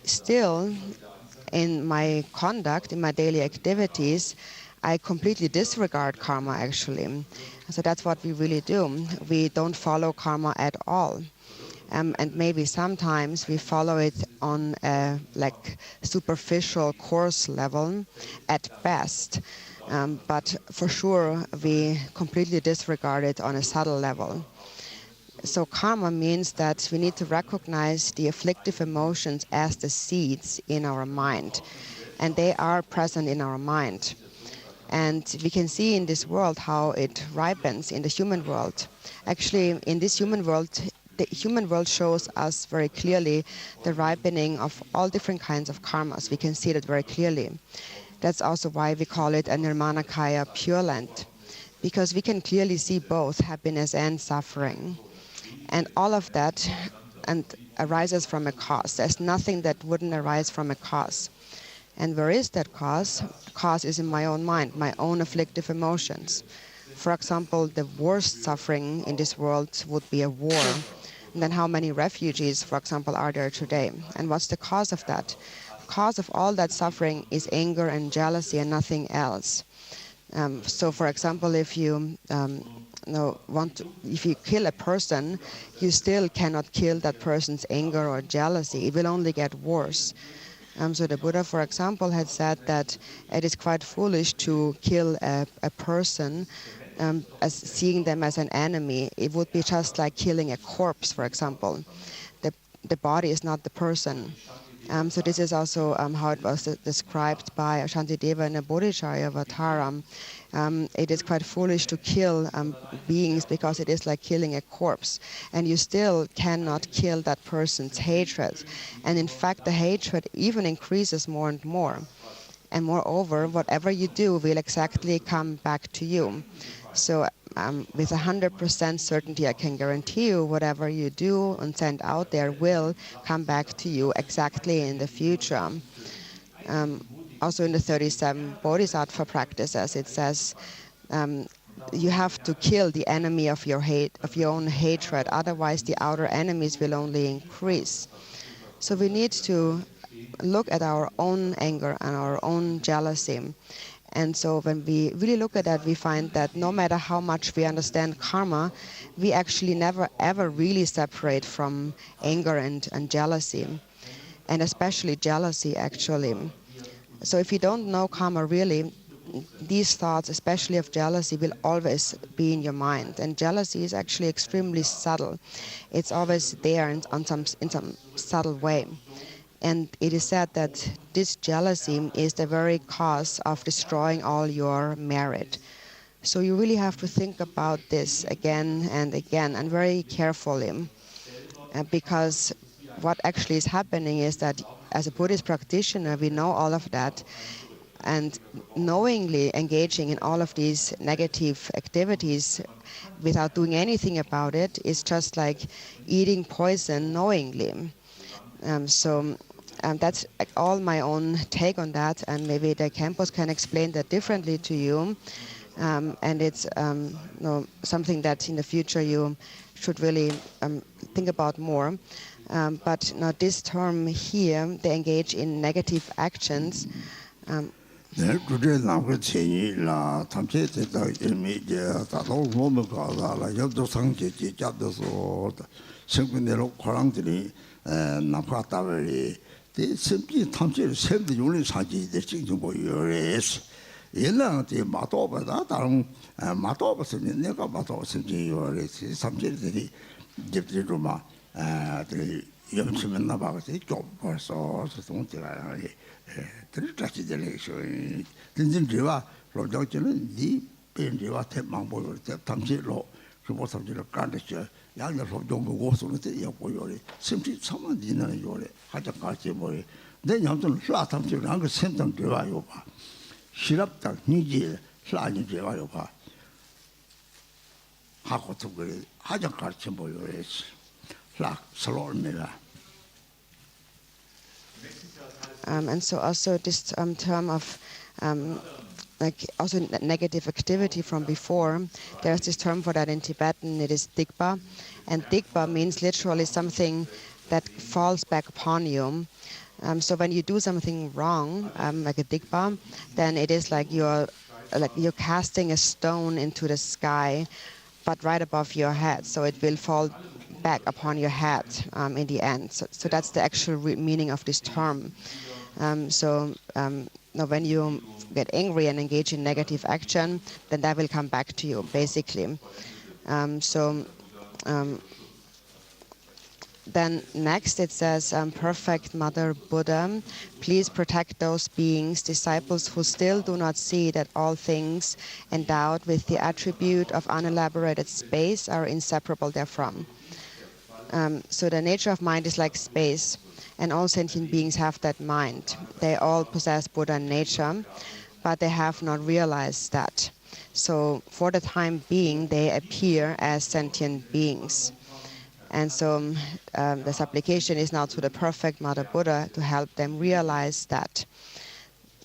still in my conduct, in my daily activities, I completely disregard karma actually. So that's what we really do. We don't follow karma at all. And maybe sometimes we follow it on a superficial coarse level at best. But for sure, we completely disregard it on a subtle level. So karma means that we need to recognize the afflictive emotions as the seeds in our mind. And they are present in our mind. And we can see in this world how it ripens in the human world. Actually, in this human world, the human world shows us very clearly the ripening of all different kinds of karmas. We can see that very clearly. That's also why we call it a Nirmanakaya Pure Land, because we can clearly see both happiness and suffering. And all of that arises from a cause. There's nothing that wouldn't arise from a cause. And where is that cause? The cause is in my own mind, my own afflictive emotions. For example, the worst suffering in this world would be a war. And then how many refugees, for example, are there today? And what's the cause of that? The cause of all that suffering is anger and jealousy and nothing else. So, for example, if you if you kill a person, you still cannot kill that person's anger or jealousy. It will only get worse. So the Buddha, for example, had said that it is quite foolish to kill a person as seeing them as an enemy. It would be just like killing a corpse, for example. The body is not the person. So this is also how it was described by Shantideva in the Bodhicharya Avatar. It is quite foolish to kill beings because it is like killing a corpse, and you still cannot kill that person's hatred. And in fact, the hatred even increases more and more. And moreover, whatever you do will exactly come back to you. So with 100% certainty, I can guarantee you whatever you do and send out there will come back to you exactly in the future. Also in the 37 Bodhisattva practices, it says you have to kill the enemy of your own hatred, otherwise the outer enemies will only increase. So we need to look at our own anger and our own jealousy. And so when we really look at that, we find that no matter how much we understand karma, we actually never ever really separate from anger and jealousy, and especially jealousy actually. So if you don't know karma really, these thoughts, especially of jealousy, will always be in your mind. And jealousy is actually extremely subtle. It's always there in some subtle way. And it is said that this jealousy is the very cause of destroying all your merit. So you really have to think about this again and again and very carefully. Because what actually is happening is that as a Buddhist practitioner, we know all of that. And knowingly engaging in all of these negative activities without doing anything about it is just like eating poison knowingly. So that's all my own take on that, and maybe the Khenpos can explain that differently to you. And it's something that in the future you should really think about more. But now this term here, they engage in negative actions. simply 탐지를 샘도 용리 사지들 지금 보여레스 옛날에 마도바다 다른 마도바스는 내가 마도스지 요레스 삼지들이 집들로마 들 염치면 나가서 좀 벌써 동태가 들다지들이 진진지와 로정지는 이 변지와 대망보를 탐지로 그거 삼지를 간다죠 양녀로 좀 보고 소리도 요거요리 simply someone 있는 요래 하자 같이 뭐 내 냠좀 쏴탐지 랑그 센텀 되와요 봐 시랍다 니지 쏴니 되와요 봐 하고 또 그래 하자 같이 뭐 요래스 락 슬로우미라. And so also this term of like also negative activity from before, there's this term for that in Tibetan, it is dikpa, and dikpa means literally something that falls back upon you. So when you do something wrong, like a dikpa, then it is like you're casting a stone into the sky, but right above your head, so it will fall back upon your head in the end. So that's the actual meaning of this term. Now when you get angry and engage in negative action, then that will come back to you, basically. Then next it says, Perfect Mother Buddha, please protect those beings, disciples who still do not see that all things endowed with the attribute of unelaborated space are inseparable therefrom. So the nature of mind is like space, and all sentient beings have that mind. They all possess Buddha nature, but they have not realized that. So for the time being, they appear as sentient beings. And so the supplication is now to the perfect Mother Buddha to help them realize that.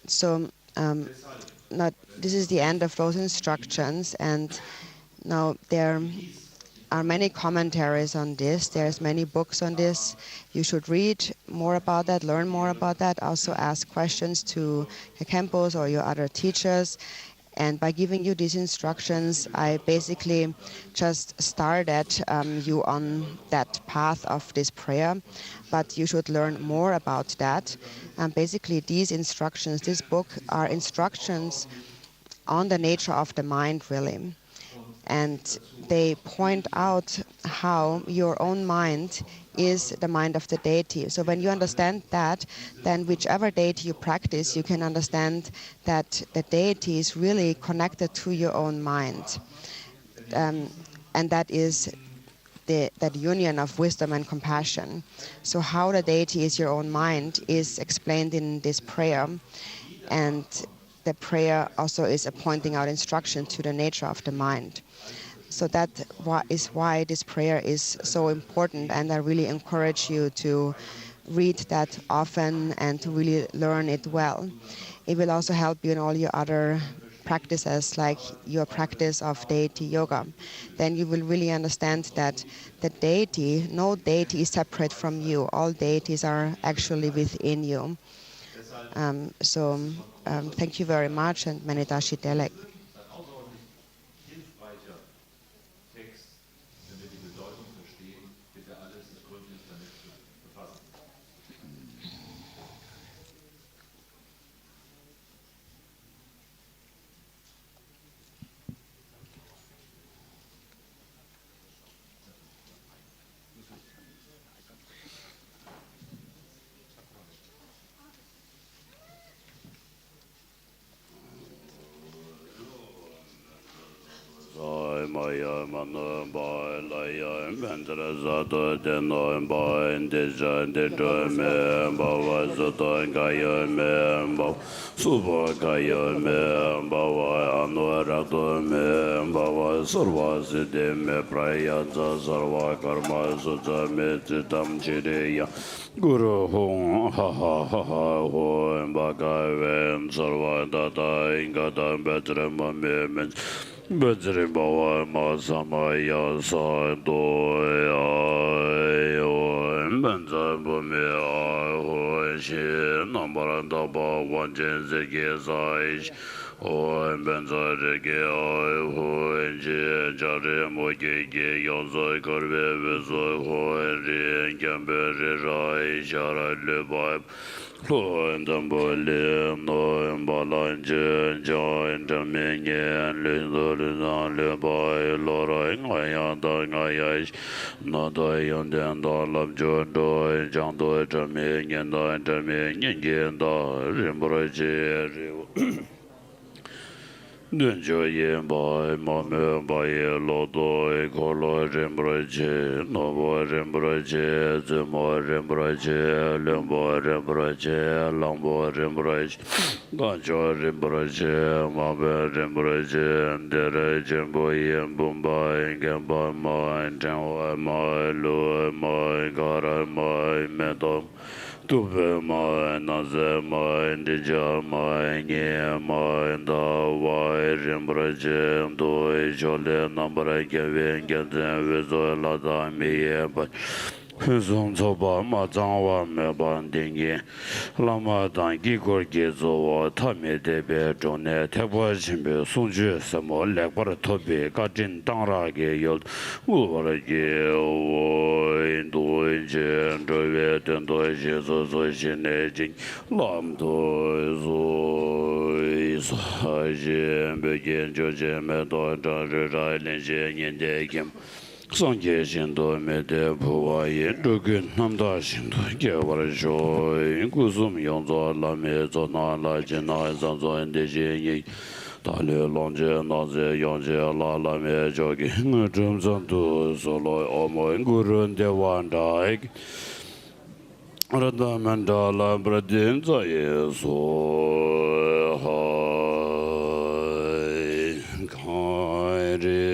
So now this is the end of those instructions, and now there are many commentaries on this. There's many books on this. You should read more about that, learn more about that. Also ask questions to your Khenpos or your other teachers. And by giving you these instructions, I basically just started you on that path of this prayer. But you should learn more about that. And basically these instructions, this book, are instructions on the nature of the mind, really. And they point out how your own mind is the mind of the deity. So when you understand that, then whichever deity you practice, you can understand that the deity is really connected to your own mind. And that is that union of wisdom and compassion. So how the deity is your own mind is explained in this prayer. And the prayer also is a pointing out instruction to the nature of the mind. So that is why this prayer is so important, and I really encourage you to read that often and to really learn it well. It will also help you in all your other practices, like your practice of deity yoga. Then you will really understand that the deity, no deity is separate from you. All deities are actually within you. Thank you very much, and Manitashi Telek. Ein außerordentlich hilfreicher Text, wenn wir die Bedeutung verstehen, bitte alles gründlich damit zu befassen. Maya Mano Boy Laya Vendra Zato Deno Boy Deja Dejo Me Bawa Zoto Gaya Me Bawa Subo Gaya Me Bawa Anuarato Me Bawa Sarva Siddhi Me Praya Sarva Karma Sutta Me Chitam Chiriya Guru Hong Ha Ha Ha Ha Hong Baka Ven Sarva Data Ingata Betrema Me Bajri Bawa Masamaya Sado Benza Bumi Aho Shi Nambaranda Ba Wanjin Zeki Zaish Benza Regi Aho Ji Jari Mogi Yonzo Karve Vizo Ho Rin Kamberi Rai Shara Lubaib Lord Damboli, no Balange, join the Minion, Lizard, Libai, Lora, Ayanda, Ayash, Nada, and then Dolab Jodo, Jando, Jaminian, Jaminian, Rimbraji. Dunjoye by Mame by Lodo, Colo Rimbraje, Novo Rimbraje, Zemo Rimbraje, Limbo Rimbraje, Lambo Rimbraje, Ganjo Rimbraje, Mabe Rimbraje, Dere Jimboy, Bumbai, Gamba, Mine, Tanwa, My Lu, My Gara, My Medom. Tuve mai naze mai ndija mai nye mai nda wai rimbraje doi jole nambra geven geden vezo lada miye ba Zong Zoba Ma Zangwa Me Ban Dingi Lama Dangi Gorgi Zowa Tame Debe Jone Teba Jimbe Sungju Samo Lekbar Tobi Gajin Dangra Ge Yod Uwara Ge Wo Indu Inje Ndove Tendo Je Zo Zo Jine Jing Lam Do Zo Isa Je Begen Joje Me Do Jang Rai Len Je Nyen De Kim Sangye Shindo Mede Puwaye Dugun Namda Shindo Gewara Joy Guzum Yonzo Lame Zona La Jina Zanzo Endeje Yi Dali Lonje Naze Yonje La Lame Jogi Ngudum Zandu Solo Omo Ngurun Dewanda Ek Radamanda La Bradin Zaye So Hai Kairi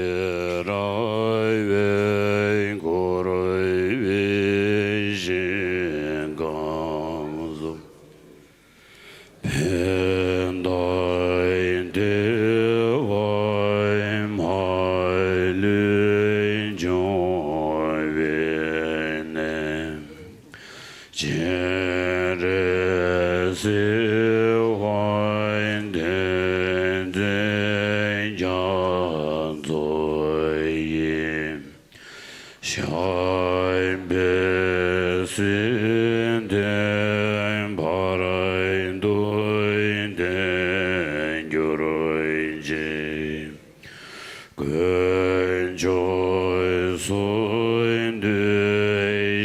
Good.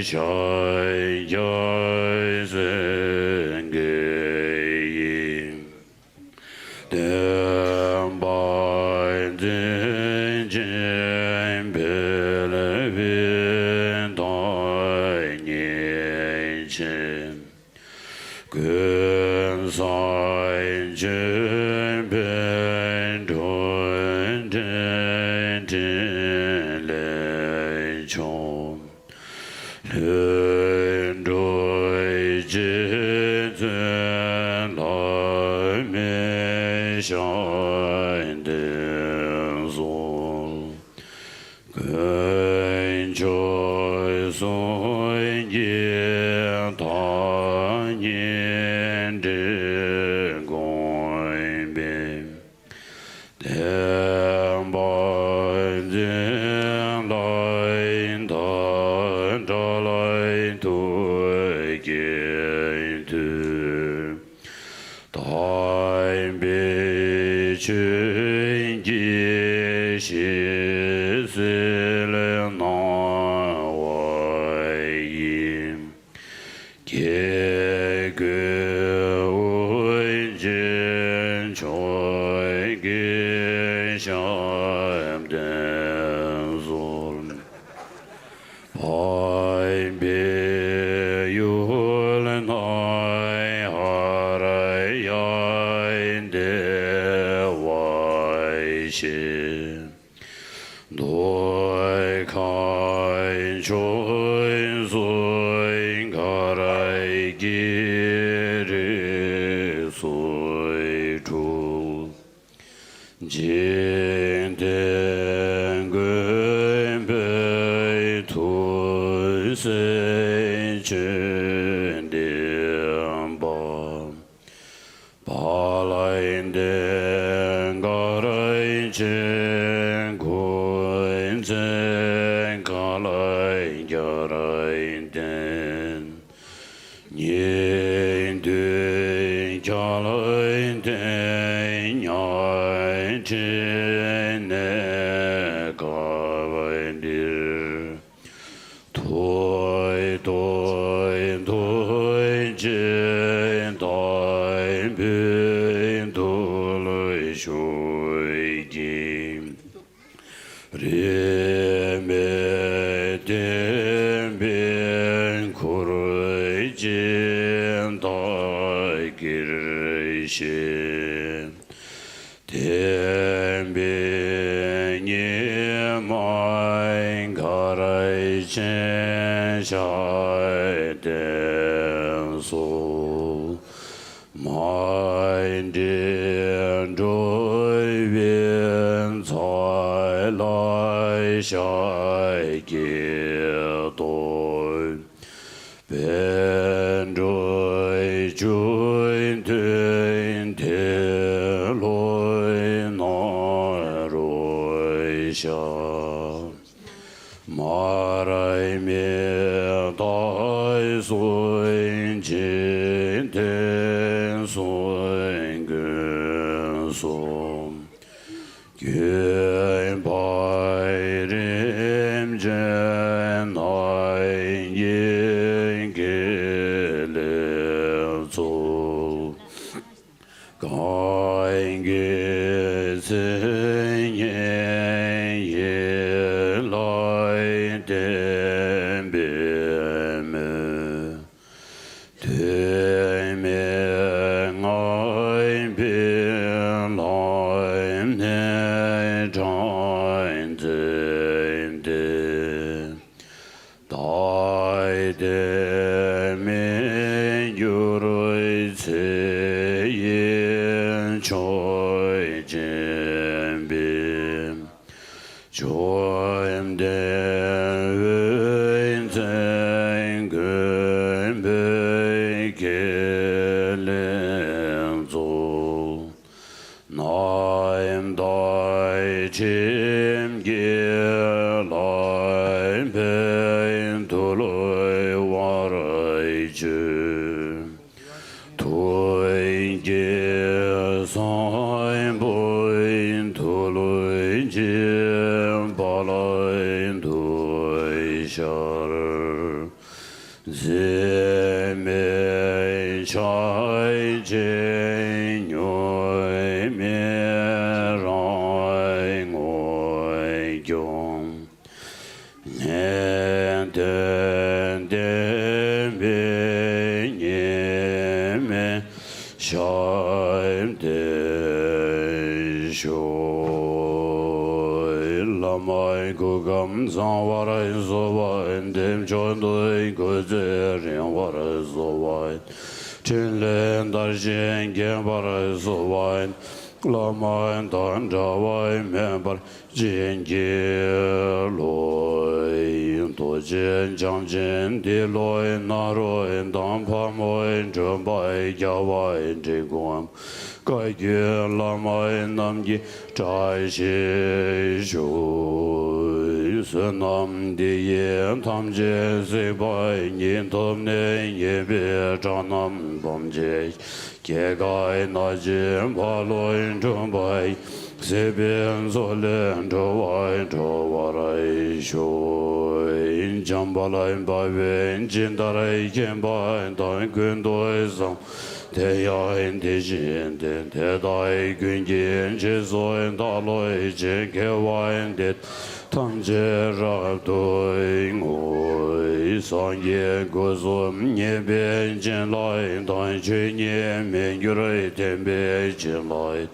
Shar Zime chai je nyoi me rai ngoi gyong ne den den be nye me shai de shoi lamai gugam zang warai zobai dem chondoi gozerin warai zobai chinlen darjen gen warai zobai lamai dan jawai member jen ge loi to jen jang jen de loi na roi dan pa moi zhen bai ya wai zhe guan gai ge lamai nam gi zai xie shu se nam de yen tam je se bai nian tom ne ye be zhang nam bom je ge gai na jin pa loi zhen bai se bian zo len zhou wai zhou wa rai shui jiang ba lai ba wen jin da rai jian ba dan gun doi zang te ya en te jin den te dai gun jin zhe zo en da loi jin ke wan de tam je ra doi ngoi san ye go zo nie bian jin lai dan jun ye men yu rai ten be jin lai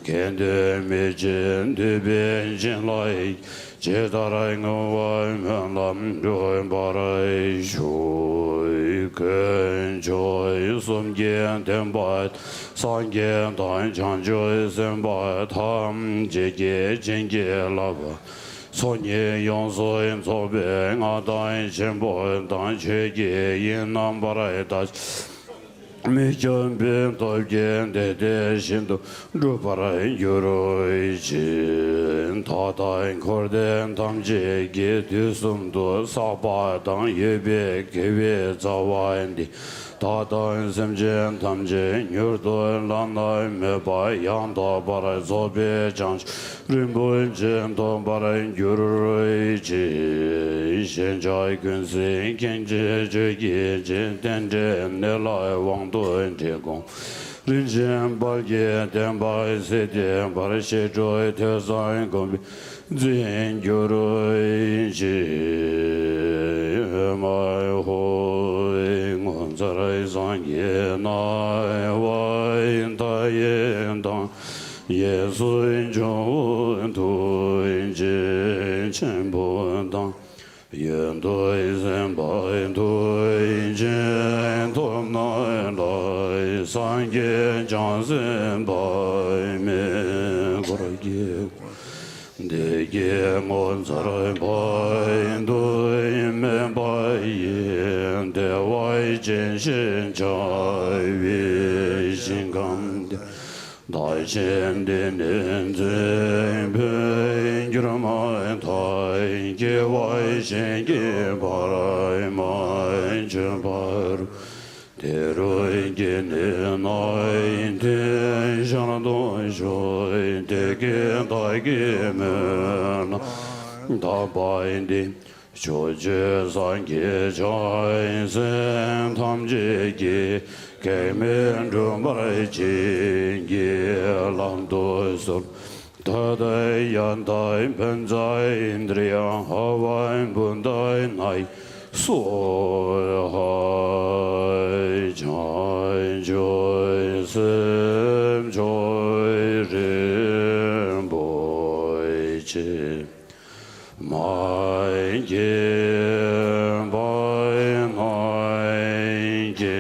Can de me jin de ben jin lai je da rai ngo wai men lam doi ba rai shui ken joy sum gen den ba san gen dan chang joy sen ba tam je ge jin ge la ba son ye yong so yin so be nga dan chen bo dan che ge yin nam ba rai da mi jön bin to gen de de shin do ru para yoro jin ta ta kor den tam je ge du sum do sa ba dang ye be ge be za wa ndi ta ta sem jen tam je nyor do lan na me ba yang da para zo be jang rinpo jen do para yoro ji shen jai kun sin ken je je ge jen den jen ne lai wang Rin Jen Bal Ge Den Bai Se Den Bar She Joy Te Zan Gong Bi Zin Gyuroi Ji Mai Hoi Ngon Zarai Zan Ye Nai Wai Ta Yen Dang Ye Sui Jun Tu Jin Chen Bun Dang Yen doi zen bai doi jen tom nai lai san ge jang zen bai me gora ge de ge mon zarai bai doi me bai yen de wai jen shen chai vi xin gang de Dai chen den den zen pen gyur mai tai ge wai shen ge parai mai chen par te roi ge ne nai te shan do shoi te ge dai ge me na da bai de sho je san ge chai sen tam je ge Kei men zhung barai jing ye lang do sol Ta dai yan dai pen zai indriyang hawai bun dai nai So hai chai joy sem joy rin boi chi Mai ge bai nai ge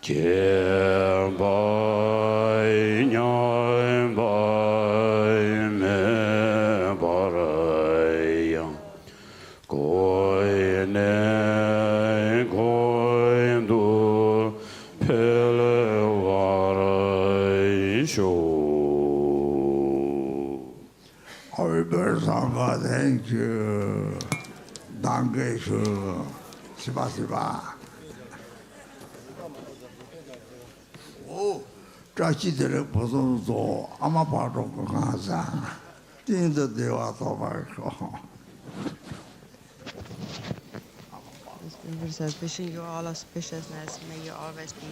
Kien bai nyai bai me barai yang Koi ne koi du pele warai sho Sangha, thank you. Danke schön. Siba siba.这记得了不是做，俺们把这个干啥，盯着对话做法好。It says, wishing you all auspiciousness. May you always be.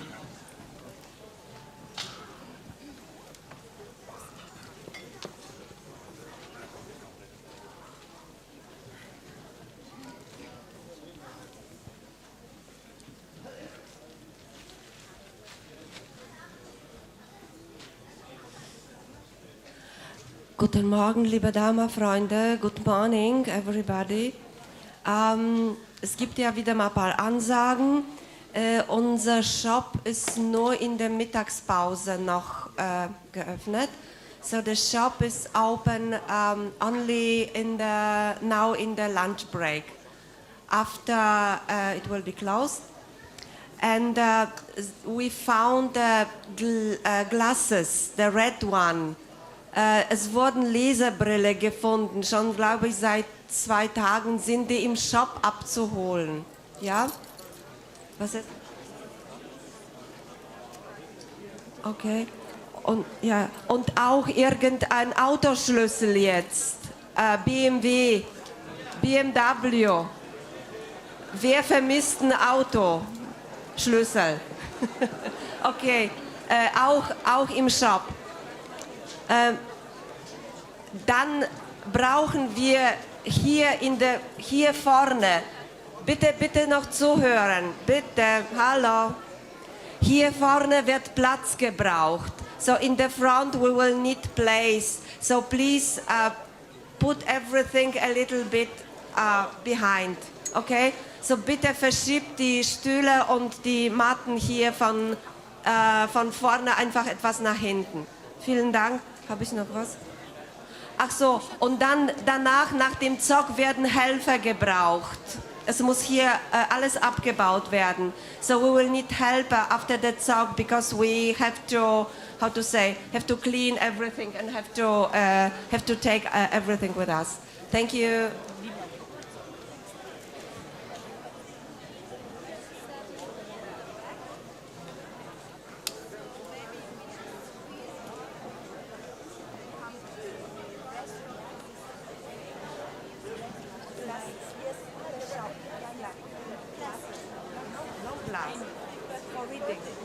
Guten Morgen, liebe Dharma-Freunde. Good morning, everybody. Es gibt ja wieder mal ein paar Ansagen. Unser Shop ist nur in der Mittagspause noch geöffnet. So the shop is open only now in the lunch break. After it will be closed. And we found glasses, the red one. Es wurden Lesebrille gefunden, schon glaube ich seit 2 Tagen sind die im Shop abzuholen. Ja? Was ist? Okay. Und, ja. Und auch irgendein Autoschlüssel jetzt. BMW, BMW. Wer vermisst ein Autoschlüssel? Okay. Auch im Shop. Dann brauchen wir hier vorne, bitte noch zuhören, bitte, hallo. Hier vorne wird Platz gebraucht. So in the front we will need place. So please put everything a little bit behind, okay? So bitte verschiebt die Stühle und die Matten hier von vorne einfach etwas nach hinten. Vielen Dank. Habe ich noch was? Ach so, und dann danach, nach dem Zog, werden Helfer gebraucht. Es muss hier alles abgebaut werden. So we will need helper after the Zog because we have to, have to clean everything and have to take everything with us. Thank you. For reading.